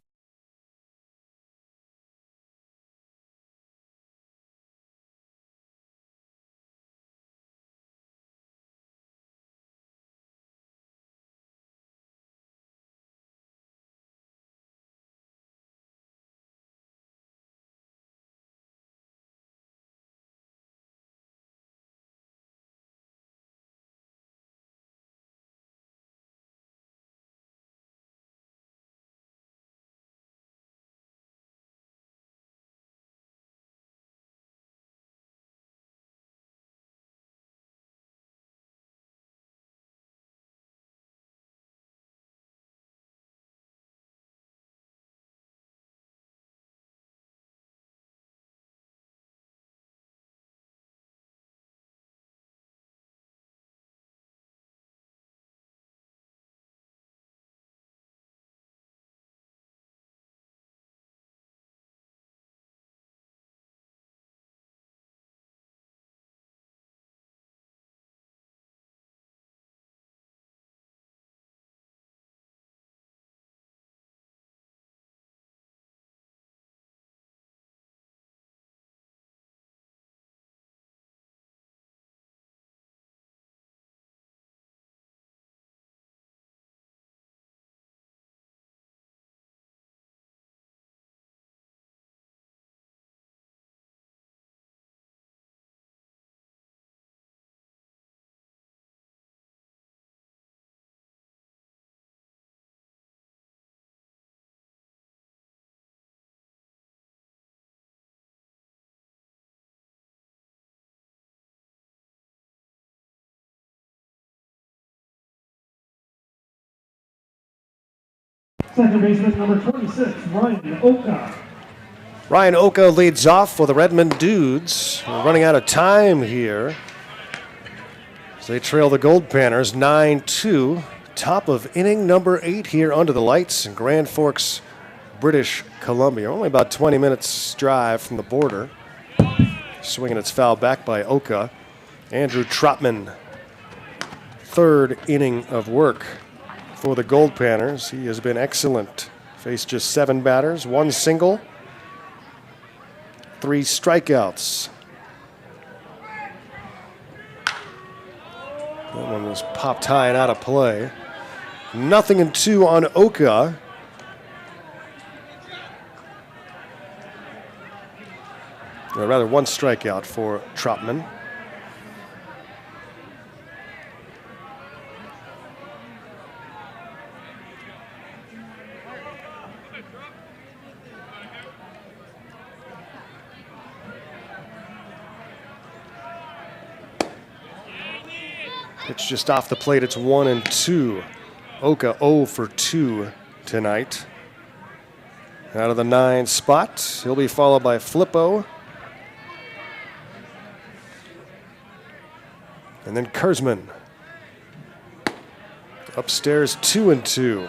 Second baseman number 26, Ryan Oka.
Ryan Oka leads off for the Redmond Dudes. We're running out of time here So they trail the Goldpanners 9-2. Top of inning number 8 here under the lights in Grand Forks, British Columbia. Only about 20 minutes drive from the border. Swinging its foul back by Oka. Andrew Trotman, third inning of work for the Goldpanners. He has been excellent. Faced just 7 batters, 1 single, 3 strikeouts. That one was popped high and out of play. 0-2 on Oka. Or rather, 1 strikeout for Trotman. Pitch just off the plate. It's 1-2. Oka 0 for 2 tonight. Out of the 9 spot, he'll be followed by Flippo. And then Kurzman. Upstairs 2-2.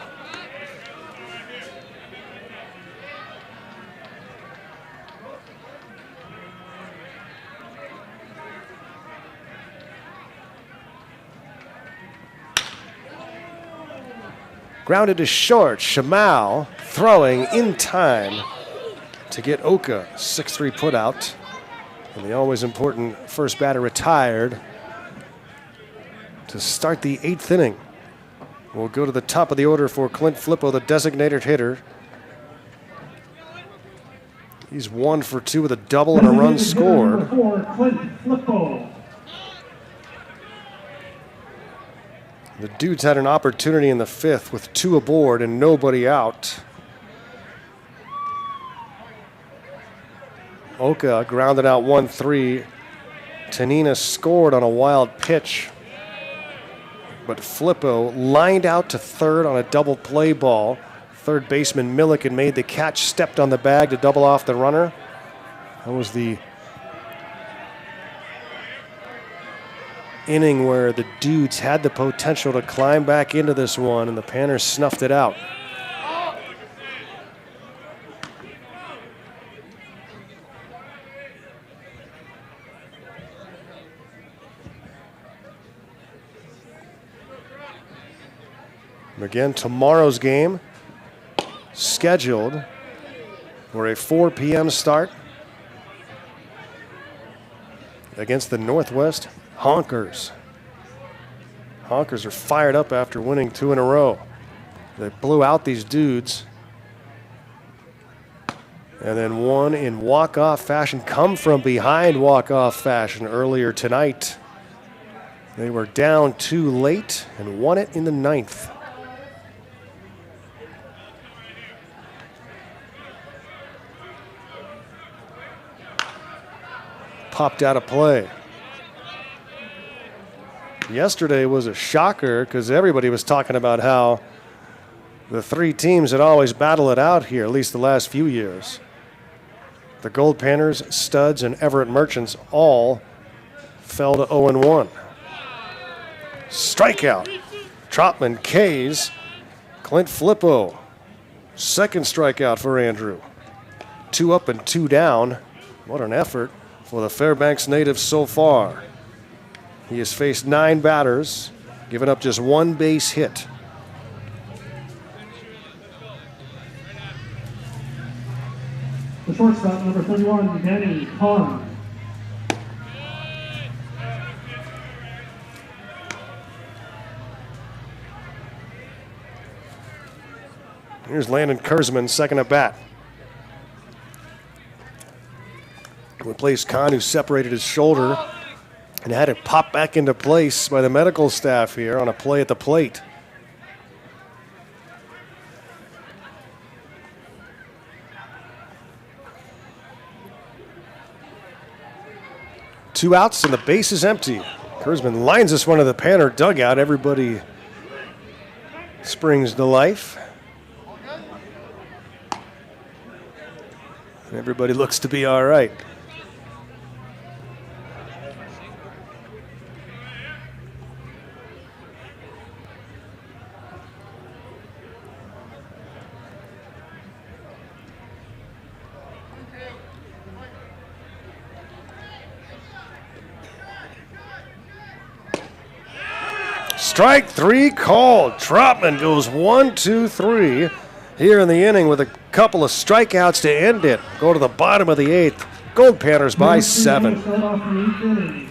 Grounded to short. Shamal throwing in time to get Oka 6-3 put out. And the always important first batter retired to start the 8th inning. We'll go to the top of the order for Clint Flippo, the designated hitter. He's 1 for 2 with a double and a run scored.
Clint Flippo.
The Dudes had an opportunity in the 5th with 2 aboard and nobody out. Oka grounded out 1-3. Tanina scored on a wild pitch. But Flippo lined out to third on a double play ball. Third baseman Milliken made the catch, stepped on the bag to double off the runner. That was the inning where the Dudes had the potential to climb back into this one, and the Panners snuffed it out. Again, tomorrow's game scheduled for a 4 p.m. start against the Northwest Honkers. Honkers are fired up after winning 2 in a row. They blew out these Dudes. And then won in walk-off fashion, come from behind walk-off fashion earlier tonight. They were down 2 late and won it in the 9th. Popped out of play. Yesterday was a shocker because everybody was talking about how the 3 teams had always battled it out here, at least the last few years. The Goldpanners, Studs, and Everett Merchants all fell to 0-1. Strikeout. Trotman K's. Clint Flippo. Second strikeout for Andrew. 2 up and 2 down. What an effort for the Fairbanks native so far. He has faced 9 batters, given up just 1 base hit.
The shortstop, number 31, Danny Kahn.
Here's Landon Kurzman, second at bat. Replaced Kahn, who separated his shoulder and had it pop back into place by the medical staff here on a play at the plate. Two outs and the base is empty. Kurzman lines this one to the Panner dugout. Everybody springs to life. Everybody looks to be all right. Strike 3 called. Trotman goes 1, 2, 3 here in the inning with a couple of strikeouts to end it. Go to the bottom of the 8th. Goldpanners by 7.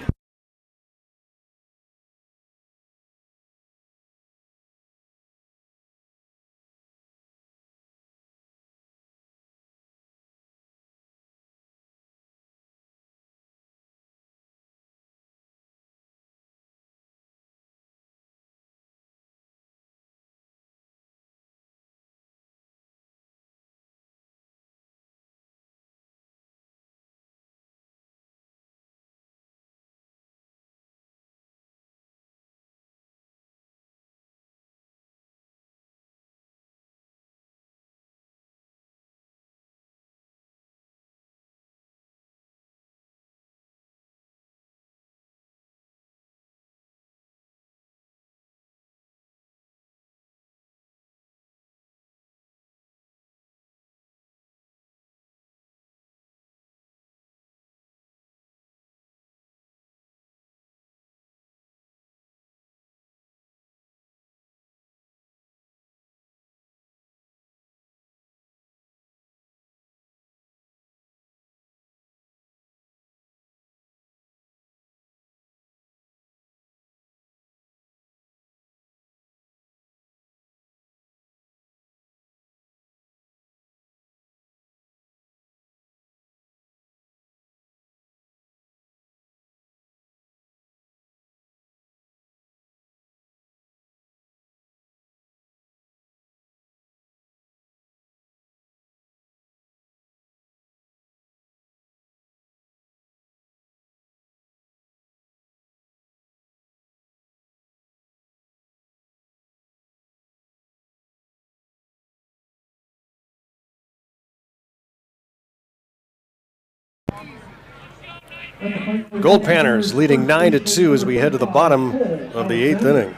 Goldpanners leading 9-2 as we head to the bottom of the 8th inning.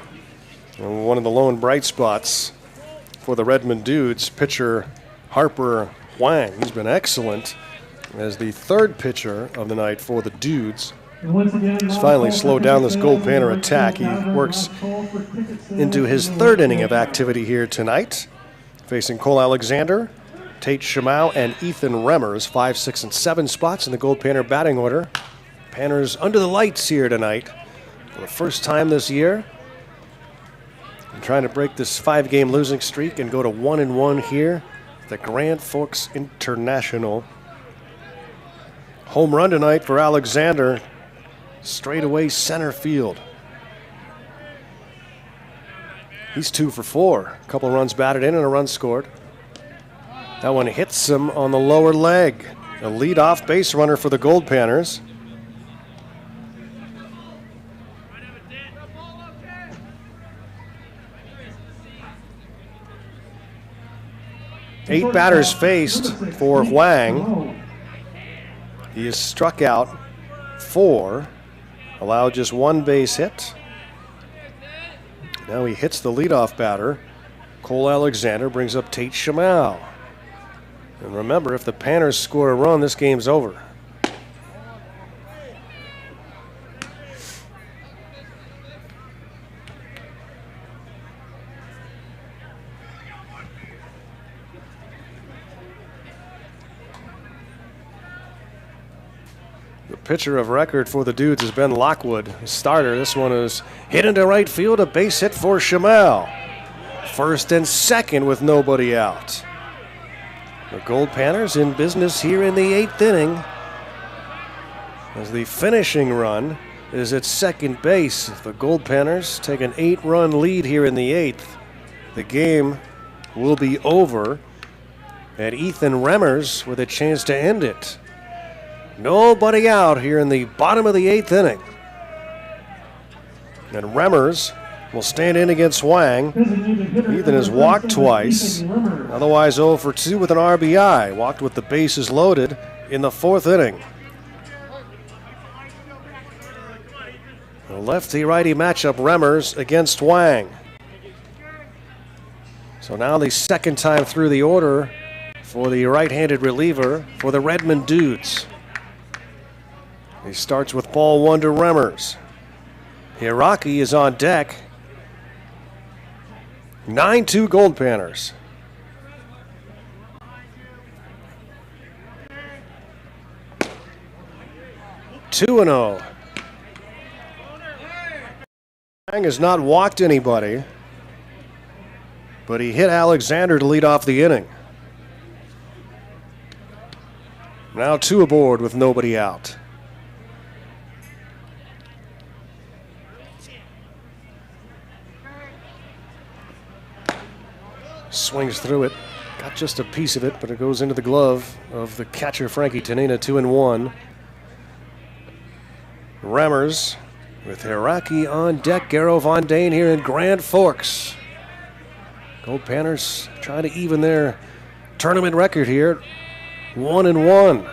And one of the lone bright spots for the Redmond Dudes, pitcher Harper Huang. He's been excellent as the third pitcher of the night for the Dudes. He's finally slowed down this Goldpanner attack. He works into his third inning of activity here tonight, facing Cole Alexander, Tate Shamau, and Ethan Remmers. 5, 6, and 7 spots in the Goldpanner batting order. Panners under the lights here tonight for the first time this year. And trying to break this 5-game losing streak and go to 1-1 here at the Grand Forks International. Home run tonight for Alexander. Straight away center field. He's 2 for 4. A couple runs batted in and a run scored. That one hits him on the lower leg. A leadoff base runner for the Goldpanners. Eight batters faced for Huang. He has struck out 4, allowed just 1 base hit. Now he hits the leadoff batter. Cole Alexander brings up Tate Shamau. And remember, if the Panners score a run, this game's over. The pitcher of record for the Dudes has been Lockwood, starter. This one is hit into right field, a base hit for Shamau. First and second with nobody out. The Goldpanners in business here in the 8th inning as the finishing run is at second base. If the Goldpanners take an 8-run lead here in the 8th, the game will be over. And Ethan Remmers with a chance to end it. Nobody out here in the bottom of the 8th inning. And Remmers will stand in against Huang. Ethan has walked twice, otherwise 0 for 2 with an RBI. Walked with the bases loaded in the 4th inning. The lefty-righty matchup, Remmers against Huang. So now the second time through the order for the right-handed reliever for the Redmond Dudes. He starts with ball 1 to Remmers. Hiraki is on deck. 9-2 Goldpanners. Two and 0. Wang has not walked anybody, but he hit Alexander to lead off the inning. Now 2 aboard with nobody out. Swings through it. Got just a piece of it, but it goes into the glove of the catcher, Frankie Tanina, 2-1. Remmers with Hiraki on deck. Garrow Von Dane here in Grand Forks. Goldpanners trying to even their tournament record here. 1-1.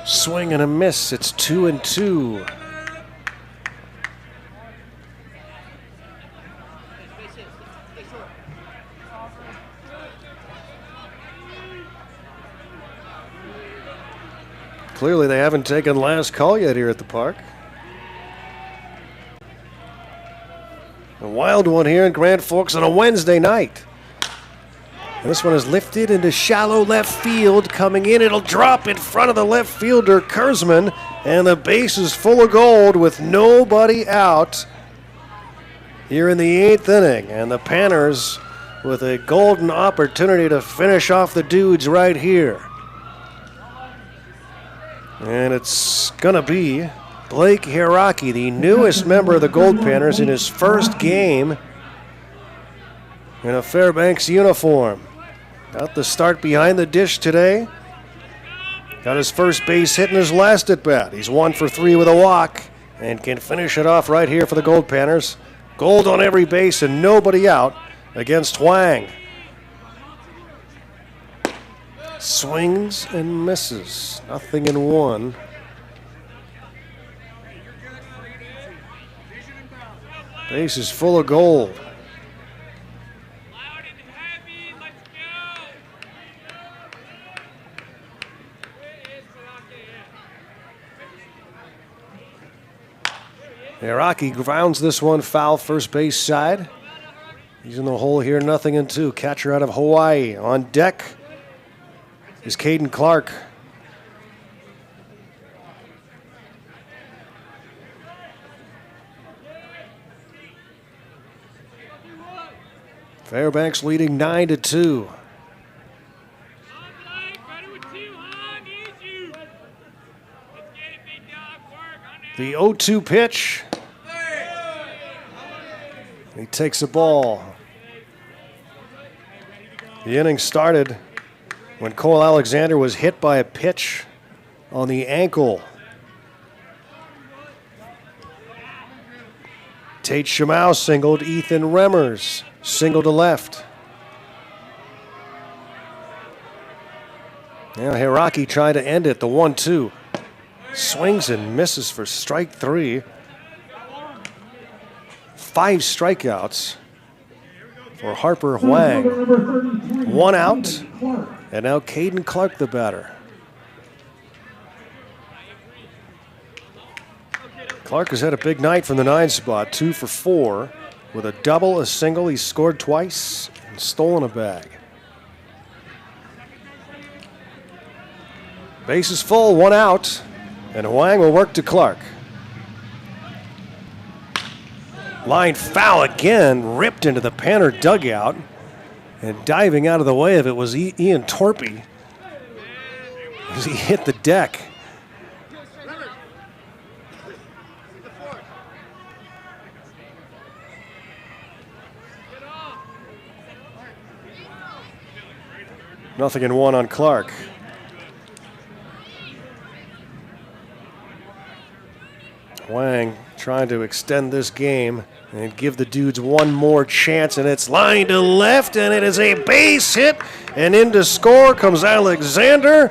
Swing and a miss. It's 2-2. Clearly they haven't taken last call yet here at the park. A wild one here in Grand Forks on a Wednesday night. And this one is lifted into shallow left field. Coming in, it'll drop in front of the left fielder, Kurzman. And the base is full of gold with nobody out here in the 8th inning. And the Panners with a golden opportunity to finish off the Dudes right here. And it's going to be Blake Hiraki, the newest member of the Goldpanners, in his first game in a Fairbanks uniform. Got the start behind the dish today. Got his first base hit in his last at bat. He's 1 for 3 with a walk and can finish it off right here for the Goldpanners. Gold on every base and nobody out against Huang. Swings and misses. 0-1. Base is full of gold. Hiraki grounds this one foul first base side. He's in the hole here, 0-2. Catcher out of Hawaii. On deck is Caden Clark. Fairbanks leading 9-2. The 0-2 pitch. He takes a ball. The inning started when Cole Alexander was hit by a pitch on the ankle. Tate Shamau singled. Ethan Remmers singled to left. Now Hiraki trying to end it. The 1-2. Swings and misses for strike 3. 5 strikeouts for Harper Huang. 1 out. And now Caden Clark, the batter. Clark has had a big night from the 9 spot, 2 for 4 with a double, a single. He's scored twice and stolen a bag. Base is full, 1 out, and Huang will work to Clark. Line foul again, ripped into the Panner dugout, and diving out of the way of it was Ian Torpy as he hit the deck. Nothing in 1 on Clark. Huang trying to extend this game and give the Dudes one more chance, and it's lined to left, and it is a base hit, and in to score comes Alexander,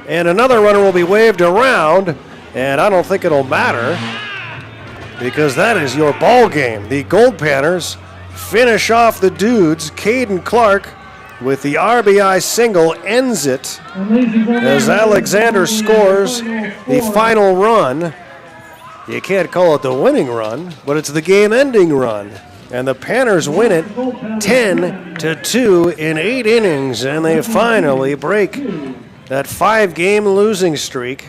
and another runner will be waved around, and I don't think it'll matter because that is your ball game. The Goldpanners finish off the Dudes. Caden Clark with the RBI single ends it as Alexander scores the final run. You can't call it the winning run, but it's the game-ending run And the Panners win it 10-2 in 8 innings, and they finally break that 5-game losing streak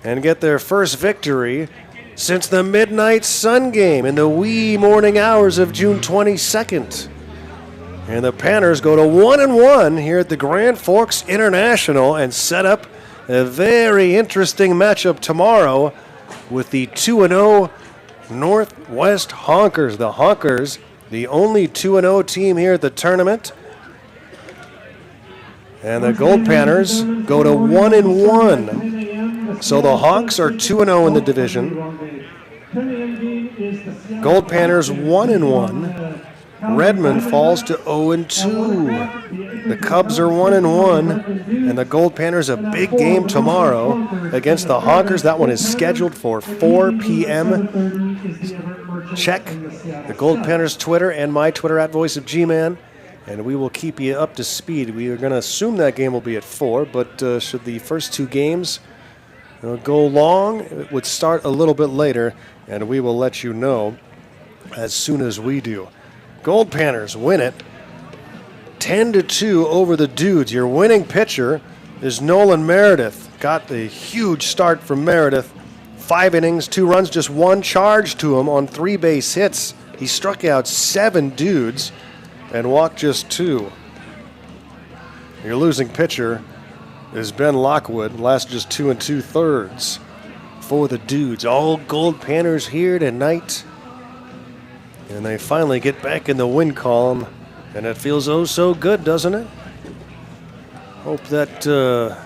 and get their first victory since the midnight sun game in the wee morning hours of June 22nd. And the Panners go to 1-1 here at the Grand Forks International and set up a very interesting matchup tomorrow with the 2-0 Northwest Honkers. The Honkers, the only 2-0 team here at the tournament. And the Goldpanners go to 1-1. So the Hawks are 2-0 in the division. Goldpanners 1-1. Redmond falls to 0-2. The Cubs are 1-1, and the Goldpanners a big game tomorrow against the Honkers. That one is scheduled for 4 p.m. Check the Goldpanners Twitter and my Twitter at Voice of G-Man, and we will keep you up to speed. We are going to assume that game will be at 4, but should the first 2 games go long, it would start a little bit later, and we will let you know as soon as we do. Goldpanners win it 10-2 over the Dudes. Your winning pitcher is Nolan Meredith. Got the huge start from Meredith. 5 innings, 2 runs, just 1 charge to him on 3 base hits. He struck out 7 dudes and walked just 2. Your losing pitcher is Ben Lockwood. Last just 2 2/3 for the Dudes. All Goldpanners here tonight. And they finally get back in the win column, and it feels oh so good, doesn't it? Hope that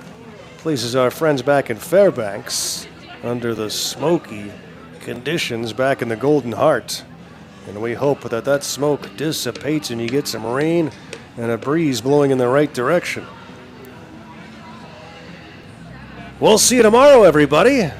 pleases our friends back in Fairbanks under the smoky conditions back in the Golden Heart. And we hope that that smoke dissipates and you get some rain and a breeze blowing in the right direction. We'll see you tomorrow, everybody.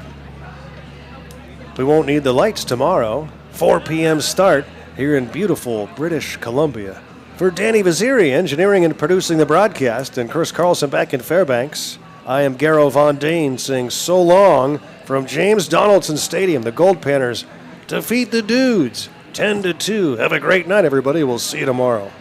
We won't need the lights tomorrow. 4 p.m. start here in beautiful British Columbia. For Danny Vaziri, engineering and producing the broadcast, and Chris Carlson back in Fairbanks, I am Garrow Von Dane saying so long from James Donaldson Stadium. The Goldpanners defeat the Dudes 10-2. Have a great night, everybody. We'll see you tomorrow.